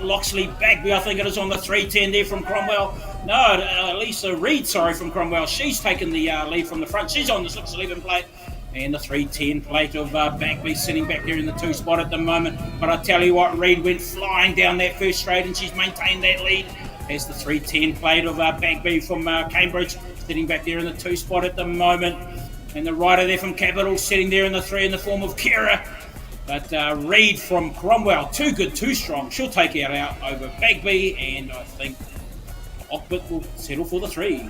Loxley Bagby, I think it is, on the 310 there from Cromwell. No, Lisa Reid, from Cromwell. She's taken the lead from the front. She's on the 611 plate. And the 310 plate of Bagby sitting back there in the 2 spot at the moment. But I tell you what, Reid went flying down that first straight and she's maintained that lead. As the 310 plate of Bagby from Cambridge sitting back there in the 2 spot at the moment. And the rider there from Capital sitting there in the 3 in the form of Kira. But Reid from Cromwell, too good, too strong. She'll take it out over Bagby, and I think Ockbit will settle for the 3.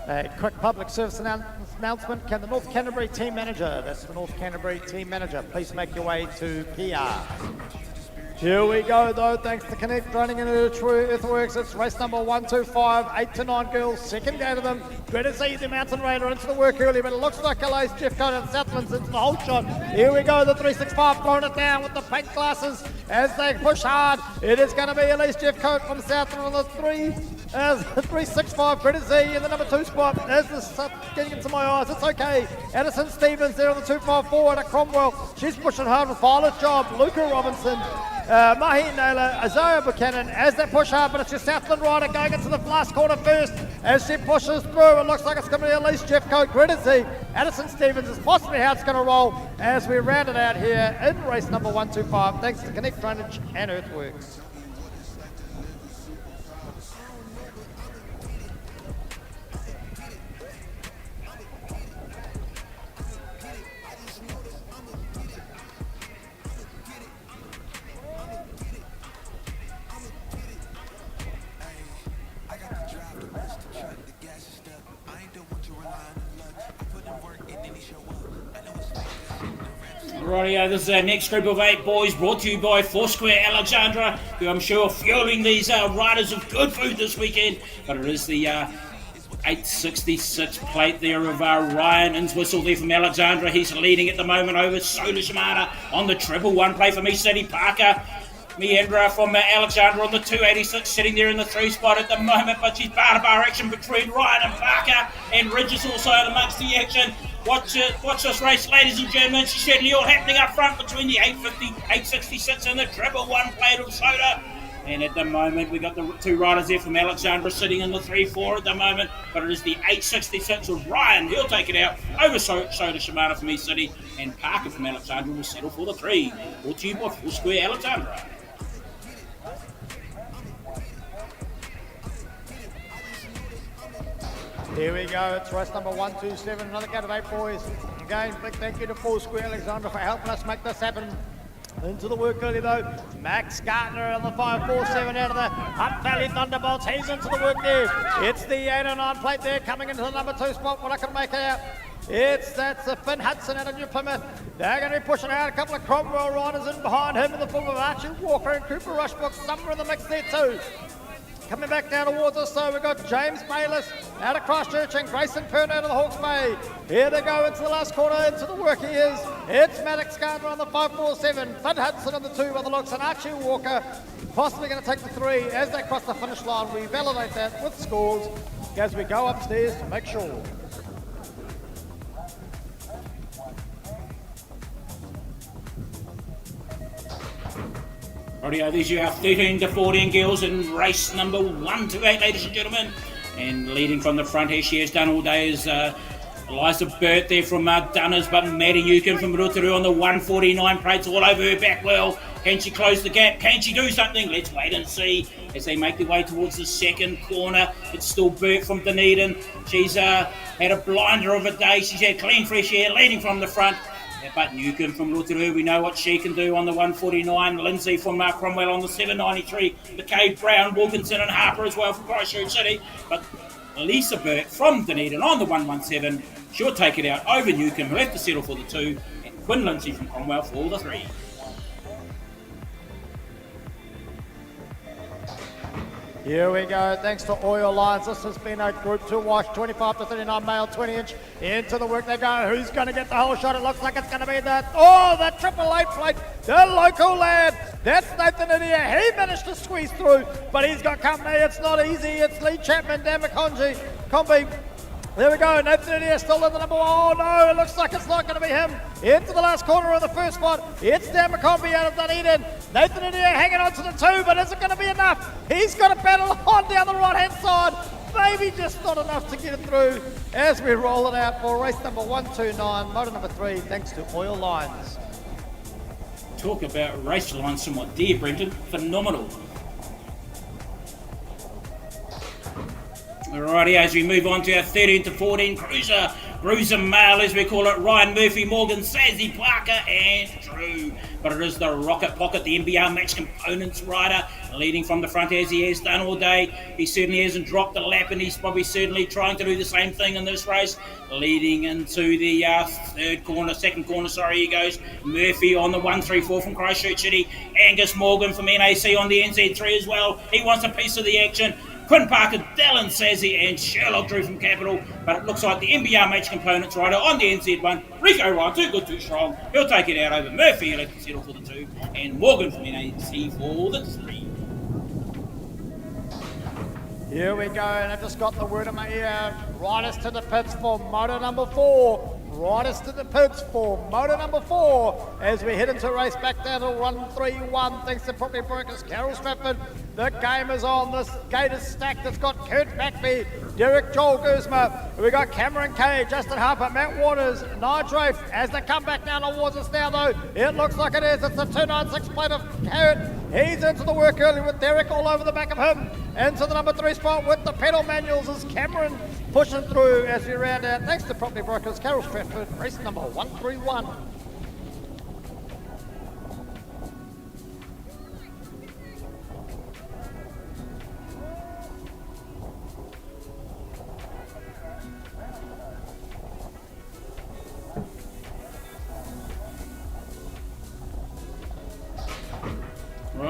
A quick public service announcement. Can the North Canterbury team manager, that's the North Canterbury team manager, please make your way to PR. Here we go though, thanks to Connect Running and Earthworks. It's race number 125, 8 to 9 girls, second gate of them. Great to see the Mountain Raider into the work early, but it looks like LA's Jeff Cohen and Southlands into the whole shot. Here we go, the 365 throwing it down with the pink glasses as they push hard. It is going to be Elise Jeff Cohen from Southland on the 3. As the 365, Greta Z in the number 2 spot. As this getting into my eyes, it's okay. Addison Stevens there on the 254 and a Cromwell. She's pushing hard with Violet Job, Luca Robinson, Mahi Naylor, Isaiah Buchanan as they push hard, but it's your Southland rider going into the last corner first as she pushes through. It looks like it's going to be Elise Jeffcoat, Greta Z, Addison Stevens is possibly how it's going to roll as we round it out here in race number 125 thanks to Connect Drainage and Earthworks. Rightio, this is our next group of 8 boys, brought to you by Foursquare Alexandra, who I'm sure are fueling these riders of good food this weekend. But it is the 866 plate there of Ryan Innswhistle there from Alexandra. He's leading at the moment over Soda Shimada on the triple one play from East City Parker. Meandra from Alexandra on the 286, sitting there in the 3 spot at the moment, but she's bar-to-bar action between Ryan and Parker, and Ridge is also amongst the action. Watch this race, ladies and gentlemen. It's certainly all happening up front between the 850, 866 and the triple one plate of Soda. And at the moment, we got the 2 riders there from Alexandra sitting in the 3-4 at the moment, but it is the 866 of Ryan. He'll take it out over Soda Shimada from East City, and Parker from Alexandra will settle for the 3. Brought to you by Foursquare Alexandra. Here we go, it's race number 127, another count of 8 boys. Again, big thank you to Foursquare Alexandra for helping us make this happen. Into the work early though, Max Gardner on the 547 out of the Hunt Valley Thunderbolts. He's into the work there. It's the 809 plate there coming into the number 2 spot. What I can make out, that's the Finn Hudson out of New Plymouth. They're going to be pushing out a couple of Cromwell riders in behind him in the form of Archie Walker and Cooper Rushbrook somewhere in the mix there too. Coming back down towards us, so we've got James Bayliss out of Christchurch and Grayson Pern out of the Hawke's Bay. Here they go into the last corner, into the work he is. It's Maddox Gardner on the 547, Finn Hudson on the 2 by the looks, and Archie Walker possibly going to take the 3 as they cross the finish line. We validate that with scores as we go upstairs to make sure. Rightio, these are our 13 to 14 girls in race number 128, ladies and gentlemen. And leading from the front here, she has done all day, is Eliza Burt there from Dunners, but Maddie Newcomb from Rotorua on the 149 plates all over her back well. Can she close the gap? Can she do something? Let's wait and see as they make their way towards the second corner. It's still Burt from Dunedin. She's had a blinder of a day. She's had clean fresh air leading from the front. But Newcomb from Rotorua, we know what she can do on the 149. Lindsay from Cromwell on the 793. McCabe, Brown, Wilkinson and Harper as well from Christchurch City. But Lisa Burt from Dunedin on the 117. She'll take it out over Newcomb, who'll have to settle for the 2. And Quinn Lindsay from Cromwell for the 3. Here we go, thanks to Oil Lines. This has been a Group 2 wash, 25 to 39 male, 20 inch. Into the work they go. Who's going to get the whole shot? It looks like it's going to be the triple 8 plate, the local lad. That's Nathan Idia. He managed to squeeze through, but he's got company. It's not easy. It's Lee Chapman, Dan Combi. There we go, Nathan Idia still in the number 1. Oh no, it looks like it's not going to be him. Into the last corner of the first spot. It's Dan McCombie out of Dunedin. Nathan Idia hanging on to the 2, but is it going to be enough? He's got to battle on down the right-hand side. Maybe just not enough to get it through as we roll it out for race number 129, motor number 3, thanks to Oil Lines. Talk about race lines somewhat dear, Brenton. Phenomenal. Alrighty, as we move on to our 13 to 14 Bruiser male, as we call it, Ryan Murphy, Morgan, Sazzy, Parker and Drew. But it is the Rocket Pocket, the MBR Max Components rider, leading from the front as he has done all day. He certainly hasn't dropped a lap, and he's probably certainly trying to do the same thing in this race. Leading into the second corner, he goes. Murphy on the 134 from Christchurch City. Angus Morgan from NAC on the NZ3 as well. He wants a piece of the action. Quinn Parker, Dallin Sazzy and Sherlock Drew from Capital, but it looks like the MBR Max Components rider on the NZ1, Rico Ryan, too good, too strong. He'll take it out over Murphy, he'll have to settle for the 2, and Morgan from NAC for the 3. Here we go, and I've just got the word in my ear. Riders to the pits for motor number 4. Riders to the pits for motor number 4 as we head into race back down to 131. Thanks to Property Brokers, Carol Stratford. The game is on. This gate is stacked. It's got Kurt Backby, Derek Joel Guzma. We got Cameron Kay, Justin Harper, Matt Waters, Nigel Rafe. As they come back down towards us now, though, it looks like it is. It's the 296 plate of Kurt. He's into the work early with Derek all over the back of him. Into the number 3 spot with the pedal manuals is Cameron pushing through as we round out. Thanks to Property Brokers, Carol Stratford, race number 131.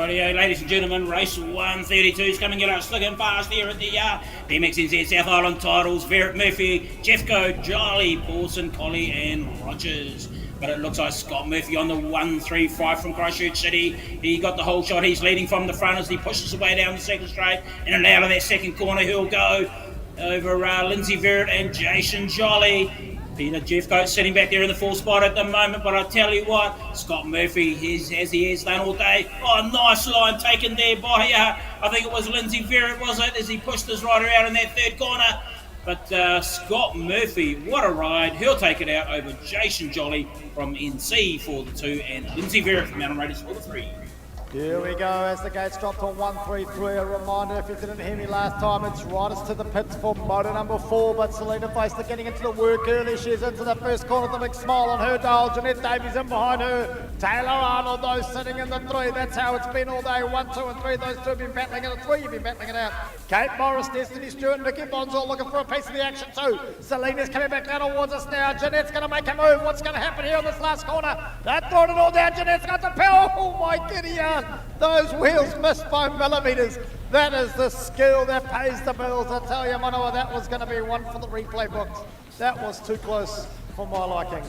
Rightio, ladies and gentlemen, race 132 is coming at us, looking fast here at the BMXNZ South Island titles. Verrett Murphy, Jeffco, Jolly, Pawson, Collie and Rogers. But it looks like Scott Murphy on the 135 from Christchurch City. He got the whole shot. He's leading from the front as he pushes away down the second straight. In and out of that second corner he'll go over Lindsay Verrett and Jason Jolly. Peter Jeffcoat sitting back there in the fourth spot at the moment, but I tell you what, Scott Murphy, as he has done all day. Oh, nice line taken there by, I think it was Lindsay Verrett, was it, as he pushed his rider out in that third corner. But Scott Murphy, what a ride. He'll take it out over Jason Jolly from NC for the 2 and Lindsay Verrett from Mountain Raiders for the 3. Here we go as the gates drop to 133. A reminder, if you didn't hear me last time, it's riders to the pits for motor number 4. But Selena Feisler getting into the work early. She's into the first corner with a big smile on her dial. Jeanette Davies in behind her. Taylor Arnold, those sitting in the 3. That's how it's been all day. 1, 2 and 3. Those 2 have been battling it. 3 have been battling it out. Kate Morris, Destiny Stewart, Nikki Bonzo looking for a piece of the action too. Selena's coming back down towards us now. Jeanette's going to make a move. What's going to happen here in this last corner? They're throwing it all down. Jeanette's got the power. Oh my giddy aunt. Those wheels missed by millimetres. That is the skill that pays the bills. I tell you, Manoa, that was going to be one for the replay books. That was too close for my liking.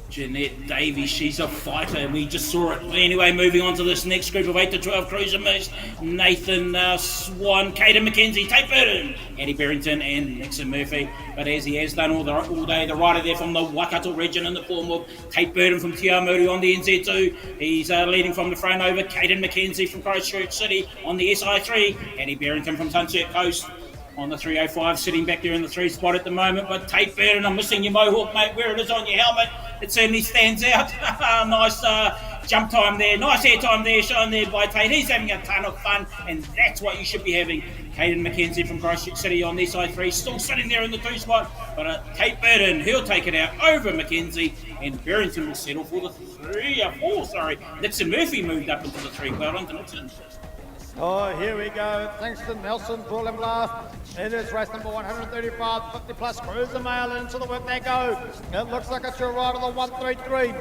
Jeanette Davies, she's a fighter, and we just saw it. Anyway, moving on to this next group of 8 to 12 cruiser mixed. Nathan Swan, Caden McKenzie, Tate Burton, Eddie Barrington and Nixon Murphy. But as he has done all day, the rider there from the Waikato region in the form of Tate Burton from Te Aomori on the NZ2. He's leading from the front over Caden McKenzie from Christchurch City on the SI3. Eddie Barrington from Sunset Coast on the 305, sitting back there in the 3 spot at the moment. But Tate Burton, I'm missing your mohawk, mate. Where it is on your helmet, it certainly stands out. Nice jump time there, nice air time there, shown there by Tate. He's having a ton of fun, and that's what you should be having. Caden McKenzie from Christchurch City on the side 3, still sitting there in the 2 spot. But Tate Burton, he'll take it out over McKenzie, and Barrington will settle for the 4. Nixon Murphy moved up into the 3. Well done to Nixon. Oh, here we go. Thanks to Nelson Drill and Blast. It is race number 135, 50 plus cruiser mail into the work they go. It looks like it's your rider, the 133.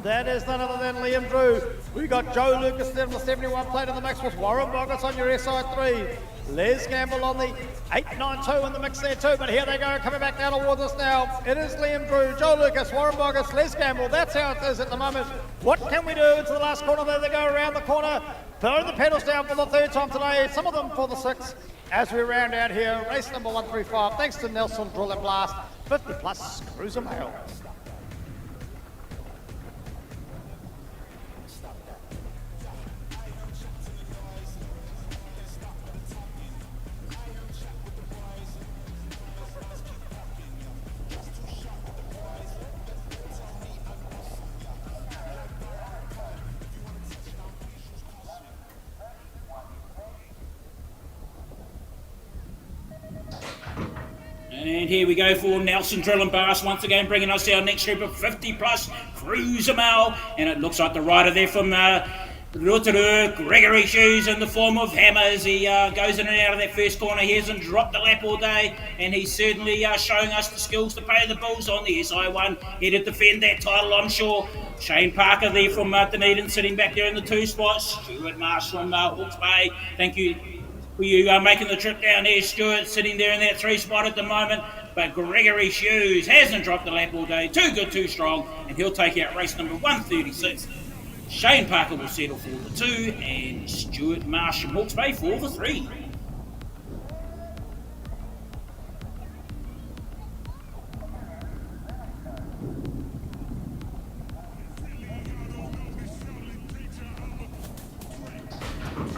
That is none other than Liam Drew. We got Joe Lucas there on the 71 plate in the mix with Warren Boggess on your SI3. Les Gamble on the 892 in the mix there too, but here they go, coming back down towards us now. It is Liam Drew, Joe Lucas, Warren Boggess, Les Gamble. That's how it is at the moment. What can we do into the last corner? There they go around the corner. Throwing the pedals down for the 3rd time today, some of them for the 6th. As we round out here, race number 135, thanks to Nelson Drill and Blast, 50 plus cruiser mail. And here we go for Nelson Drill and Bass once again, bringing us our next group of 50 plus cruiser mail. And it looks like the rider there from Rotorua, Gregory Shoes in the form of Hammers. He goes in and out of that first corner. He hasn't dropped the lap all day, and he's certainly showing us the skills to pay the bills on the SI1. Here to defend that title, I'm sure. Shane Parker there from Dunedin sitting back there in the 2 spots. Stuart Marsh from Hawke's Bay. Thank you for you making the trip down there, Stuart, sitting there in that 3 spot at the moment. But Gregory Shoes hasn't dropped the lap all day. Too good, too strong, and he'll take out race number 136. Shane Parker will settle for the 2, and Stuart Marsh from Hawke's Bay for the 3.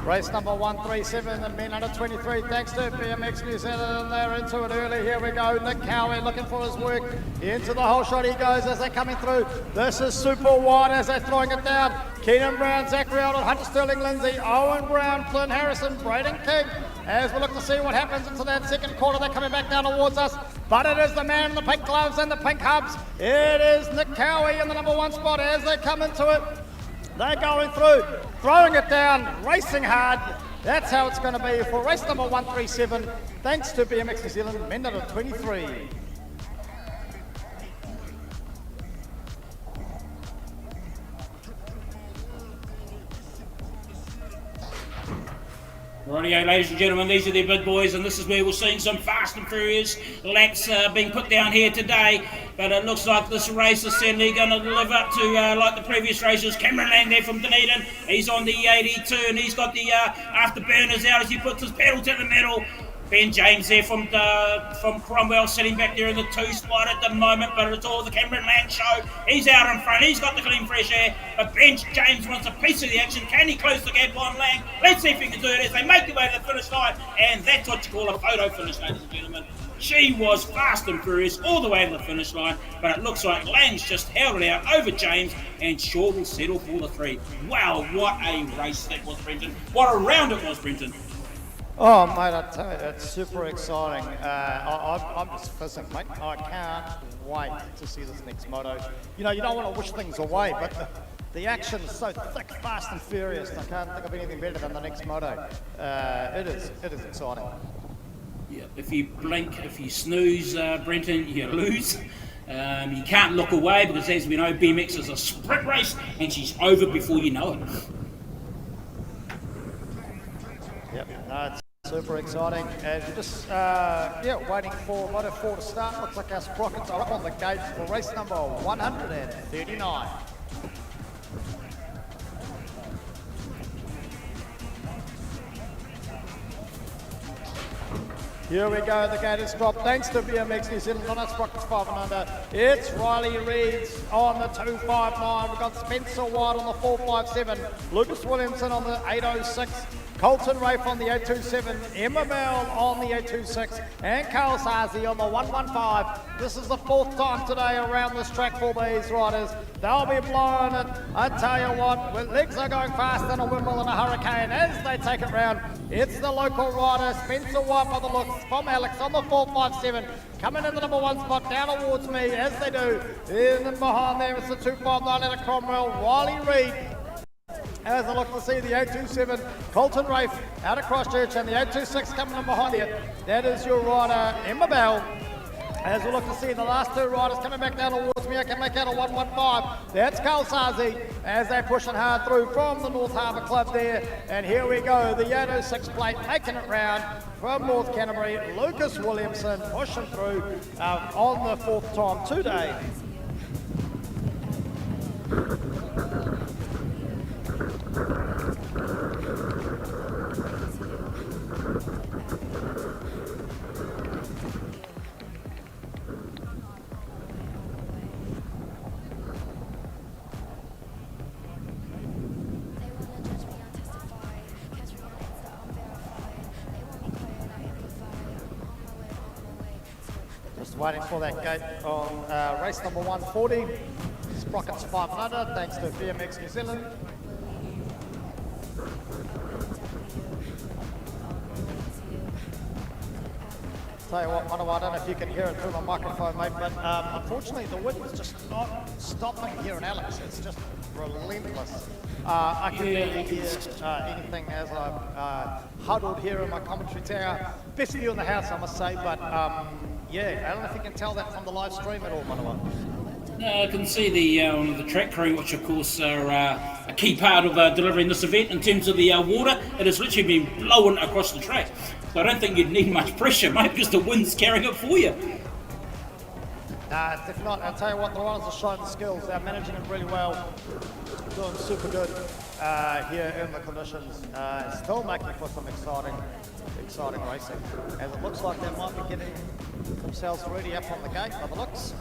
Race number 137, the men under 23, thanks to BMXNZ, and they're into it early. Here we go, Nick Cowie looking for his work. Into the whole shot he goes as they're coming through. This is super wide as they're throwing it down. Keenan Brown, Zachary Alden, Hunter Sterling, Lindsay, Owen Brown, Flynn Harrison, Braden King. As we look to see what happens into that second quarter, they're coming back down towards us. But it is the man in the pink gloves and the pink hubs. It is Nick Cowie in the number 1 spot as they come into it. They're going through, throwing it down, racing hard. That's how it's going to be for race number 137, thanks to BMX New Zealand, men under 23. Rightio, ladies and gentlemen, these are the big boys, and this is where we're seeing some fast and furious laps being put down here today. But it looks like this race is certainly going to live up to like the previous races. Cameron Lang there from Dunedin, he's on the 82, and he's got the afterburners out as he puts his pedal to the metal. Ben James there from Cromwell sitting back there in the 2 spot at the moment, but it's all the Cameron Lang show. He's out in front, he's got the clean fresh air, but Ben James wants a piece of the action. Can he close the gap on Lang? Let's see if he can do it as they make their way to the finish line, and that's what you call a photo finish, ladies and gentlemen. She was fast and furious all the way to the finish line, but it looks like Lang's just held it out over James, and Shaw will settle for the 3. Wow, what a race that was, Brenton. What a round it was, Brenton. Oh, mate, I tell you, it's super exciting. I'm just fizzing, mate. I can't wait to see this next moto. You know, you don't want to wish things away, but the action is so thick, fast and furious. I can't think of anything better than the next moto. It is exciting. Yeah, if you blink, if you snooze, Brenton, you lose. You can't look away because, as we know, BMX is a sprint race, and she's over before you know it. Yep, no, it's super exciting, and just waiting for Moto 4 to start. Looks like our sprockets are up on the gate for race number 139. Here we go, the gate is dropped thanks to BMXNZ on our sprockets 5 and under. It's Riley Reeds on the 259. We've got Spencer White on the 457, Lucas Williamson on the 806. Colton Rafe on the 827, Emma Bell on the 826, and Carl Sarzi on the 115. This is the 4th time today around this track for these riders. They'll be blowing it. I tell you what, legs are going faster than a windmill in a hurricane as they take it round. It's the local rider, Spencer White by the looks, from Alex on the 457. Coming in the number 1 spot down towards me as they do. In and behind there is the 259 out of Cromwell, Riley Reid. As I look to see the 827, Colton Rafe out of Christchurch, and the 826 coming in behind you. That is your rider, Emma Bell. As we look to see the last 2 riders coming back down towards me, I can make out a 115. That's Carl Sarzi as they're pushing hard through from the North Harbour Club there. And here we go, the 806 plate making it round from North Canterbury. Lucas Williamson pushing through on the 4th time today. Just waiting for that gate on race number 140. Sprockets 5 and under, thanks to BMX New Zealand. Tell you what, Manawa, I don't know if you can hear it through my microphone, mate, but unfortunately the wind is just not stopping here in Alex. It's just relentless. I can barely hear anything as I'm huddled here in my commentary tower. Best view in the house, I must say, but yeah, I don't know if you can tell that from the live stream at all, Manawa. I can see the track crew, which of course are a key part of delivering this event in terms of the water. It has literally been blowing across the track. So I don't think you'd need much pressure, mate, because the wind's carrying it for you. Nah, if not, I'll tell you what, the riders are showing the skills. They're managing it really well, doing super good here in the conditions. Still making for some exciting racing. As it looks like they might be getting themselves ready up on the gate by the looks.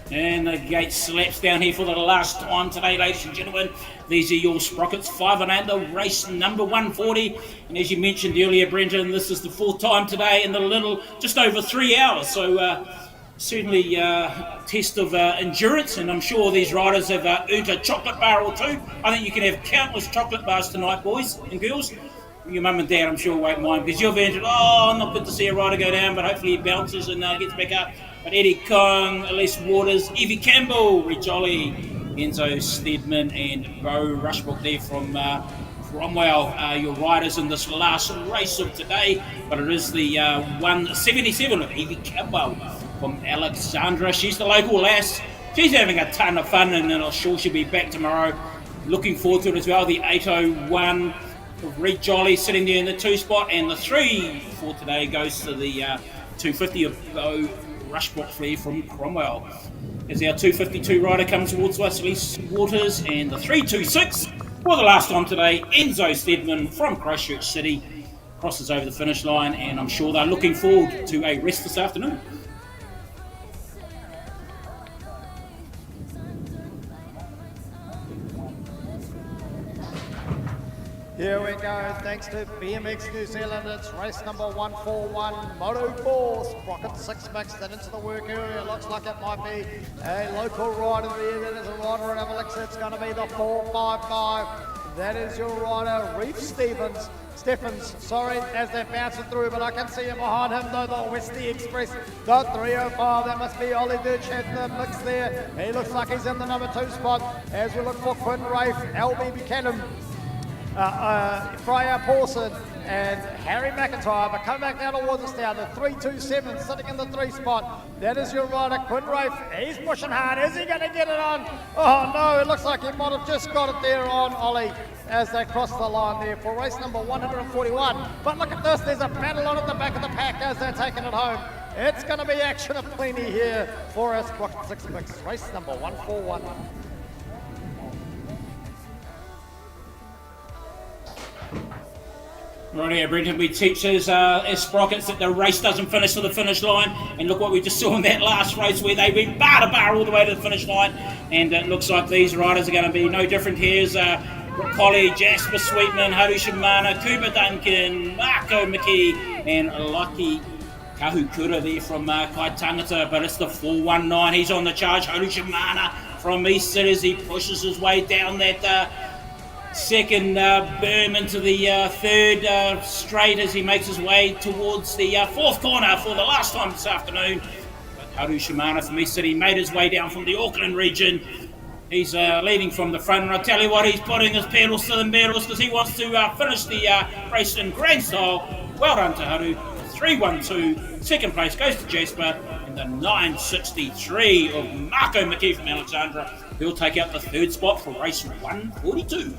And the gate slaps down here for the last time today, ladies and gentlemen. These are your sprockets, 5 and under, race number 140. And as you mentioned earlier, Brenton, this is the 4th time today in just over 3 hours. So certainly a test of endurance, and I'm sure these riders have earned a chocolate bar or 2. I think you can have countless chocolate bars tonight, boys and girls. Your mum and dad, I'm sure, won't mind, because you've earned it. Oh, not good to see a rider go down, but hopefully he bounces and gets back up. But Eddie Kong, Elise Waters, Evie Campbell, Red Jolly, Enzo Steadman, and Bo Rushbrook there from Cromwell, your riders in this last race of today. But it is the 177 of Evie Campbell from Alexandra. She's the local lass. She's having a ton of fun, and I'm sure she'll be back tomorrow Looking forward to it as well. The 801 of Reed Jolly sitting there in the 2 spot, and the 3 for today goes to the 250 of Bo Rushbrook Flair from Cromwell. As our 252 rider comes towards Wesley Waters, and the 326 for the last time today, Enzo Stedman from Christchurch City crosses over the finish line, and I'm sure they're looking forward to a rest this afternoon. Here we go, thanks to BMX New Zealand, it's race number 141, Moto 4, Sprocket 6 mixed and into the work area. Looks like it might be a local rider there. That is a rider in Alex. It's going to be the 455. That is your rider, Reef Stephens, as they're bouncing through, but I can see him behind him though, the Westie Express, the 305, that must be Ollie Dirch at the mix there. He looks like he's in the number 2 spot as we look for Quinn Rafe, LB Buchanan, Freya Pawson and Harry McIntyre, but come back down towards us now, the 327 sitting in the 3 spot. That is your rider, Quinn Rafe. He's pushing hard. Is he going to get it on? Oh no, it looks like he might have just got it there on Ollie as they cross the line there for race number 141. But look at this, there's a battle on at the back of the pack as they're taking it home. It's going to be action aplenty here for us, Sprocket 6 mix, race number 141. Rightio, Brenton, we teach as Sprockets that the race doesn't finish to the finish line, and look what we just saw in that last race where they went bar to bar all the way to the finish line, and it looks like these riders are going to be no different. Here's Collie, Jasper Sweetman, Haru Shimana, Cooper Duncan, Marco McKee, and Lucky Kahukura there from Kai Tangata, but it's the 419. He's on the charge. Haru Shimana from East City as he pushes his way down that second berm into the third straight as he makes his way towards the 4th corner for the last time this afternoon. But Haru Shimana from East City made his way down from the Auckland region. He's leading from the front, and I tell you what, he's putting his pedals to the metals because he wants to finish the race in grand style. Well done to Haru. 312. Second place goes to Jasper, and the 963 of Marco McKee from Alexandra. He'll take out the 3rd spot for race 142.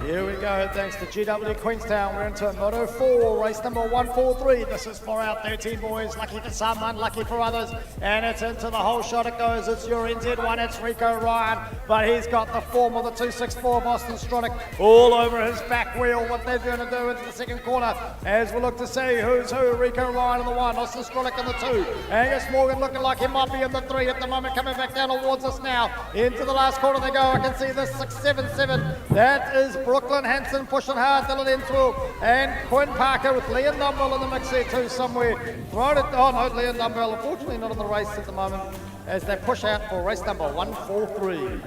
Here we go, thanks to GW Queenstown. We're into Moto 4, race number 143. This is for our 13 boys, lucky for some, unlucky for others. And it's into the whole shot it goes. It's your NZ1, it's Rico Ryan. But he's got the form of the 264 Boston Stronic all over his back wheel. What they're going to do into the 2nd corner as we look to see who's who. Rico Ryan in the 1, Austin Stronic in the 2. Angus Morgan looking like he might be in the 3 at the moment, coming back down towards us now. Into the last corner they go. I can see this 677. That is Brooklyn Hanson pushing hard, Dylan Entwell and Quinn Parker with Leon Dumbbell in the mix there too somewhere. Thrown it, oh no, Leon Dumbbell unfortunately not in the race at the moment as they push out for race number 143.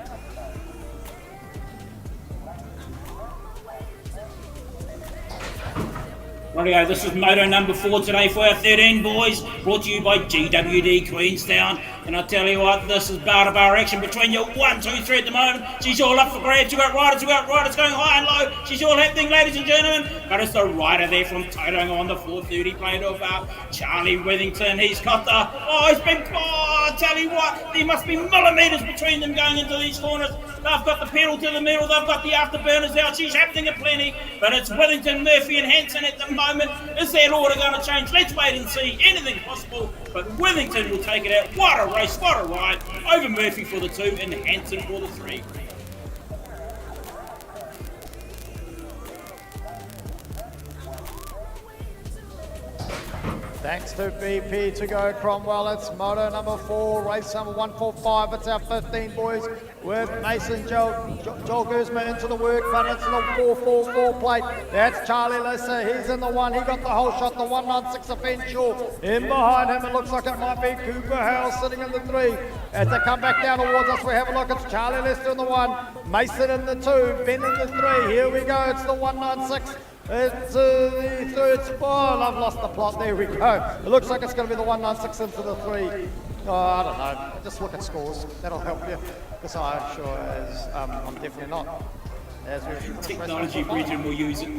Rightio, this is Moto number 4 today for our 13 boys, brought to you by GWD Queenstown. And I tell you what, this is bar to bar action between your 1, 2, 3 at the moment. She's all up for grabs. You've got riders going high and low. She's all happening, ladies and gentlemen. But it's the rider there from Tauranga on the 430 plate of Charlie Withington. He's got the, I tell you what, there must be millimetres between them going into these corners. They've got the pedal to the metal, they've got the afterburners out. She's happening aplenty, but it's Withington, Murphy and Hanson at the moment. Is that order going to change? Let's wait and see. Anything possible, but Withington will take it out. What a race, what a ride. Over Murphy for the 2 and Hanson for the 3. Thanks to BP to go Cromwell. It's Moto number 4, race number 145. It's our 15 boys with Mason Joel Guzman into the work, but it's the 444 plate. That's Charlie Lesser. He's in the 1. He got the whole shot, the 196 Eventual. In behind him, it looks like it might be Cooper Howell sitting in the 3. As they come back down towards us, we have a look. It's Charlie Lester in the 1, Mason in the 2, Ben in the 3. Here we go. It's the 196. It's the 3rd spot. I've lost the plot. There we go. It looks like it's going to be the 196 into the 3. Oh, I don't know. Just look at scores. That'll help you. Because I sure as I'm definitely not. As Technology, Bridget will use it.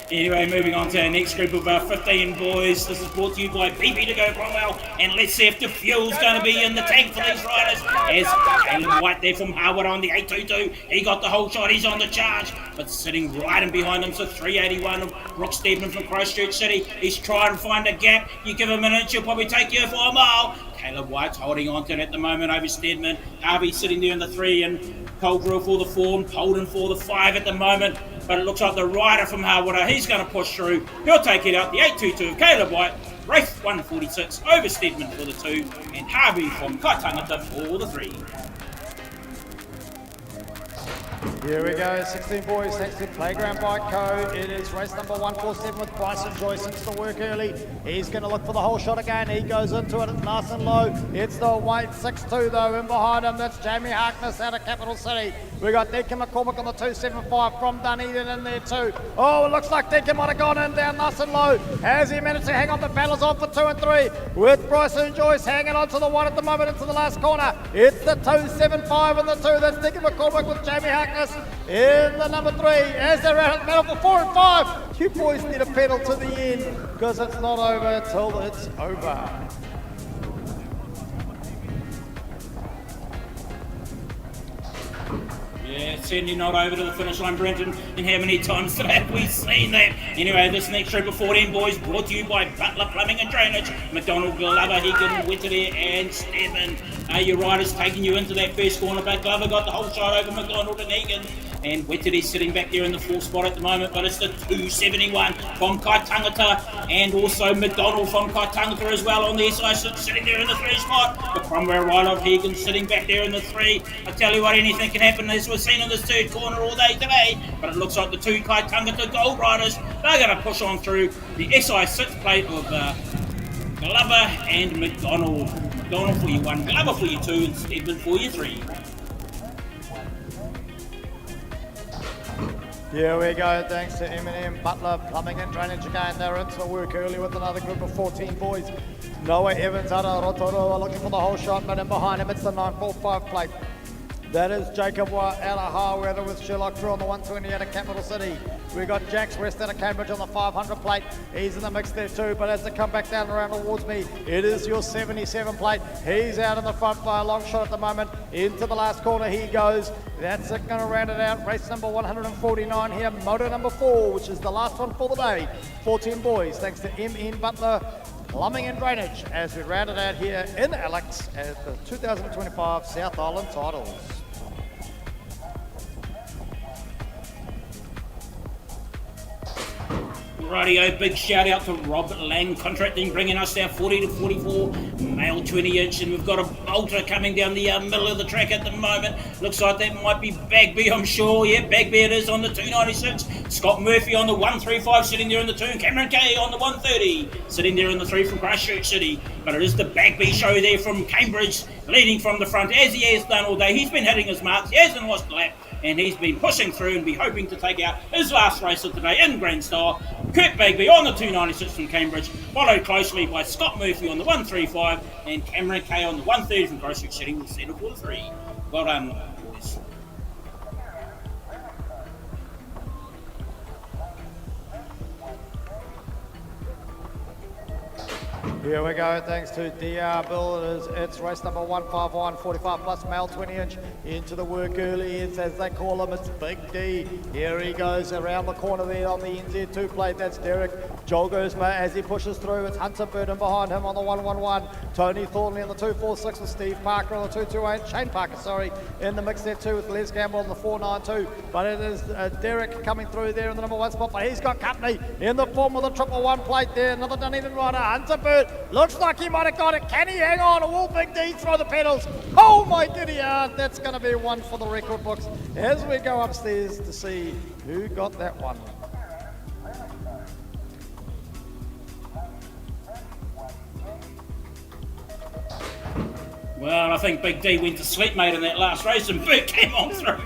Anyway, moving on to our next group of 15 boys. This is brought to you by BP to Go Cromwell. And let's see if the fuel's going to be in the tank for these riders. As Caleb White there from Harwood on the 822. He got the whole shot. He's on the charge. But sitting right in behind him, so 381 of Brooke Steedman from Christchurch City. He's trying to find a gap. You give him an inch, he'll probably take you for a mile. Caleb White's holding on to it at the moment over Steedman. Harvey sitting there in the 3 and Coldrill for the 4 and Holden for the 5 at the moment. But it looks like the rider from Harwood, he's going to push through. He'll take it out. The 822 of Caleb White. Race 146 over Steedman for the 2 and Harvey from Kaitangata for the 3. Here we go, 16 boys, thanks to Playground Bike Co. It is race number 147 with Bryson Joyce into the work early. He's going to look for the whole shot again. He goes into it nice and low. It's the white 6-2 though, in behind him. That's Jamie Harkness out of Capital City. We got Deacon McCormick on the 275 from Dunedin in there too. Oh, it looks like Deacon might have gone in down nice and low. Has he managed to hang on? The battle's on for 2 and 3 with Bryson Joyce hanging on to the 1 at the moment into the last corner. It's the 275 and the 2. That's Deacon McCormick with Jamie Harkness in the number 3 as they're out of the battle for 4 and 5. You boys need a pedal to the end because it's not over till it's over. Yeah, certainly not over to the finish line, Brenton. And how many times today have we seen that? Anyway, this next group of 14 boys brought to you by Butler Plumbing and Drainage, McDonald, Glover, Hegan, Witterley and Steadman. Your riders taking you into that first corner back. Glover got the whole shot over McDonald and Hegan. And Witterley sitting back there in the 4th spot at the moment, but it's the 271 from Kaitangata and also McDonald from Kaitangata as well on the SI sitting there in the 3 spot. The Cromwell rider of Hegan sitting back there in the 3. I tell you what, anything can happen as we've seen in this 3rd corner all day today, but it looks like the 2 Kaitangata Gold Riders, they're going to push on through the SI6 plate of Glover and McDonald. McDonald for you 1, Glover for you 2 and Stedman for you 3. Here we go, thanks to M&M, Butler, Plumbing and Drainage again. They're into the work early with another group of 14 boys. Noah Evans out of Rotorua looking for the whole shot, but in behind him it's the 945 plate. That is Jacob out of Harweather with Sherlock Drew on the 120 out of Capital City. We got Jax West out of Cambridge on the 500 plate. He's in the mix there too, but as they come back down around towards me, it is your 77 plate. He's out in the front by a long shot at the moment. Into the last corner he goes. That's it, going to round it out. Race number 149 here, moto number 4, which is the last one for the day. 14 boys, thanks to M.N. Butler, Plumbing and Drainage, as we round it out here in Alex at the 2025 South Island titles. Rightio, big shout out to Rob Lang Contracting, bringing us down 40 to 44, male 20 inch, and we've got a bolter coming down the middle of the track at the moment. Looks like that might be Bagby, I'm sure. Yeah, Bagby it is on the 296. Scott Murphy on the 135 sitting there in the 2, and Cameron Kay on the 130 sitting there in the 3 from Christchurch City. But it is the Bagby show there from Cambridge, leading from the front as he has done all day. He's been hitting his marks, he hasn't lost a lap, and he's been pushing through and be hoping to take out his last race of today in grand style. Kurt Bagby on the 296 from Cambridge, followed closely by Scott Murphy on the 135 and Cameron Kay on the 130 from Christchurch City with settle for the 3. Well done, boys. Here we go, thanks to DR Builders. It's race number 151, 45 plus male 20 inch into the work early. It's, as they call him, it's Big D. Here he goes around the corner there on the NZ2 plate. That's Derek Jolgersma as he pushes through. It's Hunter Burden behind him on the 111. Tony Thornley on the 246 with Steve Parker on the 228. Shane Parker, sorry, in the mix there too with Les Gamble on the 492. But it is Derek coming through there in the number 1 spot. But he's got company in the form of the 111 plate there. Another Dunedin rider, Hunter Bird. Looks like he might have got it. Can he hang on? Or will Big D throw the pedals? Oh my giddy aunt. That's going to be one for the record books as we go upstairs to see who got that one. Well, I think Big D went to sleep, mate, in that last race, and Bert came on through.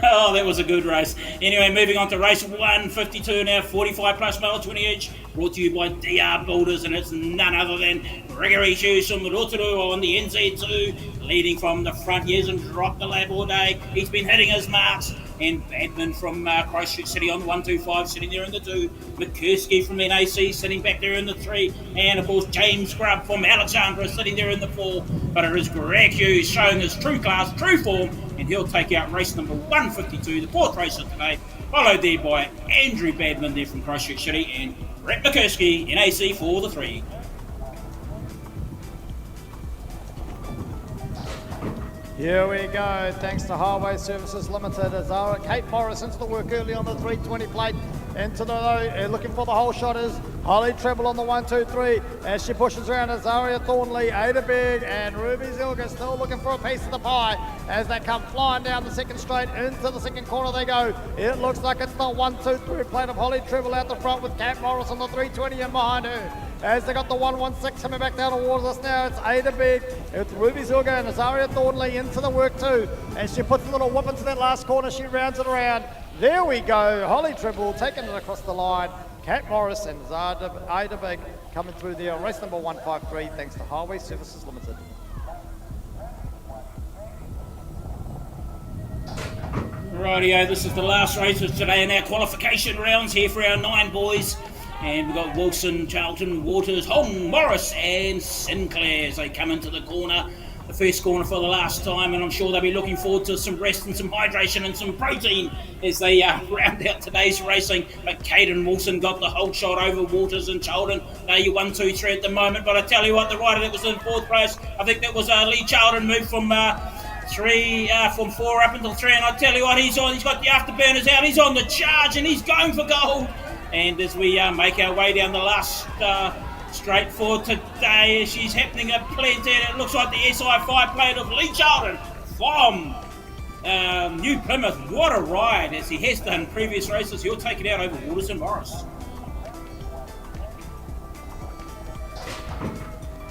Oh, that was a good race. Anyway, moving on to race 152 now, 45 plus mile 20 inch, brought to you by DR Builders, and it's none other than Gregory Hughes from Rotorua on the NZ2, leading from the front. He hasn't dropped the lap all day. He's been hitting his marks. and Badman from Christchurch City on the 125, sitting there in the 2. McKursky from NAC sitting back there in the 3. And of course James Grubb from Alexandra sitting there in the 4. But it is Greg Hughes showing his true class, true form, and he'll take out race number 152, the 4th race of today, followed there by Andrew Badman there from Christchurch City and Brett McKursky, NAC for the 3. Here we go, thanks to Highway Services Limited. As Kate Morris into the work early on the 320 plate, into the looking for the whole shotters. Holly Treble on the 1-2-3 as she pushes around. Azaria Thornley, Ada Big, and Ruby Zilga still looking for a piece of the pie as they come flying down the second straight into the second corner they go. It looks like it's the 1-2-3 plate of Holly Treble out the front with Kate Morris on the 320 and behind her. As they got the 1-1-6 coming back down towards us now, it's Ada Big, it's Ruby Zilga and Azaria Thornley into the work too. And she puts a little whip into that last corner, she rounds it around. There we go, Holly Treble taking it across the line. Kat Morris and Ada Big coming through there. Race number 153, thanks to Highway Services Limited. Rightio, this is the last race of today in our qualification rounds here for our 9 boys. And we've got Wilson, Charlton, Waters, Hong, Morris and Sinclair as they come into the corner. The first corner for the last time, and I'm sure they'll be looking forward to some rest and some hydration and some protein as they round out today's racing. But Caden Wilson got the whole shot over Waters and Charlton. They're your 1, 2, 3 at the moment, but I tell you what, the rider that was in 4th place, I think that was Lee Charlton, moved from 4 up until 3, and I tell you what, he's got the afterburners out, he's on the charge and he's going for gold. And as we make our way down the last straight for today, she's happening at plenty. It looks like the SI5 plate of Lee Charlton from New Plymouth. What a ride, as he has done previous races. He'll take it out over Waters and Morris.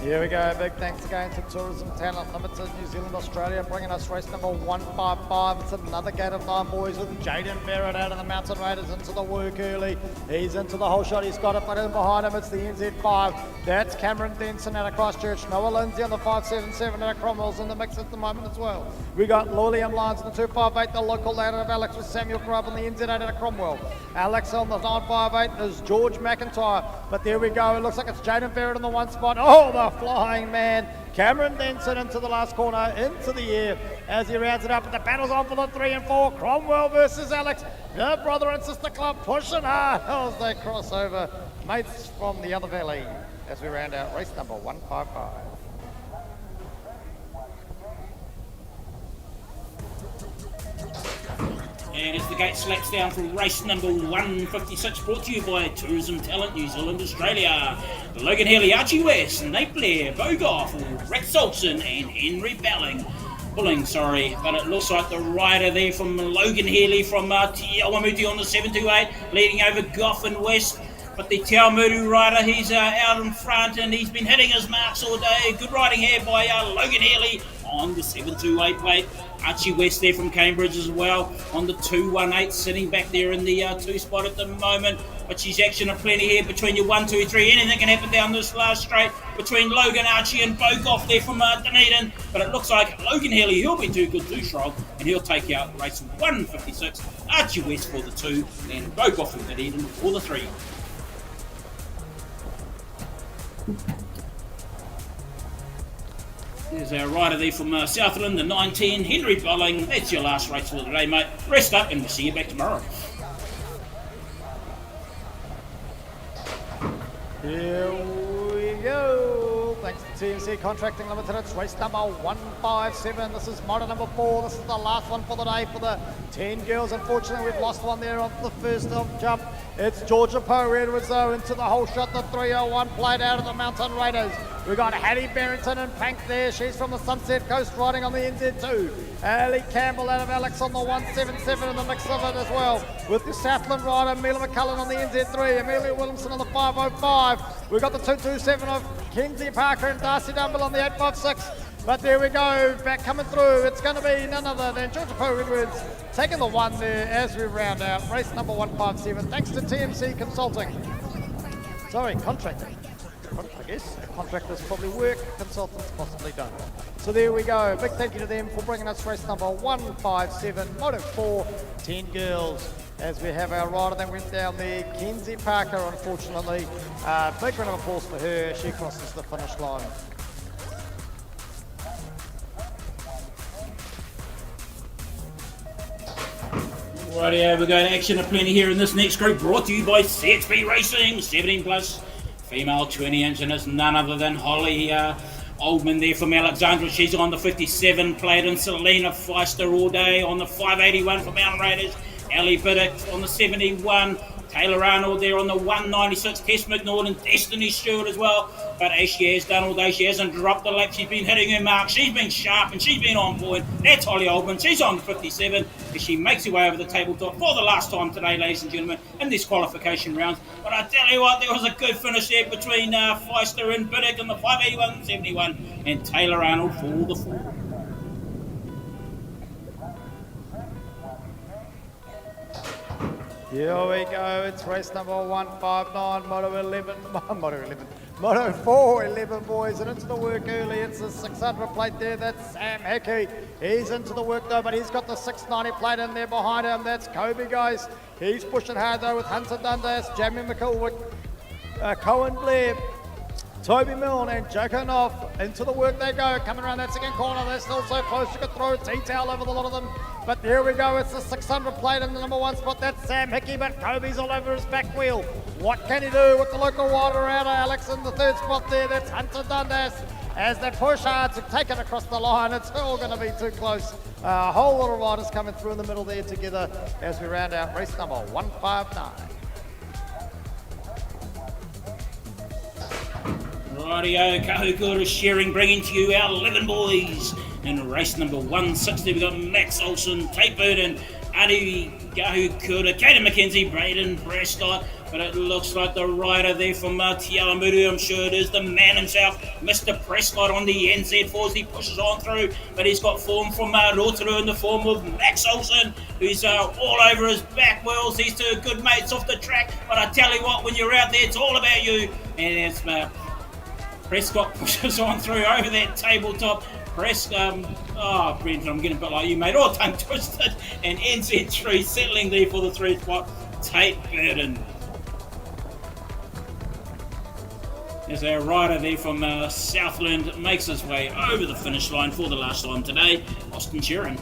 Here we go, big thanks again to Tourism Talent Limited, New Zealand, Australia, bringing us race number 155. It's another gate of 9 boys with Jaden Barrett out of the Mountain Raiders into the work early. He's into the whole shot, he's got it, but in behind him it's the NZ5. That's Cameron Denson out of Christchurch. Noah Lindsay on the 577 out of Cromwell's in the mix at the moment as well. We got Lillian Lyons on the 258, the local lad out of Alex with Samuel Grubb on the NZ8 out of Cromwell. Alex on the 958 is George McIntyre, but there we go, it looks like it's Jaden Barrett in the 1 spot. Oh, the flying man, Cameron Denson into the last corner, into the air as he rounds it up. The battle's on for the 3 and 4. Cromwell versus Alex. The brother and sister club pushing hard as they cross over. Mates from the other valley as we round out race number 155. And as the gate slacks down for race number 156, brought to you by Tourism Talent New Zealand, Australia. Logan Healy, Archie West, Nate Blair, Bogoff, Rex Olsen and Henry Pulling, but it looks like the rider there from Logan Healy from Te Awamutu on the 728, leading over Goff and West. But the Te Awamutu rider, he's out in front and he's been hitting his marks all day. Good riding here by Logan Healy on the 728 plate. Archie West there from Cambridge as well on the 218, sitting back there in the 2 spot at the moment. But she's action of plenty here between your 1, 2, 3. Anything can happen down this last straight between Logan, Archie and Bogoff there from Dunedin. But it looks like Logan Healy, he'll be too good, too strong, and he'll take out race 156. Archie West for the 2 and Bogoff from Dunedin for the 3. There's our rider there from Southland, the 19, Henry Bolling. That's your last race for the day, mate. Rest up and we'll see you back tomorrow. Here we go. Thanks to TMC Contracting Limited. It's race number 157. This is motor number 4. This is the last one for the day for the 10 girls. Unfortunately, we've lost one there on the first jump. It's Georgia Poe Edwards though into the whole shot. The 301 played out of the Mountain Raiders. We've got Hattie Barrington and Pank there. She's from the Sunset Coast riding on the NZ2. Ali Campbell out of Alex on the 177 in the mix of it as well. With the Southland rider, Amelia McCullen on the NZ3. Amelia Williamson on the 505. We've got the 227 of Kenzie Parker and Darcy Dumble on the 856. But there we go, back coming through. It's going to be none other than Georgia Poe Edwards taking the 1 there as we round out race number 157. Thanks to TMC Contracting. different, I guess. Contractors probably work, consultants possibly don't. So there we go. Big thank you to them for bringing us race number 157, Moto 4, 10 girls. As we have our rider that went down there, Kenzie Parker, unfortunately. Big round of applause for her. She crosses the finish line. Rightio, we're going to action aplenty here in this next group, brought to you by CXP Racing, 17 plus, female 20-inch, and it's none other than Holly Oldman there from Alexandra. She's on the 57 plate, and Selena Feister all day on the 581 for Mountain Raiders. Ali Biddick on the 71, Taylor Arnold there on the 196, Tess McNaught and Destiny Stewart as well. But as she has done all day, she hasn't dropped the lap. She's been hitting her mark. She's been sharp and she's been on point. That's Holly Oldman. She's on the 57 as she makes her way over the tabletop for the last time today, ladies and gentlemen, in this qualification round. But I tell you what, there was a good finish there between Feister and Biddick in the 581 and 71, and Taylor Arnold for the 4. Here we go, it's race number 159, Moto 411 boys, and into the work early. It's the 600 plate there, that's Sam Hickey. He's into the work though, but he's got the 690 plate in there behind him. That's Kobe, guys. He's pushing hard though with Hunter Dundas, Jamie McCulloch, Cohen Blair, Toby Milne and Joko Knopf. Into the work they go, coming around that second corner. They're still so close, you could throw a T-towel over the lot of them. But there we go, it's the 600 plate in the number 1 spot. That's Sam Hickey, but Kobe's all over his back wheel. What can he do with the local rider out? Alex in the 3rd spot there, that's Hunter Dundas. As they push hard to take it across the line, it's all going to be too close. A whole lot of riders coming through in the middle there together as we round out race number 159. Rightio, Kahukura is sharing, bringing to you our 11 boys. In race number 160, we've got Max Olsen, Tate Burden, Adi Kahukura, Kaden McKenzie, Braden Prescott. But it looks like the rider there from Te Awamutu, I'm sure it is the man himself, Mr. Prescott on the NZ4 as he pushes on through. But he's got form from Rotorua in the form of Max Olsen, who's all over his back wheels. These two good mates off the track. But I tell you what, when you're out there, it's all about you. And it's Prescott pushes on through over that tabletop. Brenton, I'm getting a bit like you, mate, all tongue twisted. And NZ3 settling there for the 3rd spot, Tate Burden. As our rider there from Southland makes his way over the finish line for the last time today, Austin Sheeran.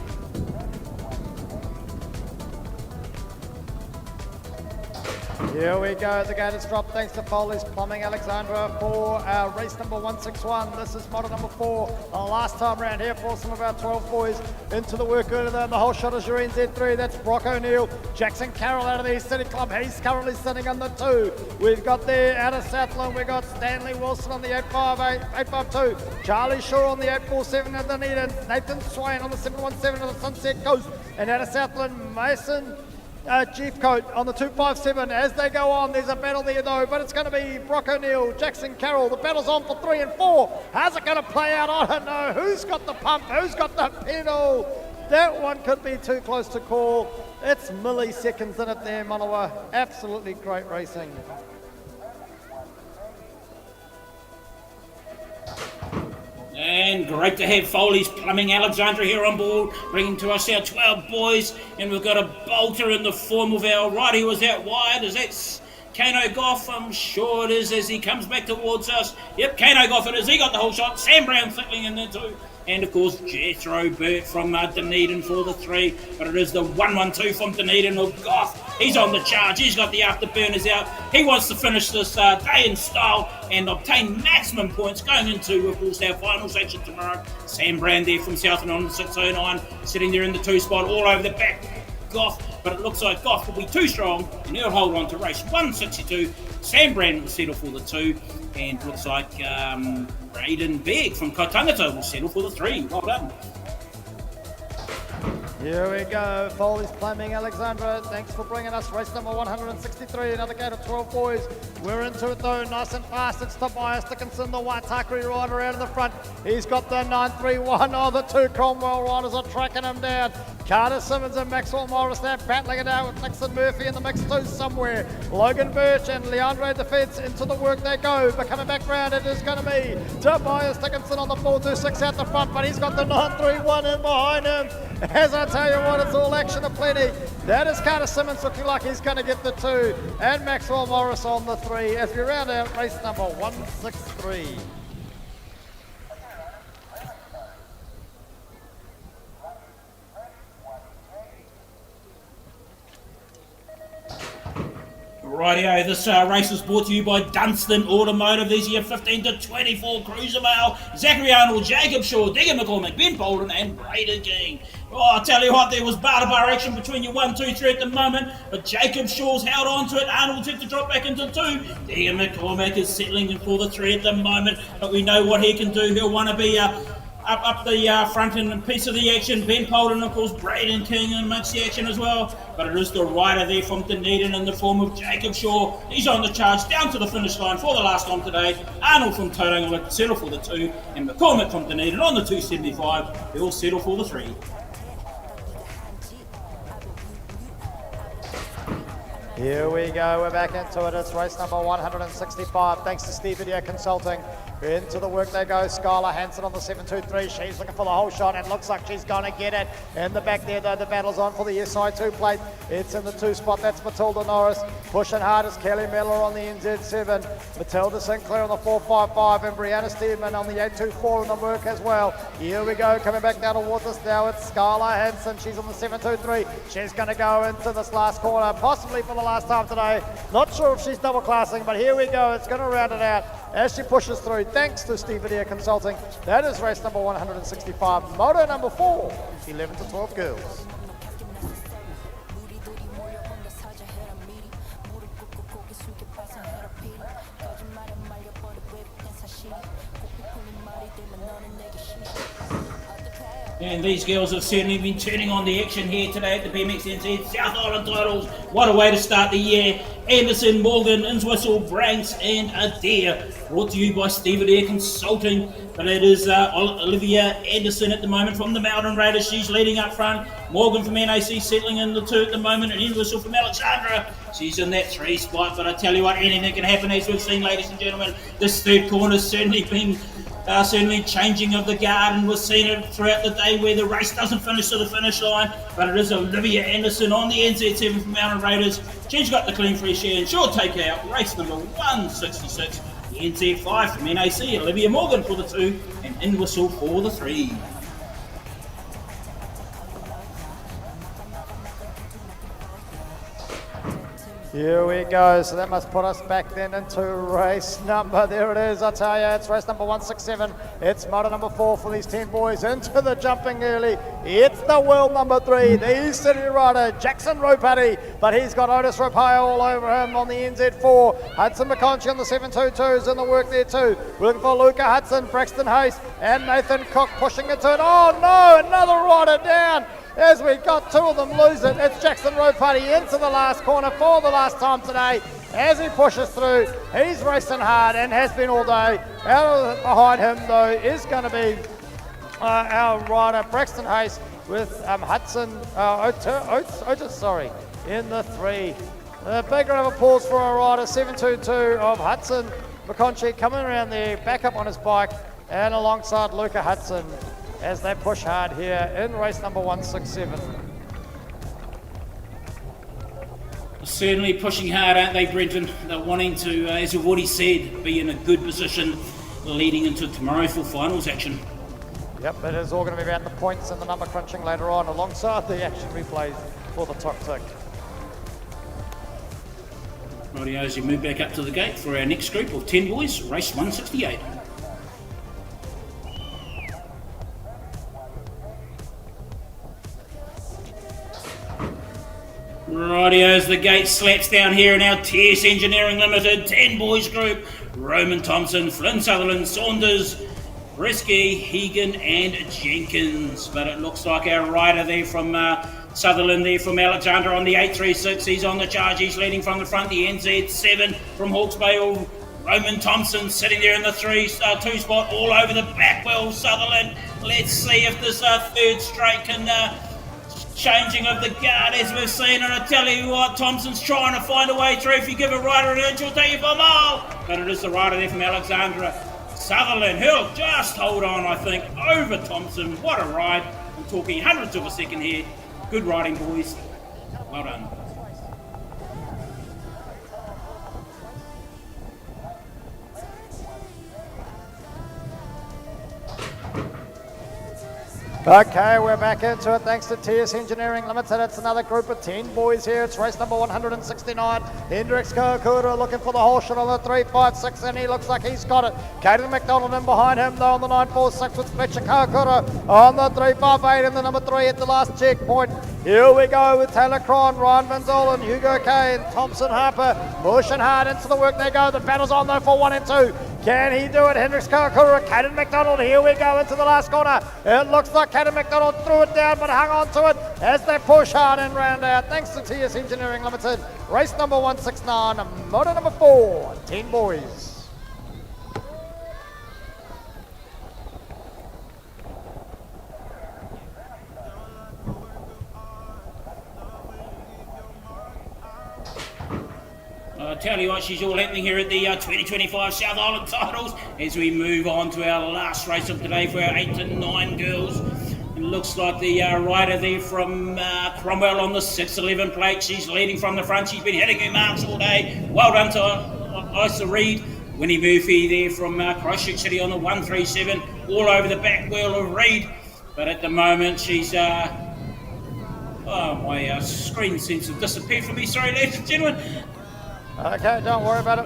Here we go, the gate is dropped thanks to Foley's Plumbing Alexandra for our race number 161. This is model number 4, the last time round here for some of our 12 boys. Into the work earlier than the whole shot is your NZ3, that's Brock O'Neill. Jackson Carroll out of the East City Club, he's currently sitting on the 2. We've got there out of Southland, we've got Stanley Wilson on the 852, Charlie Shaw on the 847 of Dunedin, Nathan Swain on the 717 of the Sunset Coast, and out of Southland, Mason Chief Coat on the 257. As they go on, there's a battle there though, but it's going to be Brock O'Neill, Jackson Carroll. The battle's on for 3 and 4. How's it going to play out? I don't know. Who's got the pump? Who's got the pedal? That one could be too close to call. It's milliseconds in it there, Manawa. Absolutely great racing. And great to have Foley's Plumbing Alexandra here on board, bringing to us our 12 boys. And we've got a bolter in the form of our rider who was out wide. Is that Kano Goff? I'm sure it is as he comes back towards us. Yep, Kano Goff it is. He got the whole shot. Sam Brown thickling in there too. And of course, Jethro Burt from Dunedin for the 3. But it is the 112 from Dunedin of Goff. He's on the charge. He's got the afterburners out. He wants to finish this day in style and obtain maximum points going into, of course, our final section tomorrow. Sam Brand there from Southland on the 609, sitting there in the 2 spot, all over the back. Goff, but it looks like Goff will be too strong and he'll hold on to race 162. Sam Brand will settle for the 2, and it looks like Braden Begg from Kaitangata will settle for the 3. Well done. Here we go, Foley's climbing Alexandra. Thanks for bringing us race number 163, another gate of 12 boys. We're into it though, nice and fast. It's Tobias Dickinson, the Waitakere rider out in the front. He's got the 931. Oh, the two Cromwell riders are tracking him down. Carter Simmons and Maxwell Morris, they're battling it out with Nixon Murphy in the mix too somewhere. Logan Birch and Leandre Defense into the work they go, but coming back round it is going to be Tobias Dickinson on the 426 out the front, but he's got the 931 in behind him. As I tell you what, it's all action aplenty. That is Carter Simmons looking like he's going to get the 2, and Maxwell Morris on the 3 as we round out race number 163. Rightio, this race was brought to you by Dunstan Automotive. These are your 15 to 24 Cruiser Mail. Zachary Arnold, Jacob Shaw, Digger McCormick, Ben Bolden and Braden King. Oh, I'll tell you what, there was bar-to-bar action between your 1, 2, 3 at the moment, but Jacob Shaw's held on to it. Arnold's had to drop back into 2. Digger McCormick is settling in for the 3 at the moment, but we know what he can do. He'll want to be up the front and a piece of the action. Ben Polden, of course, Braden King amongst the action as well. But it is the rider there from Dunedin in the form of Jacob Shaw. He's on the charge down to the finish line for the last time today. Arnold from Tauranga will settle for the 2, and McCormick from Dunedin on the 275. He'll settle for the 3. Here we go, we're back into it. It's race number 165. Thanks to Steve Video Consulting. Into the work they go. Skylar Hansen on the 723. She's looking for the whole shot and looks like she's going to get it. In the back there though, the battle's on for the SI2 plate. It's in the 2 spot. That's Matilda Norris. Pushing hard is Kelly Miller on the NZ7. Matilda Sinclair on the 455 and Brianna Steedman on the 824 in the work as well. Here we go, coming back down towards us now. It's Skylar Hansen. She's on the 723. She's going to go into this last corner, possibly for the last time today. Not sure if she's double classing, but here we go. It's going to round it out as she pushes through, thanks to Steve Video Consulting. That is race number 165, moto number 4, 11 to 12 girls. And these girls have certainly been turning on the action here today at the BMXNZ South Island titles. What a way to start the year. Anderson, Morgan, Innswhistle, Branks and Adair. Brought to you by Steve Adair Consulting. But it is Olivia Anderson at the moment from the Mountain Raiders. She's leading up front. Morgan from NAC settling in the 2 at the moment. And Innswhistle from Alexandra. She's in that 3 spot. But I tell you what, anything can happen as we've seen, ladies and gentlemen. This third corner's certainly been certainly changing of the guard, and we've seen it throughout the day where the race doesn't finish to the finish line, but it is Olivia Anderson on the NZ7 from Mountain Raiders. She's got the clean fresh air and she'll take out race number 166, the NZ5 from NAC, Olivia Morgan for the 2 and Inwhistle for the 3. Here we go, so that must put us back then into race number, there it is, I tell you, it's race number 167, it's motor number 4 for these 10 boys, into the jumping early, it's the world number 3, the East City rider, Jackson Ropati, but he's got Otis Ropaio all over him on the NZ4, Hudson McConchie on the 722s in the work there too, we're looking for Luca Hudson, Braxton Hayes, and Nathan Cook pushing into it, oh no, another rider down, as we got 2 of them lose it. It's Jackson Ropati into the last corner for the last time today. As he pushes through, he's racing hard and has been all day. Out behind him though is going to be our rider Braxton Hayes with Hudson Otis, in the 3. A big round of applause for our rider 722 of Hudson McConchie coming around there, back up on his bike and alongside Luca Hudson, as they push hard here in race number 167. Certainly pushing hard, aren't they, Brenton? They're wanting to, as we've already said, be in a good position leading into tomorrow for finals action. Yep, it is all going to be about the points and the number crunching later on, alongside the action replays for the top tick. Rightio, as we move back up to the gate for our next group of 10 boys, race 168. Rightio, as the gate slaps down here in our TS Engineering Limited 10 boys group. Roman Thompson, Flynn Sutherland, Saunders, Brisky, Hegan and Jenkins. But it looks like our rider there from Sutherland there from Alexandra on the 836. He's on the charge. He's leading from the front. The NZ7 from Hawke's Bay. Roman Thompson sitting there in the two spot all over the back wheel. Sutherland. Let's see if this third straight can changing of the guard as we've seen. And I tell you what, Thompson's trying to find a way through. If you give a rider an inch, he'll take you for a mile. But it is the rider there from Alexandra. Sutherland, he'll just hold on, I think, over Thompson. What a ride. I'm talking hundredths of a second here. Good riding, boys. Well done. Okay, we're back into it thanks to TS Engineering Limited. It's another group of 10 boys here. It's race number 169. Hendrix Kakura looking for the whole shot on the 356, and he looks like he's got it. Caden McDonald in behind him though on the 946 with Fletcher Kakura on the 358 and the number 3 at the last checkpoint. Here we go with Taylor Cron, Ryan Van Zolen, Hugo Kane, Thompson Harper, pushing hard into the work they go. The battle's on though for 1 and 2. Can he do it? Hendrix Kakura, Caden McDonald, here we go into the last corner. It looks like Caden McDonald threw it down but hung on to it as they push hard and round out. Thanks to TS Engineering Limited. Race number 169, motor number 4, 10 boys. I tell you what, she's all happening here at the 2025 South Island titles as we move on to our last race of today for our 8 to 9 girls. It looks like the rider there from Cromwell on the 611 plate. She's leading from the front. She's been hitting her marks all day. Well done to Isa Reid. Winnie Murphy there from Christchurch City on the 137. All over the back wheel of Reid. But at the moment she's... my screen seems to disappear from me. Sorry, ladies and gentlemen. Okay, don't worry about it.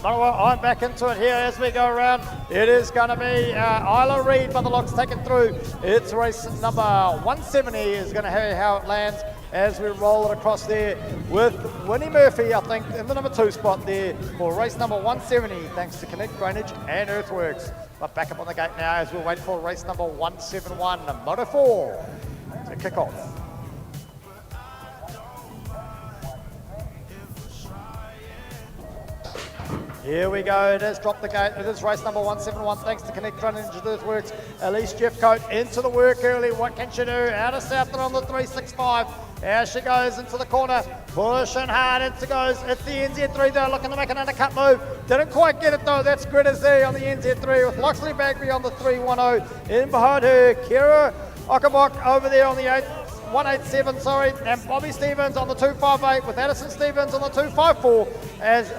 I'm back into it here as we go around. It is going to be Isla Reid by the looks taken through. It's race number 170 is going to have how it lands as we roll it across there with Winnie Murphy, I think, in the number 2 spot there for race number 170, thanks to Connect Drainage and Earthworks. But back up on the gate now as we wait for race number 171, Moto 4, to kick off. Here we go, it has dropped the gate. It is race number 171, thanks to Connect Drainage and Earthworks. Elise Jeffcoat into the work early. What can she do? Out of Southern on the 365. There she goes into the corner, pushing hard, into goes. It's the NZ3 though, looking to make an undercut move. Didn't quite get it though. That's Greta Z on the NZ3 with Loxley Bagby on the 310. In behind her, Kira Okabok over there on the 187, and Bobby Stevens on the 258 with Addison Stevens on the 254 as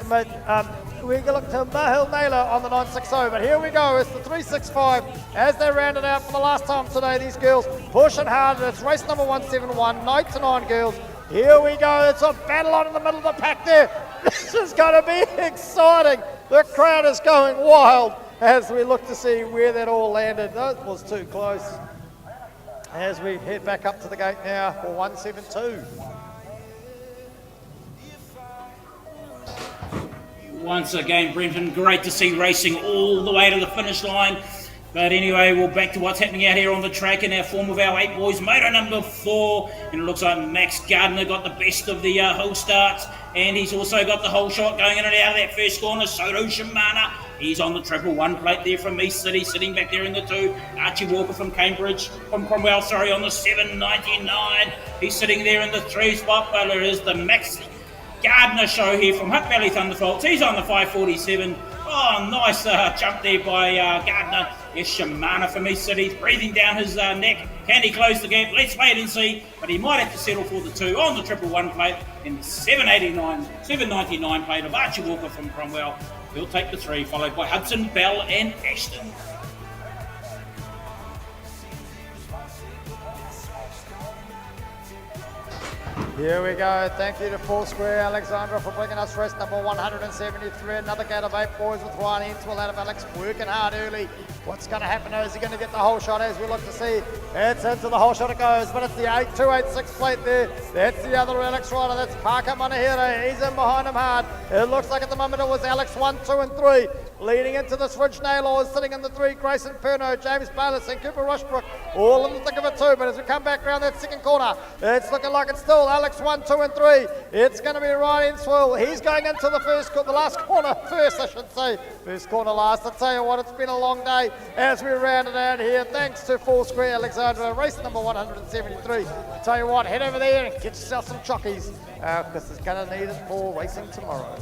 we look to Mahil Naylor on the 960. But here we go, it's the 365 as they round it out for the last time today. These girls pushing hard. It's race number 171, 9 to 9 girls. Here we go, it's a battle on in the middle of the pack there. This is going to be exciting. The crowd is going wild as we look to see where that all landed. That was too close. As we head back up to the gate now for 172. Once again, Brenton, great to see racing all the way to the finish line. But anyway, we're back to what's happening out here on the track in our form of our 8 boys. Motor number 4, and it looks like Max Gardner got the best of the hill starts, and he's also got the whole shot going in and out of that first corner. Soto Shimana, he's on the 111 plate there from East City, sitting back there in the 2. Archie Walker from Cromwell, on the 799. He's sitting there in the 3 spot, but it is the Max Gardner show here from Hutt Valley Thunderbolts. He's on the 547. Oh, nice jump there by Gardner. Yes, Shimana from East City, breathing down his neck. Can he close the gap? Let's wait and see. But he might have to settle for the 2 on the 111 plate in the 799 plate of Archie Walker from Cromwell. He'll take the 3, followed by Hudson, Bell and Ashton. Here we go. Thank you to Foursquare Alexandra for bringing us race number 173. Another gate of 8 boys with Ryan Entwell out of Alex working hard early. What's going to happen now? Is he going to get the whole shot as we look to see? It's into the whole shot it goes, but it's the 8286 plate there. That's the other Alex rider. That's Parker Monahira. He's in behind him hard. It looks like at the moment it was Alex 1, 2 and 3. Leading into this Ridge Naylor is sitting in the 3. Grayson Perno, James Bayless and Cooper Rushbrook all in the thick of it too. But as we come back around that second corner, it's looking like it's still Alex 1, 2 and 3. It's going to be Ryan Entwell. He's going into the last corner first, I should say. First corner last. I tell you what, it's been a long day as we round it out here. Thanks to Foursquare Alexandra, race number 173. I tell you what, head over there and get yourself some chockies because it's going to need it for racing tomorrow.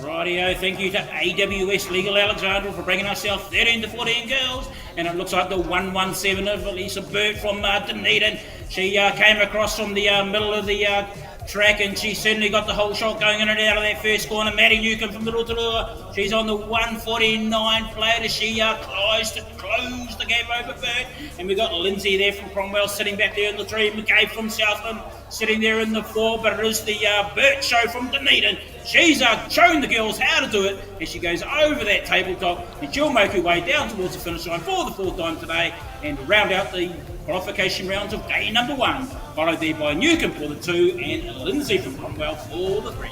Rightio, thank you to AWS Legal Alexandra for bringing us our 13 to 14 girls. And it looks like the 117 of Elisa Burt from Dunedin. She came across from the middle of the track and she certainly got the whole shot going in and out of that first corner. Maddie Newcomb from the Rotorua. She's on the 149 plate as she tries to close the gap over Burt. And we've got Lindsay there from Cromwell sitting back there in the 3. McCabe from Southland sitting there in the 4. But it is the Burt show from Dunedin. She's showing the girls how to do it as she goes over that tabletop and she'll make her way down towards the finish line for the 4th time today and round out the qualification rounds of day number 1, followed there by Newcomb for the 2 and Lindsay from Cromwell for the 3.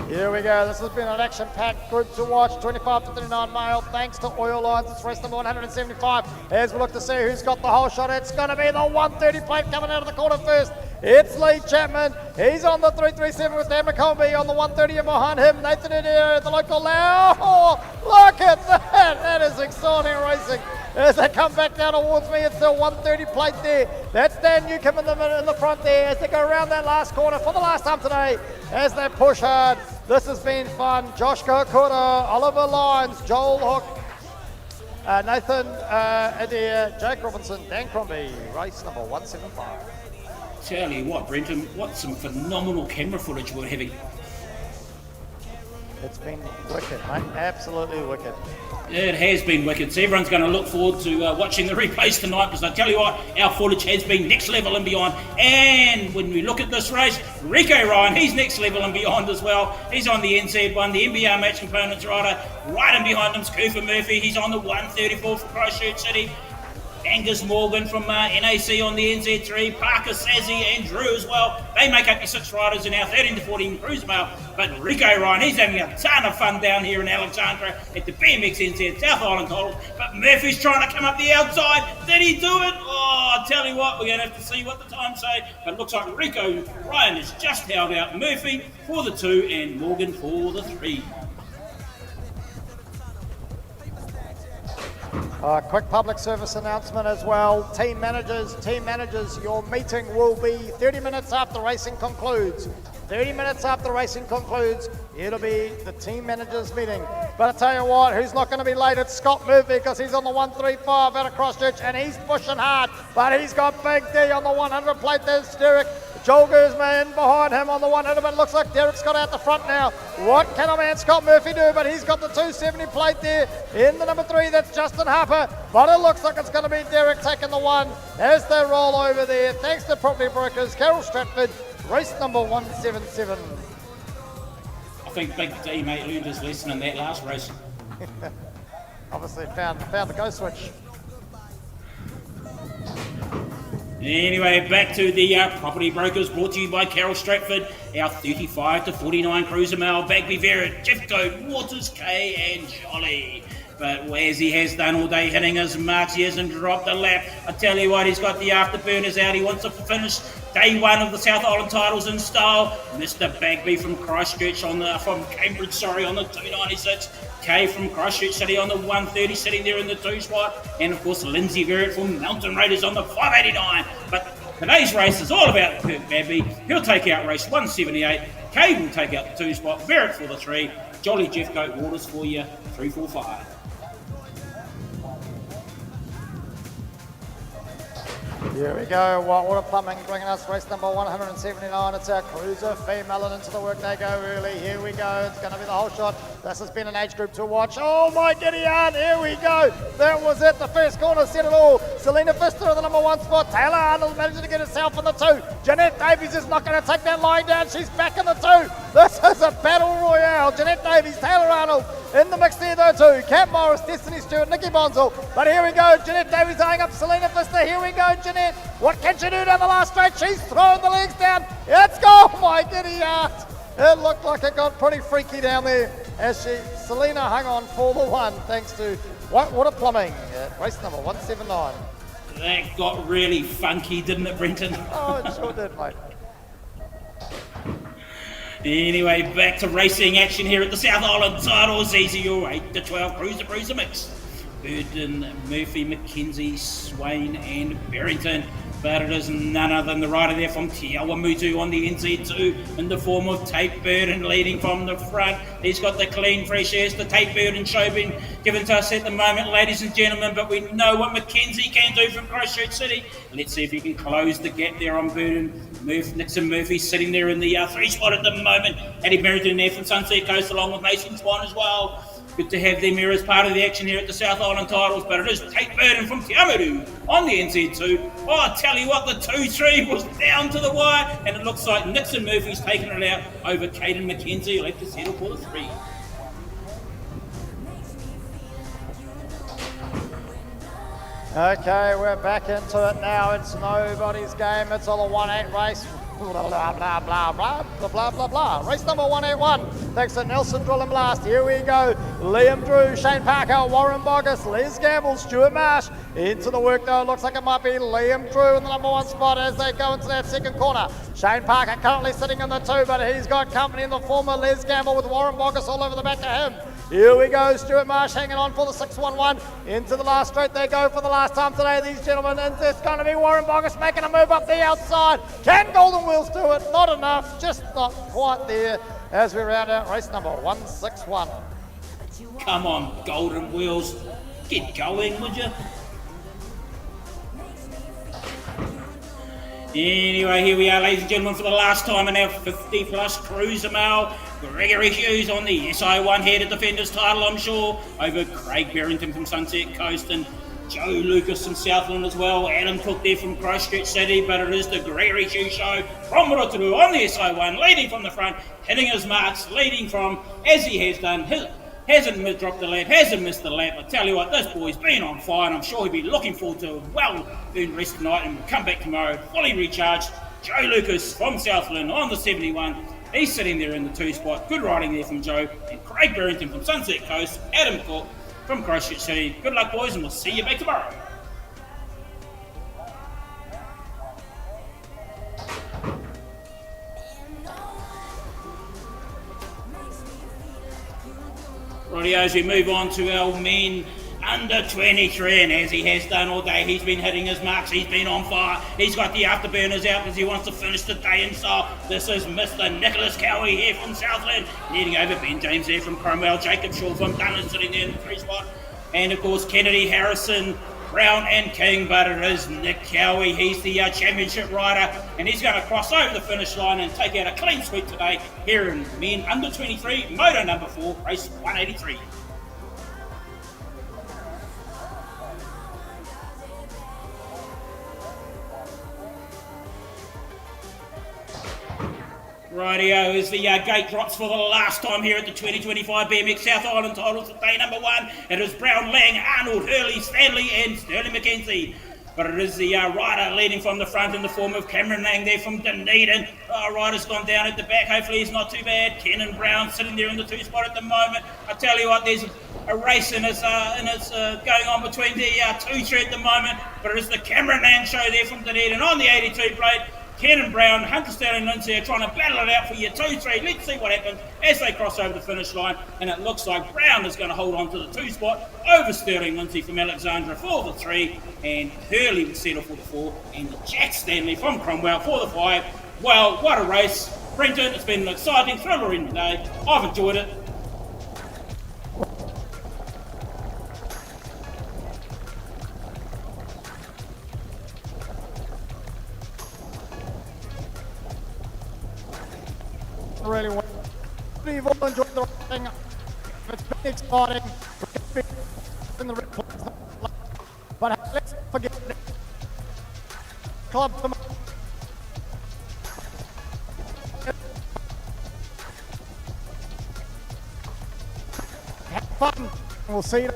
Here we go. This has been an action-packed group to watch. 25 to 39 mile. Thanks to Oil Lines. It's race number 175. As we look to see who's got the whole shot, it's going to be the 130 plate coming out of the corner first. It's Lee Chapman. He's on the 337 with Dan McCombie on the 130 and behind him Nathan Adair at the local now. Oh, look at that. That is exciting racing. As they come back down towards me, it's the 130 plate there. That's Dan Newcomb in the front there as they go around that last corner for the last time today as they push hard. This has been fun. Josh Kokura, Oliver Lyons, Joel Hook, Nathan Adair, Jake Robinson, Dan Crombie, race number 175. Tell you what, Brenton, what some phenomenal camera footage we're having. It's been wicked, mate. Absolutely wicked. It has been wicked. So everyone's going to look forward to watching the replays tonight because I tell you what, our footage has been next level and beyond. And when we look at this race, Rico Ryan, he's next level and beyond as well. He's on the NZ1, the NBR Match Components rider. Right in behind him's Cooper Murphy. He's on the 134 for Christchurch City. Angus Morgan from NAC on the NZ3, Parker, Sazzy and Drew as well. They make up your 6 riders in our 13 to 14 cruise mail. But Rico Ryan, he's having a ton of fun down here in Alexandra at the BMXNZ South Island Cold. But Murphy's trying to come up the outside. Did he do it? Oh, I'll tell you what, we're going to have to see what the times say. But it looks like Rico Ryan has just held out Murphy for the 2 and Morgan for the 3. Quick public service announcement as well. Team managers, your meeting will be 30 minutes after racing concludes. 30 minutes after racing concludes, it'll be the team managers meeting. But I tell you what, who's not going to be late? It's Scott Murphy because he's on the 135 out of Christchurch and he's pushing hard. But he's got Big D on the 100 plate. There's Derek. Joel Guzman behind him on the 100, but it looks like Derek's got out the front now. What can our man Scott Murphy do? But he's got the 270 plate there in the number 3. That's Justin Harper. But it looks like it's going to be Derek taking the 1 as they roll over there. Thanks to Property Brokers, Carol Stratford, race number 177. I think Big D, mate, learned his lesson in that last race. Obviously found the go switch. Anyway, back to the Property Brokers, brought to you by Carol Stratford, our 35 to 49 cruiser mail, Bagby Verrett, Jeff Goat, Waters K and Jolly. But as he has done all day hitting his marks, he hasn't dropped a lap. I tell you what, he's got the afterburners out. He wants to finish day 1 of the South Island titles in style. Mr. Bagby from Christchurch from Cambridge, on the 296. Kay from Christchurch City on the 130, sitting there in the 2 spot. And of course, Lindsay Verrett from Mountain Raiders on the 589. But today's race is all about Kirk Bagby. He'll take out race 178. Kay will take out the 2 spot. Verrett for the 3. Jolly Jeff Goat Waters for you, 345. Here we go, Water Plumbing bringing us race number 179. It's our cruiser female, and into the work they go early. Here we go, it's going to be the whole shot. This has been an age group to watch. Oh my giddy aunt, here we go. That was it, the first corner said it all. Selena Pfister in the number 1 spot. Taylor Arnold managing to get herself in the 2. Jeanette Davies is not going to take that line down. She's back in the 2. This is a battle royale. Jeanette Davies, Taylor Arnold in the mix there though too. Kat Morris, Destiny Stewart, Nikki Bonzel. But here we go, Jeanette Davies eyeing up Selena Pfister. Here we go, Jeanette. What can she do down the last straight? She's throwing the legs down. Let's go, my giddy aunt. It looked like it got pretty freaky down there as Selena hung on for the 1 thanks to Water Plumbing at race number 179. That got really funky, didn't it, Brenton? Oh, it sure did, mate. Anyway, back to racing action here at the South Island titles. Easy your 8 to 12 cruiser mix. Burden, Murphy, McKenzie, Swain and Barrington. But it is none other than the rider there from Te Awamutu on the NZ2 in the form of Tate Burden leading from the front. He's got the clean, fresh airs, the Tate Burden show being given to us at the moment, ladies and gentlemen, but we know what McKenzie can do from Christchurch City. Let's see if he can close the gap there on Burden. Nixon Murphy sitting there in the 3 spot at the moment. Eddie Barrington there from Sunset Coast along with Mason Swan as well. Good to have them here as part of the action here at the South Island titles, but it is Tate Burden from Te Awamutu on the NZ2. Oh, I tell you what, the 2-3 was down to the wire, and it looks like Nixon Murphy's taking it out over Caden McKenzie. He'll have to settle for the 3. Okay, we're back into it now. It's nobody's game. It's all a 1-8 race. Blah, blah, blah, blah, blah, blah, blah, blah, blah. Race number 181. Thanks to Nelson Drill and Blast. Here we go. Liam Drew, Shane Parker, Warren Bogus, Les Gamble, Stuart Marsh. Into the work though. Looks like it might be Liam Drew in the number 1 spot as they go into that second corner. Shane Parker currently sitting in the 2, but he's got company in the form of Les Gamble with Warren Bogus all over the back of him. Here we go, Stuart Marsh hanging on for the 611. Into the last straight they go for the last time today, these gentlemen. And it's going to be Warren Bogus making a move up the outside. Can Golden Wheels do it? Not enough, just not quite there as we round out race number 161. Come on, Golden Wheels. Get going, would you? Anyway, here we are, ladies and gentlemen, for the last time in our 50 plus cruiser mail. Gregory Hughes on the SI1 headed defenders title, I'm sure, over Craig Barrington from Sunset Coast and Joe Lucas from Southland as well. Adam Cook there from Christchurch City, but it is the Gregory Hughes show from Rotorua on the SI1, leading from the front, hitting his marks, leading from, as he has done, hasn't dropped the lap, hasn't missed the lap. I tell you what, this boy's been on fire, and I'm sure he'll be looking forward to a well-earned rest tonight and will come back tomorrow fully recharged. Joe Lucas from Southland on the 71. He's sitting there in the 2 spot. Good riding there from Joe. And Craig Barrington from Sunset Coast. Adam Cook from Christchurch City. Good luck, boys, and we'll see you back tomorrow. Rightio, as we move on to our men under 23, and as he has done all day, he's been hitting his marks, he's been on fire, he's got the afterburners out because he wants to finish the day in style. This is Mr. Nicholas Cowie here from Southland, leading over Ben James there from Cromwell, Jacob Shaw from Dunn sitting there in the 3 spot, and of course Kennedy, Harrison, Brown and King, but it is Nick Cowie. He's the championship rider, and he's going to cross over the finish line and take out a clean sweep today here in men under 23, moto number 4, race 183. Rightio, as the gate drops for the last time here at the 2025 BMX South Island titles for day number 1. It is Brown, Lang, Arnold, Hurley, Stanley and Sterling McKenzie. But it is the rider leading from the front in the form of Cameron Lang there from Dunedin. Rider's gone down at the back, hopefully he's not too bad. Kenan Brown sitting there in the 2 spot at the moment. I tell you what, there's a race and it's going on between the 2-3 at the moment. But it is the Cameron Lang show there from Dunedin on the 82 plate. Kenan Brown, Hunter Sterling Lindsay are trying to battle it out for your 2-3. Let's see what happens as they cross over the finish line. And it looks like Brown is going to hold on to the 2 spot over Sterling Lindsay from Alexandra for the 3. And Hurley will settle for the 4. And Jack Stanley from Cromwell for the 5. Well, what a race. Brenton, it's been an exciting, thriller-ending day. I've enjoyed it. really well. You've all enjoyed the racing. It's been exciting. In the red place. But let's forget it. Club them. Have fun. We'll see you.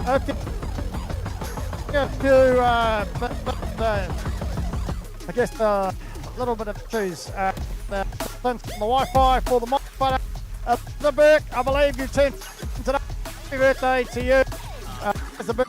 Okay. I guess a little bit of issues. The Wi-Fi for the mic, but the Burke, I believe you tuned today. Happy birthday to you. As a bit.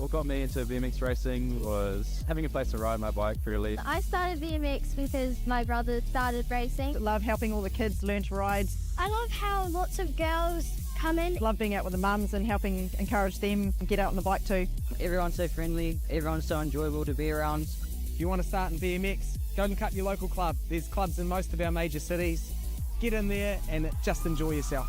what got me into BMX racing was having a place to ride my bike freely. I started BMX because my brother started racing. Love helping all the kids learn to ride. I love how lots of girls come in. Love being out with the mums and helping encourage them get out on the bike too. Everyone's so friendly. Everyone's so enjoyable to be around. If you want to start in BMX, go and cut your local club. There's clubs in most of our major cities. Get in there and just enjoy yourself.